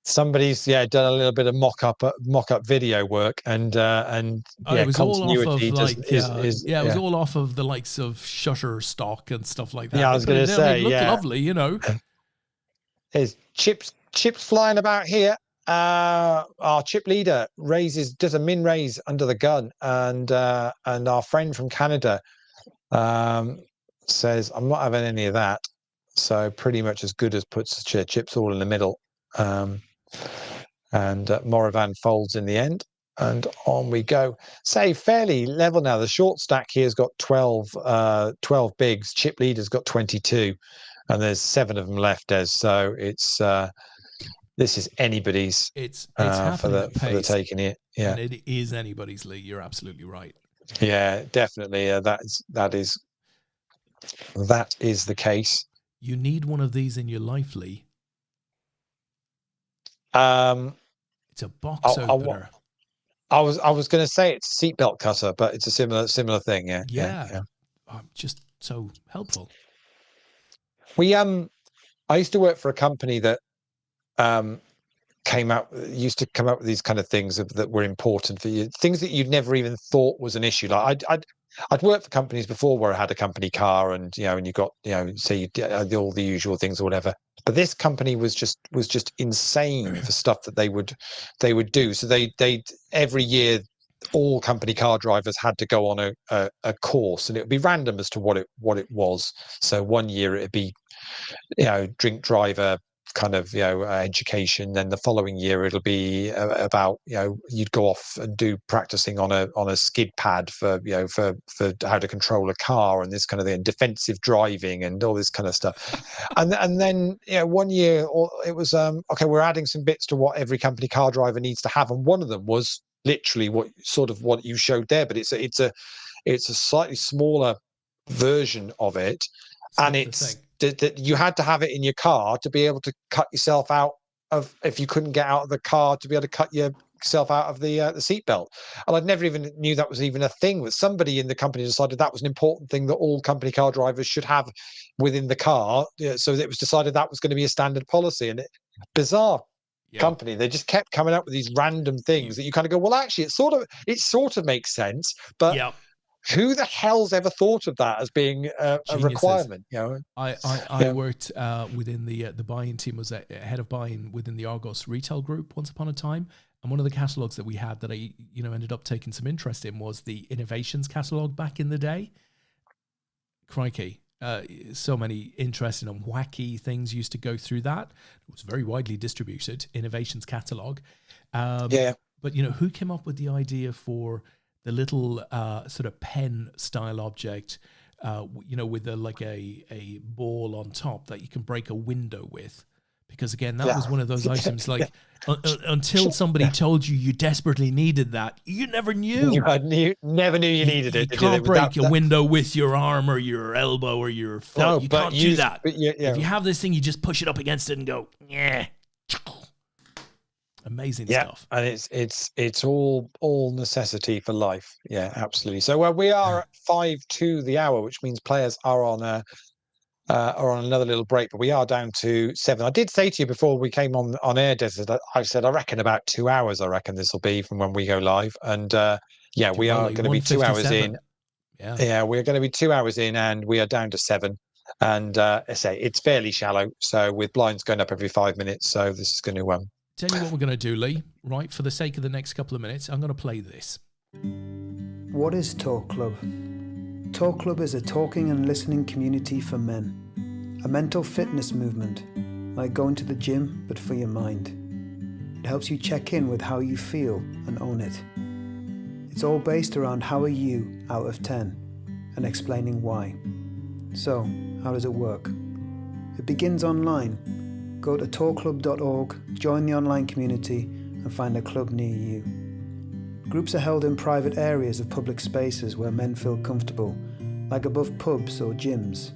Somebody's done a little bit of mock-up video work, and it was all off of it was all off of the likes of Shutterstock and stuff like that. Yeah, I was going to say, it looked lovely, There's chips flying about here. Our chip leader does a min raise under the gun, and our friend from Canada says, I'm not having any of that. So pretty much as good as puts chips all in the middle. And Moravan folds in the end. and on we go. Say fairly level now. The short stack here's got 12 bigs. Chip leader's got 22, and there's 7 of them left, Des. So it's this is anybody's. It's for happening the at pace, taking it. Yeah, and it is anybody's, Lee. You're absolutely right. yeah, definitely. That is the case. You need one of these in your life, Lee. It's a box opener. I was going to say it's a seatbelt cutter, but it's a similar thing. Yeah. Just so helpful. I used to work for a company that used to come up with these kind of things that were important for you, things that you'd never even thought was an issue. Like I'd worked for companies before where I had a company car, and and you got say you did all the usual things or whatever. But this company was just insane for stuff that they would do. So they every year all company car drivers had to go on a course, and it would be random as to what it was. So one year it'd be drink driver kind of education, then the following year it'll be about you'd go off and do practicing on a skid pad for for how to control a car and this kind of thing, defensive driving and all this kind of stuff. and then one year it was okay, we're adding some bits to what every company car driver needs to have, and one of them was literally what you showed there, but it's a slightly smaller version of it. And it's that you had to have it in your car to be able to cut yourself out of, if you couldn't get out of the car, to be able to cut yourself out of the seatbelt. And I'd never even knew that was even a thing. But somebody in the company decided that was an important thing that all company car drivers should have within the car. So it was decided that was going to be a standard policy. And bizarre company, they just kept coming up with these random things that you kind of go, well, actually, it sort of makes sense, but. Who the hell's ever thought of that as being a requirement? I worked within the buying team, was a head of buying within the Argos retail group once upon a time, and one of the catalogs that we had that I ended up taking some interest in was the innovations catalog back in the day. Crikey, so many interesting and wacky things used to go through that. It was very widely distributed, innovations catalog. But who came up with the idea for the little sort of pen style object, with a ball on top that you can break a window with? Because again, that was one of those items, like until somebody told you desperately needed that, you never knew. You never knew you needed it. You can't break a window with your arm or your elbow or your foot. No, you can't do that. If you have this thing, you just push it up against it and go, yeah. Amazing stuff. And it's all necessity for life. Yeah, absolutely. So we are at 5 to the hour, which means players are on another little break, but we are down to 7. I did say to you before we came on air, Des, I said I reckon about 2 hours. I reckon this will be from when we go live, and we are going to be 2 hours in. Yeah, we're going to be 2 hours in, and we are down to 7. And I say it's fairly shallow, so with blinds going up every 5 minutes, so this is going to Tell you what we're going to do, Lee, right? For the sake of the next couple of minutes, I'm going to play this. What is Talk Club? Talk Club is a talking and listening community for men. A mental fitness movement, like going to the gym, but for your mind. It helps you check in with how you feel and own it. It's all based around how are you out of 10 and explaining why. So, how does it work? It begins online. Go to talkclub.org, join the online community, and find a club near you. Groups are held in private areas of public spaces where men feel comfortable, like above pubs or gyms.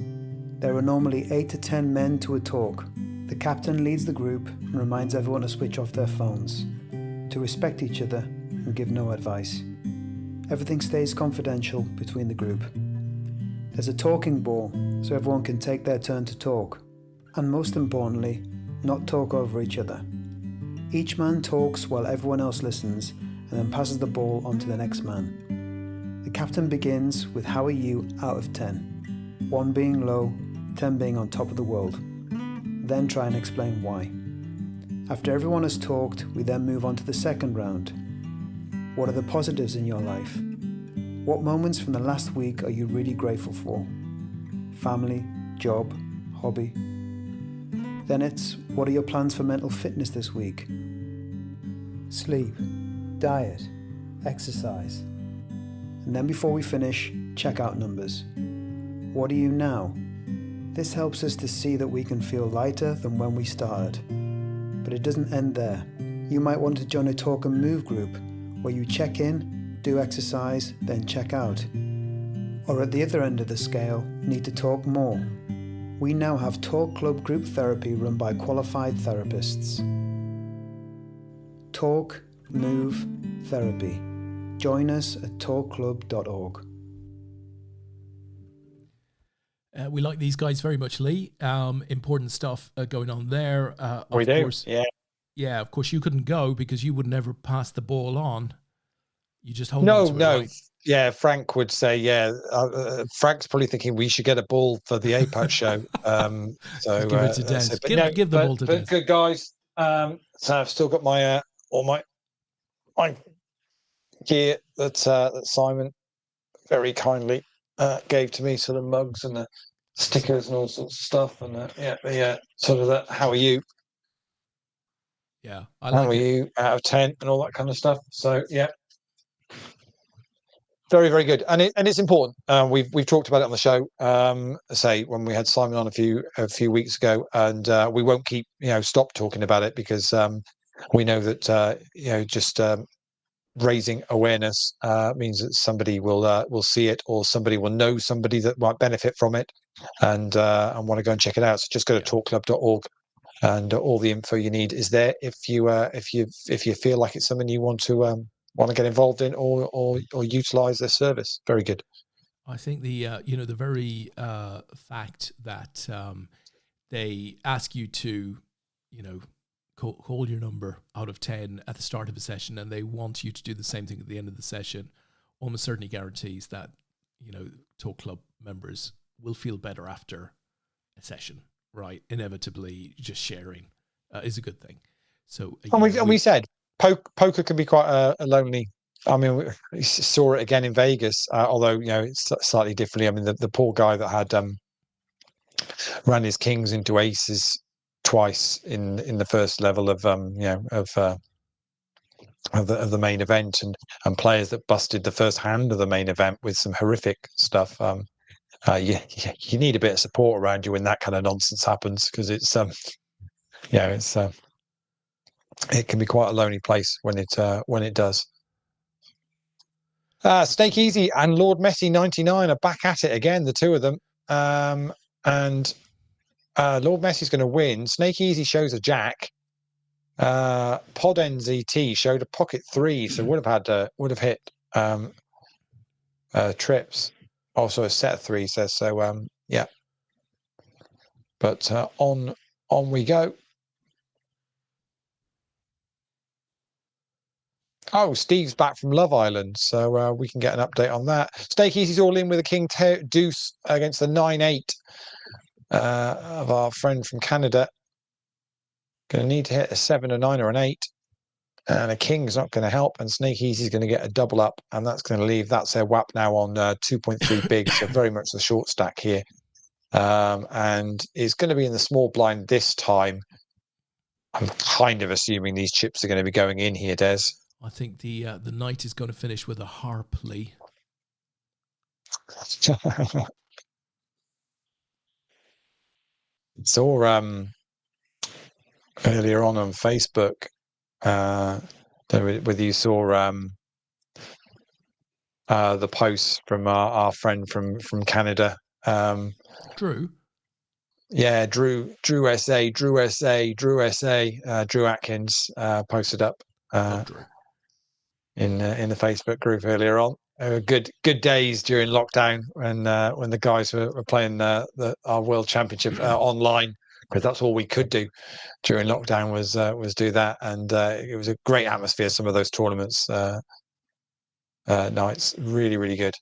There are normally 8 to 10 men to a talk. The captain leads the group and reminds everyone to switch off their phones, to respect each other and give no advice. Everything stays confidential between the group. There's a talking ball, so everyone can take their turn to talk. And most importantly, not talk over each other. Each man talks while everyone else listens and then passes the ball on to the next man. The captain begins with how are you out of 10, 1 being low, 10 being on top of the world. Then try and explain why. After everyone has talked, we then move on to the second round. What are the positives in your life? What moments from the last week are you really grateful for? Family, job, hobby. Then it's, what are your plans for mental fitness this week? Sleep, diet, exercise. And then before we finish, checkout numbers. What are you now? This helps us to see that we can feel lighter than when we started. But it doesn't end there. You might want to join a talk and move group where you check in, do exercise, then check out. Or at the other end of the scale, need to talk more. We now have Talk Club group therapy run by qualified therapists. Talk, Move, Therapy. Join us at talkclub.org. We like these guys very much, Lee. Important stuff going on there. We do, course, yeah. Yeah, of course you couldn't go because you would never pass the ball on. You just hold on to it, No. right? Yeah, Frank would say, yeah. Frank's probably thinking we should get a ball for the APAT show. So Just give it to Des. so, Give the ball to Des. Good guys. So I've still got my all my gear that Simon very kindly gave to me, sort of mugs and the stickers and all sorts of stuff, and sort of that. How are you? Yeah, I How like are it. you? Out of 10 and all that kind of stuff. So yeah. Very, very good, and it's important. We've talked about it on the show. Say when we had Simon on a few weeks ago, and we won't stop talking about it because we know that just raising awareness means that somebody will see it, or somebody will know somebody that might benefit from it, and want to go and check it out. So just go to talkclub.org, and all the info you need is there. If you feel like it's something you want to get involved in or utilize their service. Very good. I think the the very fact that they ask you to call your number out of 10 at the start of a session, and they want you to do the same thing at the end of the session, almost certainly guarantees that Talk Club members will feel better after a session, right? Inevitably, just sharing is a good thing. So we said poker can be quite a lonely. I mean, we saw it again in Vegas, although it's slightly differently. I mean, the poor guy that had ran his kings into aces twice in the first level of the main event, and players that busted the first hand of the main event with some horrific stuff. You need a bit of support around you when that kind of nonsense happens, because it can be quite a lonely place when it does. Snake Easy and Lord Messi 99 are back at it again, the two of them. And Lord Messi's going to win. Snake Easy shows a jack. Pod NZT showed a pocket 3, so would have hit trips. Also a set of 3 says so. Yeah. But on we go. Oh, Steve's back from Love Island, so we can get an update on that. Snake Easy's all in with a king deuce against the 9-8 of our friend from Canada. Going to need to hit a 7, a 9, or an 8, and a king's not going to help. And Snake Easy's going to get a double up, and that's going to leave. That's their WAP now on 2.3 big, so very much the short stack here. And it's going to be in the small blind this time. I'm kind of assuming these chips are going to be going in here, Des. I think the night is going to finish with a harp, Lee. Saw earlier on Facebook whether you saw the post from our friend from Canada, Drew. Yeah, Drew Atkins posted up in the Facebook group earlier on. Good days during lockdown when the guys were playing our World Championship online, because that's all we could do during lockdown was do that, and it was a great atmosphere. Some of those tournaments nights, really good.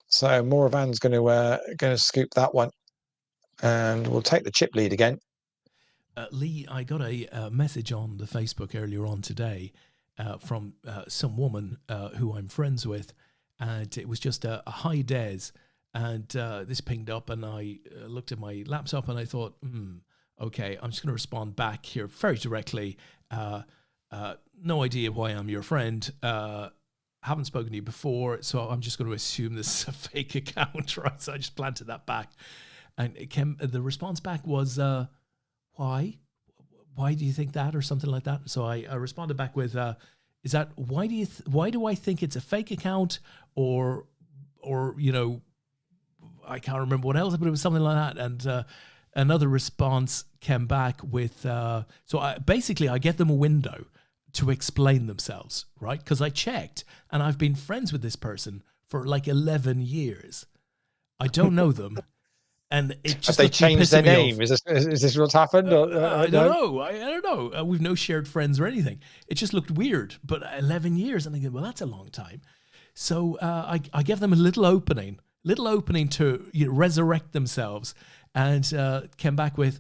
So Moravan's going to scoop that one, and we'll take the chip lead again. Lee, I got a message on the Facebook earlier on today from some woman who I'm friends with, and it was just a hi Des, and this pinged up, and I looked at my laptop and I thought, okay, I'm just going to respond back here very directly. no idea why I'm your friend. Haven't spoken to you before, so I'm just going to assume this is a fake account, right? So I just planted that back. And the response back was, why? Why do you think that, or something like that? So I responded back with, is that, why do I think it's a fake account, or you know, I can't remember what else, but it was something like that. And another response came back with, so I get them a window to explain themselves, right? Because I checked, and I've been friends with this person for like 11 years. I don't know them. And it just have they changed their name? Off. Is this what's happened? I don't know. I don't know. We've no shared friends or anything. It just looked weird. But 11 years, and I go, well, that's a long time. So I gave them a little opening to resurrect themselves, and came back with,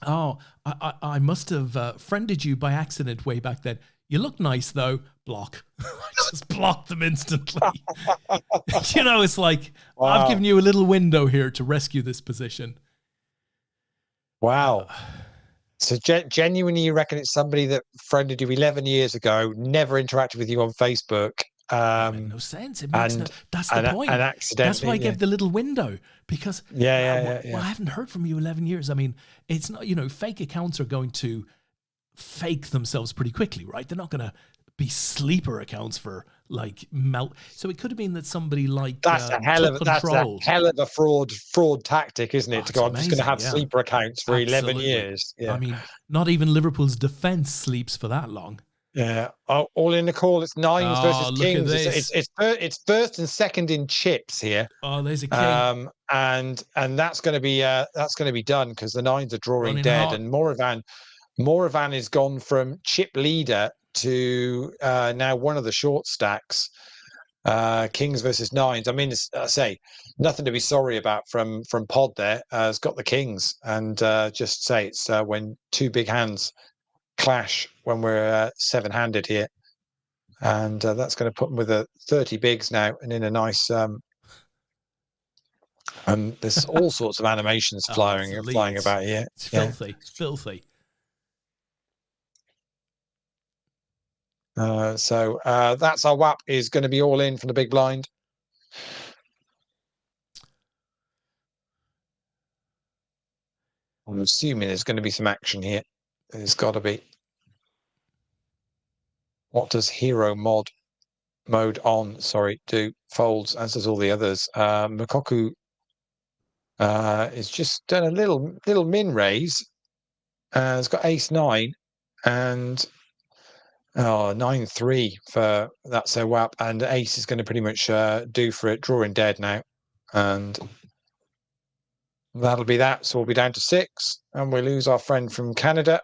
oh, I must have friended you by accident way back then. You look nice, though. Block. I just blocked them instantly. It's like, wow. I've given you a little window here to rescue this position. Wow. So genuinely, you reckon it's somebody that friended you 11 years ago, never interacted with you on Facebook? It made no sense. That's the point. And accidentally, that's why I gave the little window, because I haven't heard from you 11 years. I mean, it's not, fake accounts are going to fake themselves pretty quickly, right? They're not going to be sleeper accounts for like melt. So it could have been that somebody like that's a hell of a fraud tactic, isn't it? To go, I'm just going to have sleeper accounts for 11 years. Yeah. I mean, not even Liverpool's defense sleeps for that long. Yeah. Oh, all in the call. It's nines versus kings. It's first and second in chips here. Oh, there's a king. And that's going to be done because the nines are drawing dead, and Moravan is gone from chip leader to now one of the short stacks. Kings versus nines. I mean, I say nothing to be sorry about from Pod there. Has got the kings, and just say it's when two big hands clash when we're seven-handed here, and that's going to put them with a 30 bigs now, and in a nice there's all sorts of animations flying about here. It's filthy. So that's our WAP is going to be all in from the big blind. I'm assuming there's going to be some action here. There's got to be. What does hero mode on? Sorry, do folds as does all the others. Makoku is just done a little min raise. It's got ace 9 and 9-3 for that's a WAP, and ace is going to pretty much do for it. Drawing dead now, and that'll be that. So we'll be down to 6, and we lose our friend from Canada.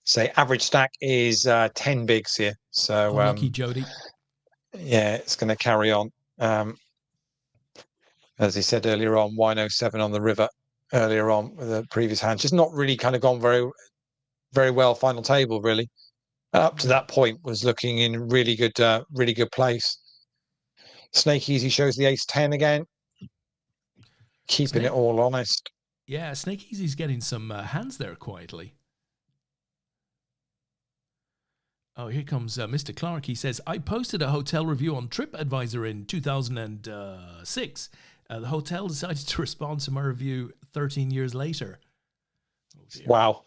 Say average stack is 10 bigs here. So lucky Jody. Yeah, it's going to carry on. As he said earlier on, Wino7 on the river earlier on with the previous hand, just not really kind of gone very, very well. Final table really up to that point was looking in really good place. Snake Easy shows the ace 10 again, keeping it all honest. Yeah, Snake Easy's getting some hands there quietly. Oh, here comes Mr. Clark. He says, I posted a hotel review on TripAdvisor in 2006. The hotel decided to respond to my review 13 years later. Oh, wow.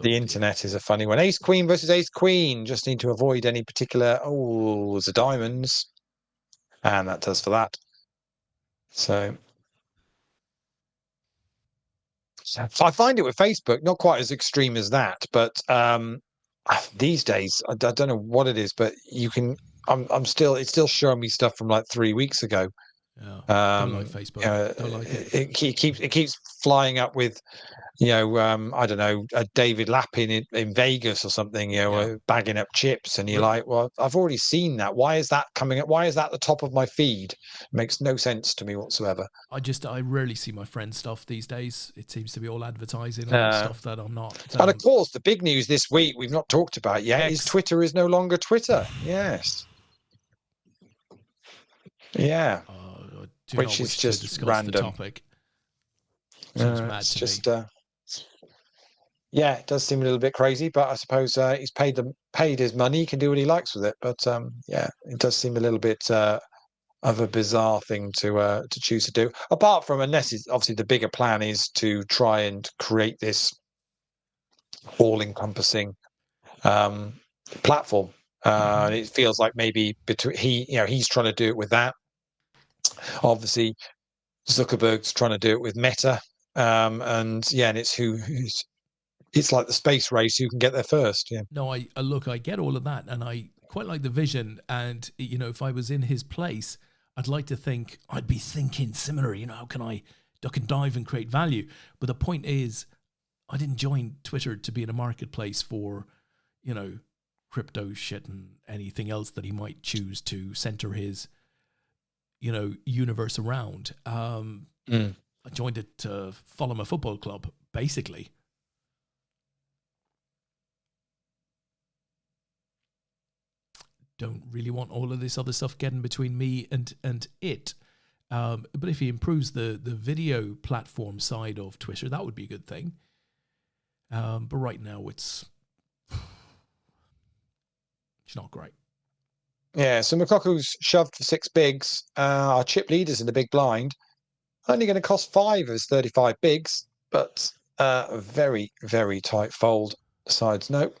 The internet is a funny one. Ace Queen versus Ace Queen. Just need to avoid any particular... Oh, there's the diamonds. And that does for that. So I find it with Facebook not quite as extreme as that, but these days I don't know what it is, but you can. It's still showing me stuff from like 3 weeks ago. Yeah, don't like Facebook. Don't like it. It keeps flying up with, I don't know, a David Lappin in Vegas or something, bagging up chips, and you're like, well, I've already seen that. Why is that coming up? Why is that the top of my feed? It makes no sense to me whatsoever. I rarely see my friend's stuff these days. It seems to be all advertising on stuff that I'm not. And of course, the big news this week we've not talked about yet is Twitter is no longer Twitter. Yes. Yeah. Which is just random. Topic. Seems mad It's to just, me. yeah, it does seem a little bit crazy, but I suppose he's paid his money. He can do what he likes with it. But yeah, it does seem a little bit of a bizarre thing to choose to do. Apart from, unless it's obviously the bigger plan is to try and create this all-encompassing platform. And it feels like maybe between he's trying to do it with that. Obviously, Zuckerberg's trying to do it with Meta. And yeah, and it's like the space race, who can get there first. Yeah. No, I look, I get all of that, and I quite like the vision. And if I was in his place, I'd like to think I'd be thinking similar. How can I duck and dive and create value? But the point is, I didn't join Twitter to be in a marketplace for, crypto shit and anything else that he might choose to center his, universe around. I joined it to follow my football club, basically. Don't really want all of this other stuff getting between me and it. But if he improves the video platform side of Twitter, that would be a good thing. But right now it's not great. Yeah, so Mokoku's shoved for 6 bigs. Our chip leaders in the big blind. Only going to cost 5 as 35 bigs, but a very, very tight fold. Sides note.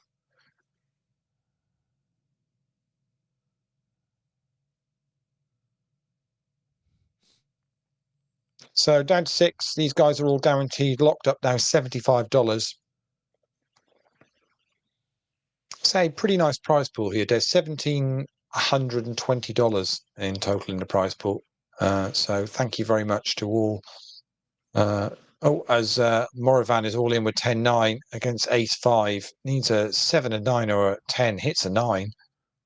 So down to 6. These guys are all guaranteed, locked up now, $75. Say pretty nice prize pool here. There's $1,720 in total in the prize pool. So thank you very much to all. As Moravan is all in with 10-9 against Ace-5, needs a 7 and 9 or a 10, hits a 9.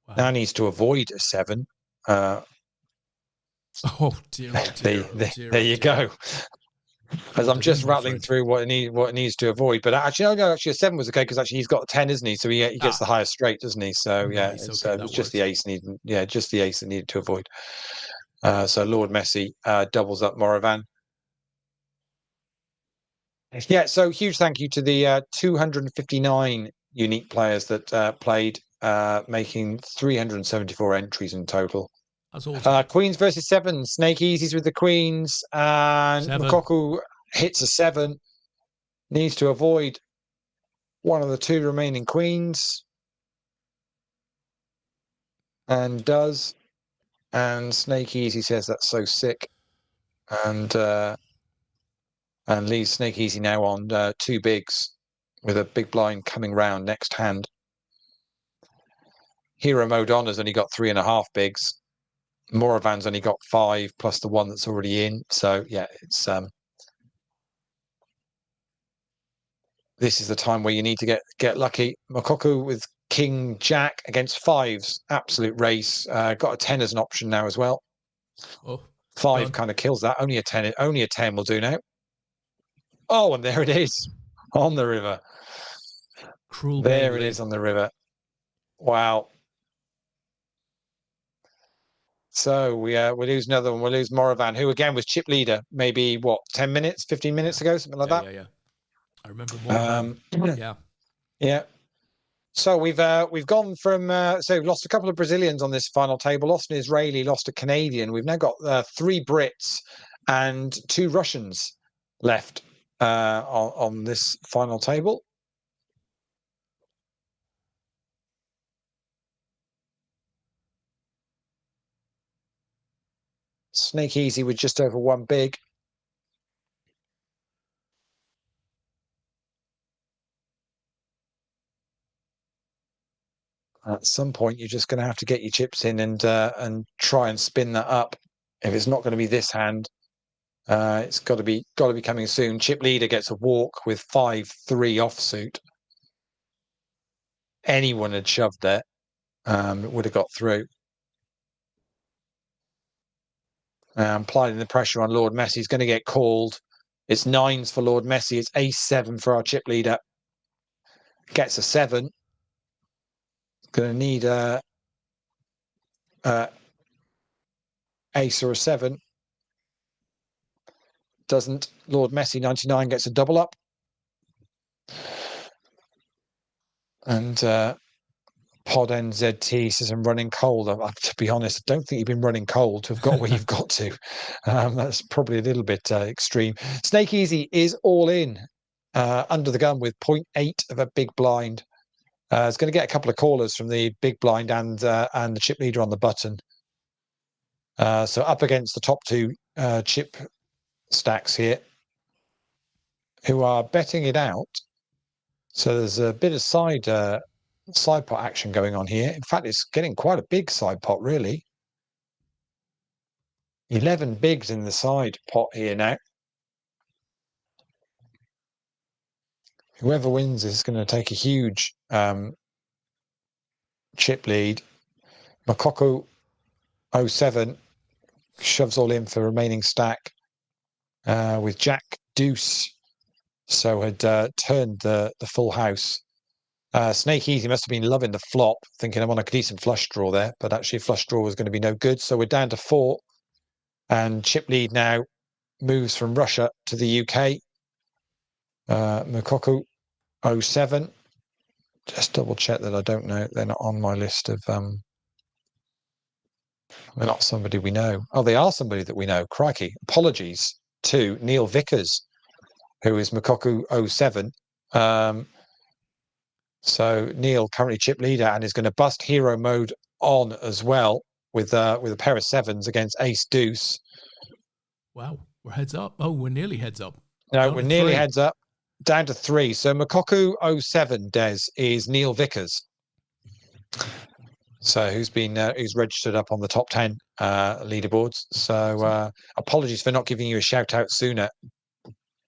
Wow. Now needs to avoid a 7. Oh dear, There you go. As I'm just rattling through what it needs to avoid, but actually, no, actually a 7 was okay because actually he's got a 10, isn't he? So he gets the highest straight, doesn't he? So nice. yeah, it's just the ace needed. Yeah, just the ace that needed to avoid. So Lord Messi doubles up Moravan. Yeah, so huge thank you to the 259 unique players that played, making 374 entries in total. That's awesome. Queens versus 7. Snake Easies with the Queens. And Mokoku hits a 7. Needs to avoid one of the 2 remaining Queens. And does. And Snake Easy says that's so sick. And leaves Snake Easy now on 2 bigs with a big blind coming round next hand. Hero Modonna's only got 3.5 bigs. Moravan's only got 5 plus the 1 that's already in. So yeah, it's this is the time where you need to get lucky. Mokoku with King Jack against 5s, absolute race. Got a 10 as an option now as well. Oh, 5 kind of kills that. Only a 10 will do now. Oh, and there it is on the river. Cruel there game, it is on the river. Wow. So we lose another one. We lose Moravan, who again was chip leader, maybe 10 minutes, 15 minutes ago, something like that. Yeah. I remember Moravan. Yeah. So we've gone from lost a couple of Brazilians on this final table, lost an Israeli, lost a Canadian. We've now got 3 Brits and 2 Russians left on this final table. Snake Easy with just over 1 big. At some point, you're just going to have to get your chips in and try and spin that up. If it's not going to be this hand, it's got to be coming soon. Chip leader gets a walk with 5-3 offsuit. Anyone had shoved there, it would have got through. Applying the pressure on Lord Messi. He's going to get called. It's 9s for Lord Messi. It's Ace-7 for our chip leader. Gets a 7. Going to need a ace or a 7. Doesn't. Lord Messi 99 gets a double up. And Pod NZT says I'm running cold. To be honest, I don't think you've been running cold to have got where you've got to. That's probably a little bit extreme. Snake Easy is all in under the gun with 0.8 of a big blind. It's going to get a couple of callers from the big blind and the chip leader on the button. So up against the top two chip stacks here, who are betting it out. So there's a bit of side pot action going on here. In fact, it's getting quite a big side pot, really. 11 bigs in the side pot here now. Whoever wins is going to take a huge chip lead. Makoko 07 shoves all in for remaining stack with Jack Deuce. So had turned the full house. Snake Easy must have been loving the flop, thinking I'm on a decent flush draw there, but actually a flush draw was going to be no good. So we're down to 4. And chip lead now moves from Russia to the UK. Makoko 07. Just double check that I don't know. They're not on my list of... they're not somebody we know. Oh, they are somebody that we know. Crikey. Apologies to Neil Vickers, who is Makoko 07. So Neil currently chip leader and is going to bust hero mode on as well with a pair of 7s against Ace Deuce. Wow, we're heads up. Oh, we're nearly heads up. No, we're nearly heads up. Down to 3. So Makoko 07, Des, is Neil Vickers. So who's registered up on the top 10 leaderboards. So apologies for not giving you a shout out sooner,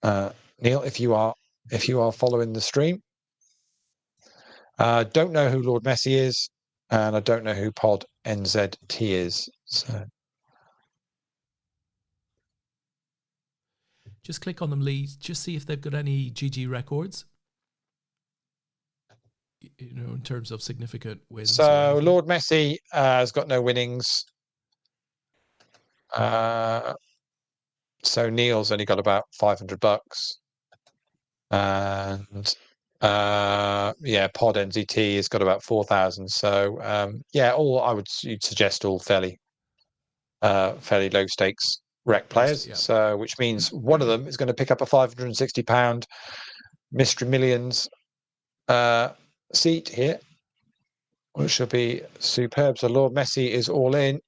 Neil, if you are following the stream. Don't know who Lord Messi is, and I don't know who Pod NZT is. So just click on them, Lee. Just see if they've got any GG records. You know, in terms of significant wins. So Lord Messi has got no winnings. So Neil's only got about $500, and Pod NZT has got about 4,000. So all I would suggest all fairly low stakes rec players. Yeah. So which means one of them is going to pick up a £560 Mystery Millions seat here, which will be superb. So Lord Messi is all in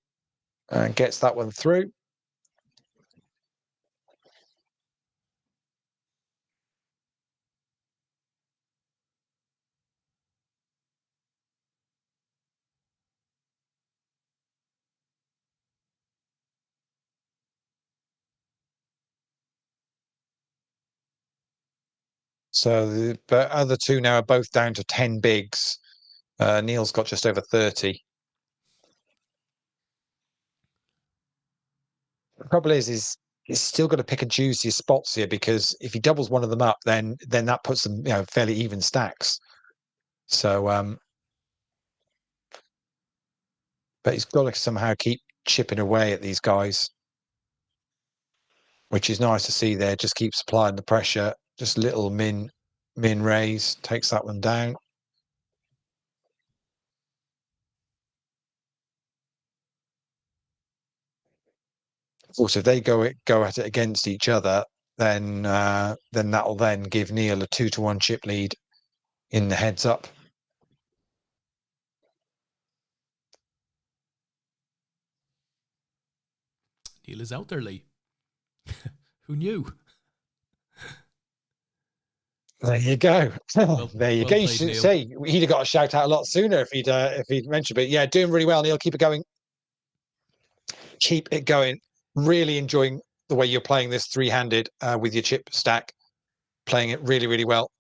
and gets that one through. So the other two now are both down to 10 bigs. Neil's got just over 30. The trouble is he's still got to pick and choose his spots here, because if he doubles one of them up, then that puts them, fairly even stacks. So, but he's got to somehow keep chipping away at these guys, which is nice to see there. Just keeps applying the pressure. Just little min raise, takes that one down. Also, if they go at it against each other, then that'll then give Neil a 2-1 chip lead in the heads up. Neil is out there, Lee. Who knew? There you go. There you go. You should say he'd have got a shout out a lot sooner if he'd mentioned. But yeah, doing really well, Neil. Keep it going. Keep it going. Really enjoying the way you're playing this three-handed with your chip stack. Playing it really, really well.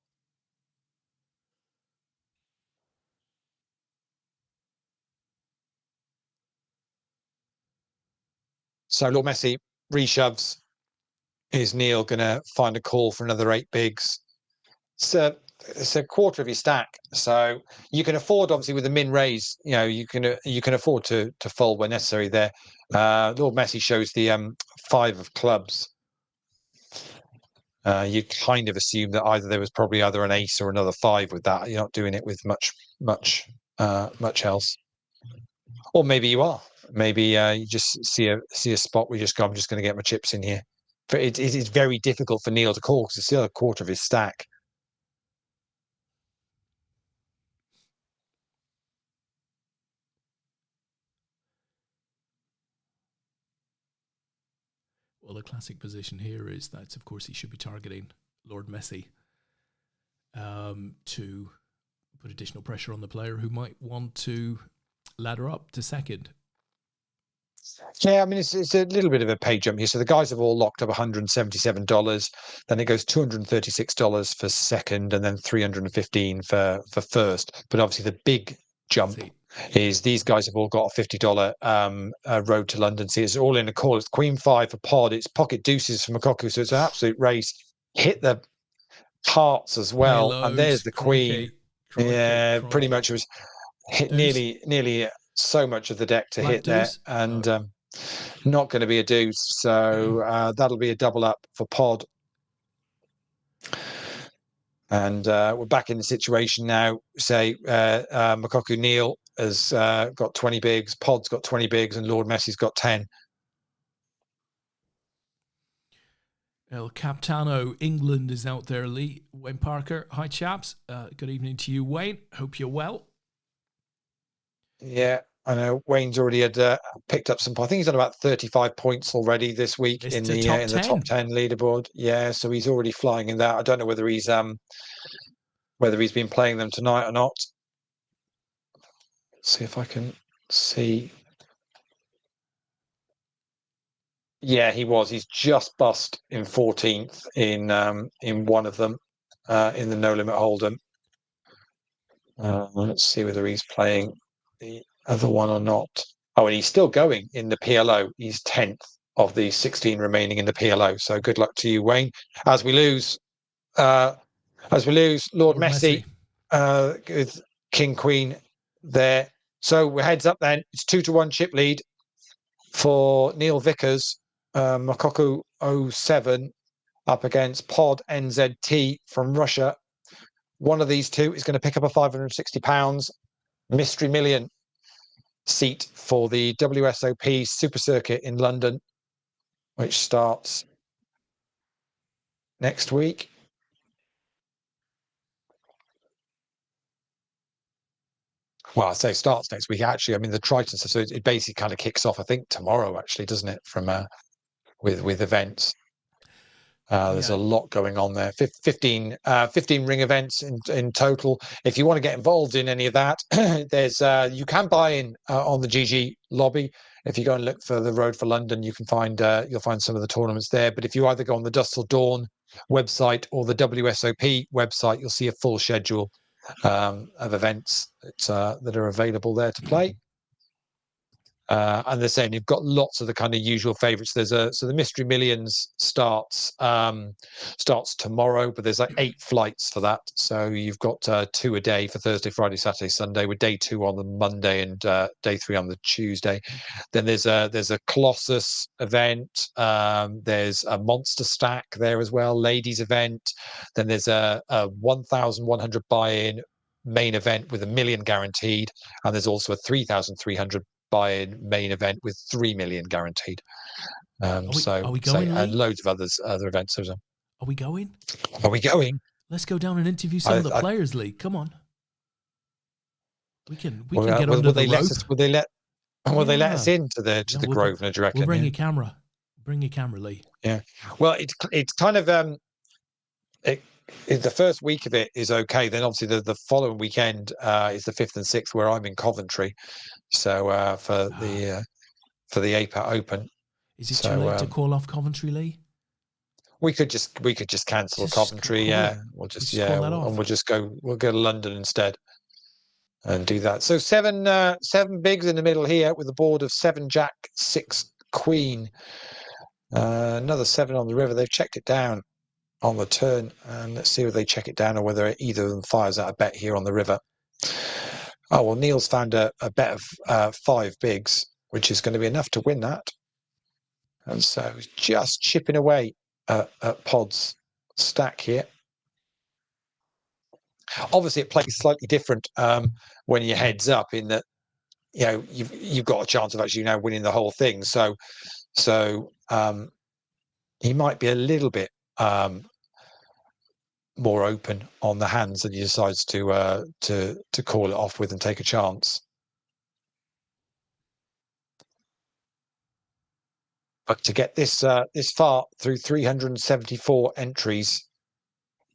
So Lord Messi reshoves. Is Neil going to find a call for another 8 bigs? It's a quarter of your stack, so you can afford, obviously, with the min raise, you can afford to fold when necessary there. Lord Messi shows the 5 of clubs. You kind of assume that either there was probably either an ace or another 5 with that. You're not doing it with much else, or maybe you are. Maybe you just see a spot where you just go, I'm just going to get my chips in here. But it is very difficult for Neil to call because it's still a quarter of his stack. Well, the classic position here is that, of course, he should be targeting Lord Messi to put additional pressure on the player who might want to ladder up to second. Yeah, I mean, it's a little bit of a pay jump here. So the guys have all locked up $177. Then it goes $236 for second, and then $315 for first. But obviously, the big jump is these guys have all got a $50 road to London. See, it's all in a call. It's Queen 5 for Pod. It's pocket deuces for Mokoku. So it's an absolute race. Hit the hearts as well, and there's the Queen. Yeah, pretty much it was hit nearly so much of the deck to hit there, and not going to be a deuce. So that'll be a double up for Pod. And we're back in the situation now. Say Mokoku Neil has got 20 bigs, Pod's got 20 bigs, and Lord Messi's got 10. El Capitano England is out there, Lee. Wayne Parker. Hi, chaps. Good evening to you, Wayne. Hope you're well. Yeah, I know Wayne's already had picked up some. I think he's done about 35 points already this week in the top 10 leaderboard. Yeah, so he's already flying in that. I don't know whether he's been playing them tonight or not. Let's see if I can see. Yeah, he was. He's just bust in 14th in one of them in the No Limit Hold'em. Let's see whether he's playing the other one or not. Oh, and he's still going in the PLO. He's 10th of the 16 remaining in the PLO. So good luck to you, Wayne. As we lose Lord Messi. With King Queen there. So we're heads up then. It's 2-1 chip lead for Neil Vickers. Mokoku 07 up against Pod NZT from Russia. One of these two is going to pick up a £560 mystery million seat for the WSOP Super Circuit in London, which starts next week. Well, I say starts next week. Actually, I mean the Triton, so it basically kind of kicks off, I think, tomorrow. Actually, doesn't it? From with events. There's a lot going on there. 15 ring events in total. If you want to get involved in any of that, there's you can buy in on the GG lobby. If you go and look for the Road for London, you can find you'll find some of the tournaments there. But if you either go on the Dusk Till Dawn website or the WSOP website, you'll see a full schedule of events that are available there to play. And they're saying you've got lots of the kind of usual favourites. So the Mystery Millions starts tomorrow, but there's like 8 flights for that. So you've got 2 a day for Thursday, Friday, Saturday, Sunday, with day 2 on the Monday and day 3 on the Tuesday. Then there's a Colossus event. There's a Monster Stack there as well, ladies event. Then there's a 1,100 buy-in main event with $1 million guaranteed, and there's also a 3,300 buy-in main event with 3 million guaranteed. Are we going, and loads of other events. Are we going? Are we going? Let's go down and interview some of the players, Lee. Come on. We can get under the rope. Will they let us into the Grosvenor, do you reckon? We'll bring a camera. Bring a camera, Lee. Yeah. Well, it's kind of the first week of it is okay. Then obviously the following weekend is the 5th and 6th, where I'm in Coventry. So for the APAT Open. Is it too late to call off Coventry, Lee? We could just cancel Coventry. Yeah, we'll just and we'll go to London instead and do that. So seven bigs in the middle here with a board of 7 Jack, 6 Queen. Another 7 on the river. They've checked it down on the turn, and let's see whether they check it down or whether either of them fires out a bet here on the river. Oh, well, Neil's found a bet of 5 bigs, which is going to be enough to win that. And so he's just chipping away at Pod's stack here. Obviously, it plays slightly different when you're heads up, in that you've got a chance of actually winning the whole thing. So he might be a little bit more open on the hands, and he decides to call it off with and take a chance. But to get this this far through 374 entries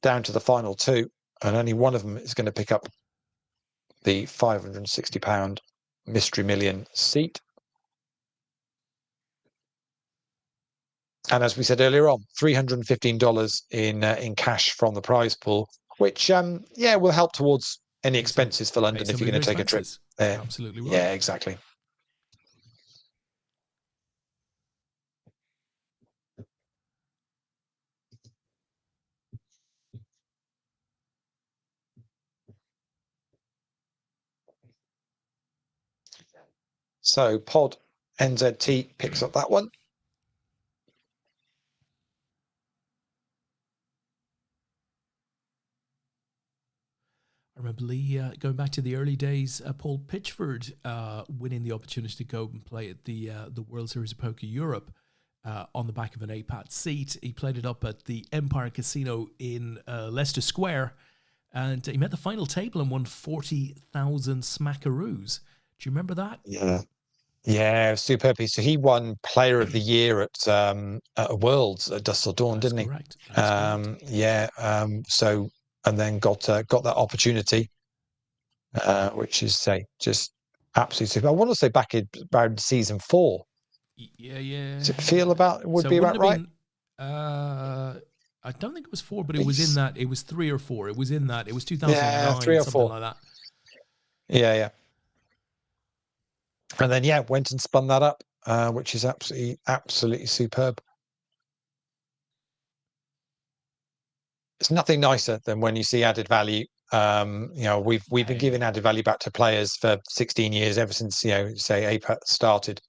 down to the final two, and only one of them is going to pick up the £560 Mystery Million seat. And as we said earlier on, $315 in cash from the prize pool, which will help towards any expenses for London if you're going to take a trip there. Absolutely right. Yeah, exactly. So Pod NZT picks up that one. I remember Lee going back to the early days. Paul Pitchford winning the opportunity to go and play at the World Series of Poker Europe on the back of an APAT seat. He played it up at the Empire Casino in Leicester Square, and he met the final table and won 40,000 smackaroos. Do you remember that? Yeah, superb. So he won Player of the Year at Worlds at Dusk Till Dawn, didn't he? Correct. That's correct. Yeah. So and then got that opportunity, which is just absolutely super. I want to say back in around season 4. Yeah. Does it feel about would So be about right? I don't think it was 4, but it was in that. It was 3 or 4. It was in that. It was 2009, Yeah, 3 or 4, something like that. Yeah. And then went and spun that up, which is absolutely superb. It's nothing nicer than when you see added value. We've been giving added value back to players for 16 years, ever since say APAT started,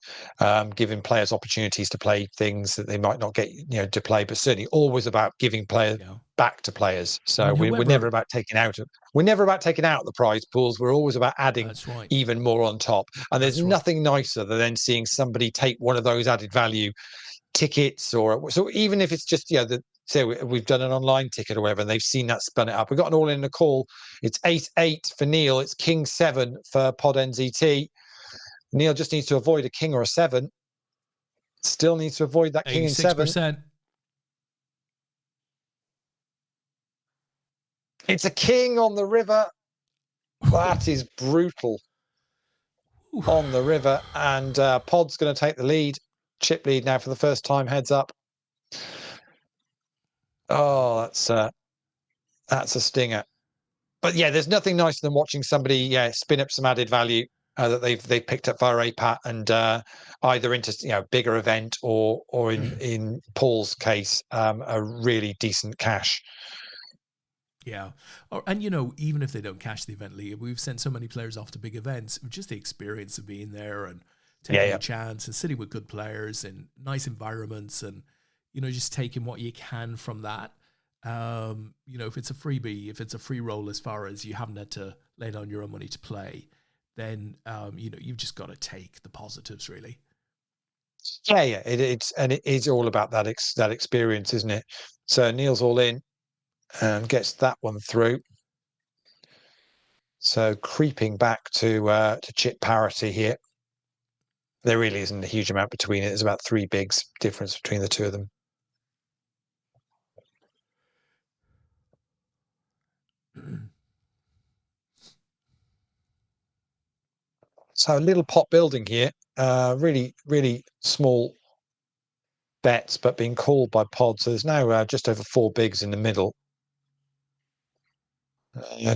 giving players opportunities to play things that they might not get to play, but certainly always about giving players back to players. So we're never about taking out. We're never about taking out the prize pools. We're always about adding even more on top. And there's nothing nicer than then seeing somebody take one of those added value tickets, or so even if it's just say we've done an online ticket or whatever, and they've seen that, spun it up. We've got an all in a call. It's 8-8 for Neil. It's King 7 for Pod NZT. Neil just needs to avoid a king or a 7. Still needs to avoid that king and 7. It's a king on the river. That is brutal. On the river, and Pod's going to take the lead. Chip lead now for the first time. Heads up. Oh, that's a stinger. But yeah, there's nothing nicer than watching somebody spin up some added value that they've picked up via APAT, and either into bigger event or in Paul's case a really decent cash. Yeah. And even if they don't cash the event, Lee, we've sent so many players off to big events. Just the experience of being there and taking a chance and sitting with good players and nice environments, and just taking what you can from that. If it's a freebie, if it's a free roll, as far as you haven't had to lay down your own money to play, then you've just got to take the positives, really. Yeah. It is all about that experience, isn't it? So Neil's all in and gets that one through. So creeping back to chip parity here. There really isn't a huge amount between it. There's about 3 bigs difference between the two of them. So a little pot building here. Really, really small bets, but being called by Pod. So there's now just over 4 bigs in the middle.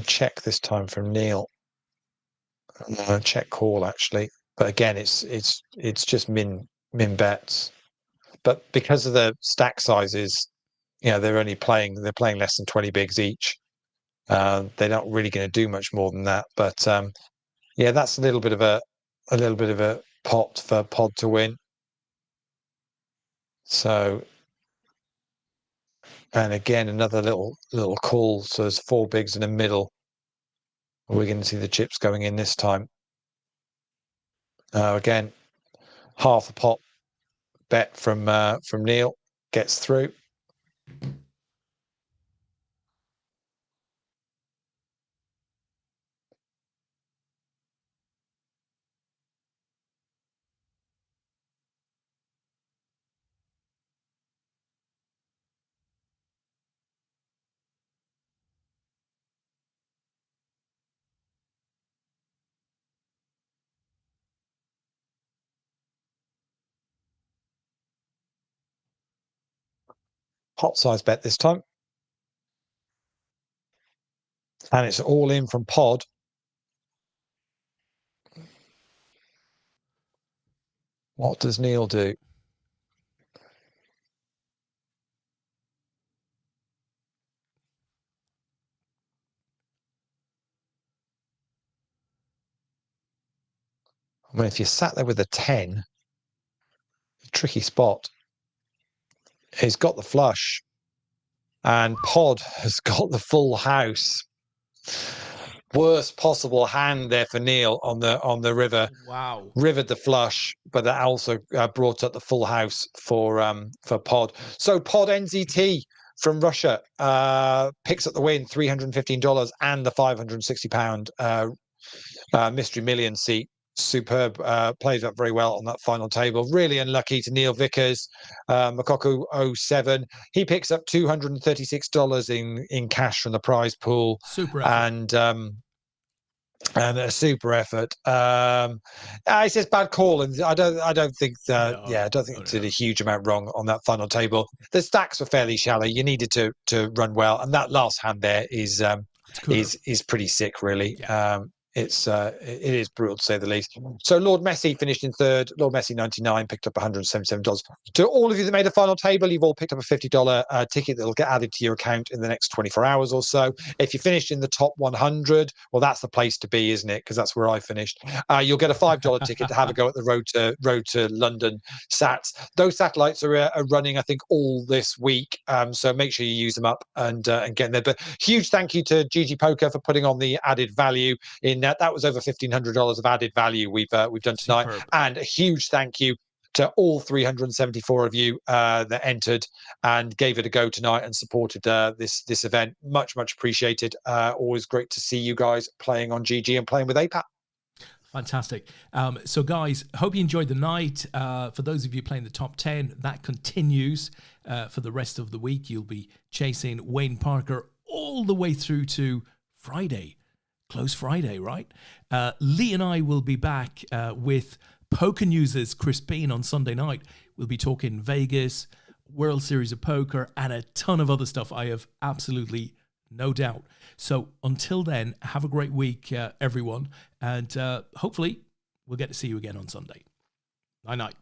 Check this time from Neil. Check call actually, but again, it's just min bets. But because of the stack sizes, they're playing less than 20 bigs each. They're not really going to do much more than that. But that's a little bit of a pot for Pod to win. So And again, another little call. So there's 4 bigs in the middle. We're going to see the chips going in this time. Again, half a pot bet from Neil gets through. Pot size bet this time. And it's all in from Pod. What does Neil do? I mean, if you sat there with a 10, tricky spot. He's got the flush. And Pod has got the full house. Worst possible hand there for Neil on the river. Wow. Rivered the flush, but that also brought up the full house for Pod. So Pod NZT from Russia picks up the win, $315 and the £560 Mystery Million seat. Superb, plays up very well on that final table. Really unlucky to Neil Vickers, Makoko 07. He picks up $236 in cash from the prize pool. Super effort. And a super effort. It's just bad call, and I don't think it did a huge amount wrong on that final table. The stacks were fairly shallow. You needed to run well, and that last hand there is pretty sick, really. Yeah. It is brutal to say the least. So Lord Messi finished in third. Lord Messi 99 picked up $177. To all of you that made a final table, you've all picked up a $50 ticket that will get added to your account in the next 24 hours or so. If you finished in the top 100, well, that's the place to be, isn't it? Because that's where I finished. You'll get a $5 ticket to have a go at the Road to London Sats. Those satellites are running, I think, all this week. So make sure you use them up and get there. But huge thank you to GGPoker for putting on the added value in that was over $1,500 of added value we've done tonight. Superb. And a huge thank you to all 374 of you that entered and gave it a go tonight and supported this event. Much appreciated. Always great to see you guys playing on GG and playing with APAT. Fantastic. So guys, hope you enjoyed the night. For those of you playing the top 10, that continues for the rest of the week. You'll be chasing Wayne Parker all the way through to Friday. Close Friday, right? Lee and I will be back with Poker News' Chris Bean on Sunday night. We'll be talking Vegas, World Series of Poker, and a ton of other stuff, I have absolutely no doubt. So until then, have a great week, everyone. And hopefully we'll get to see you again on Sunday. Night-night.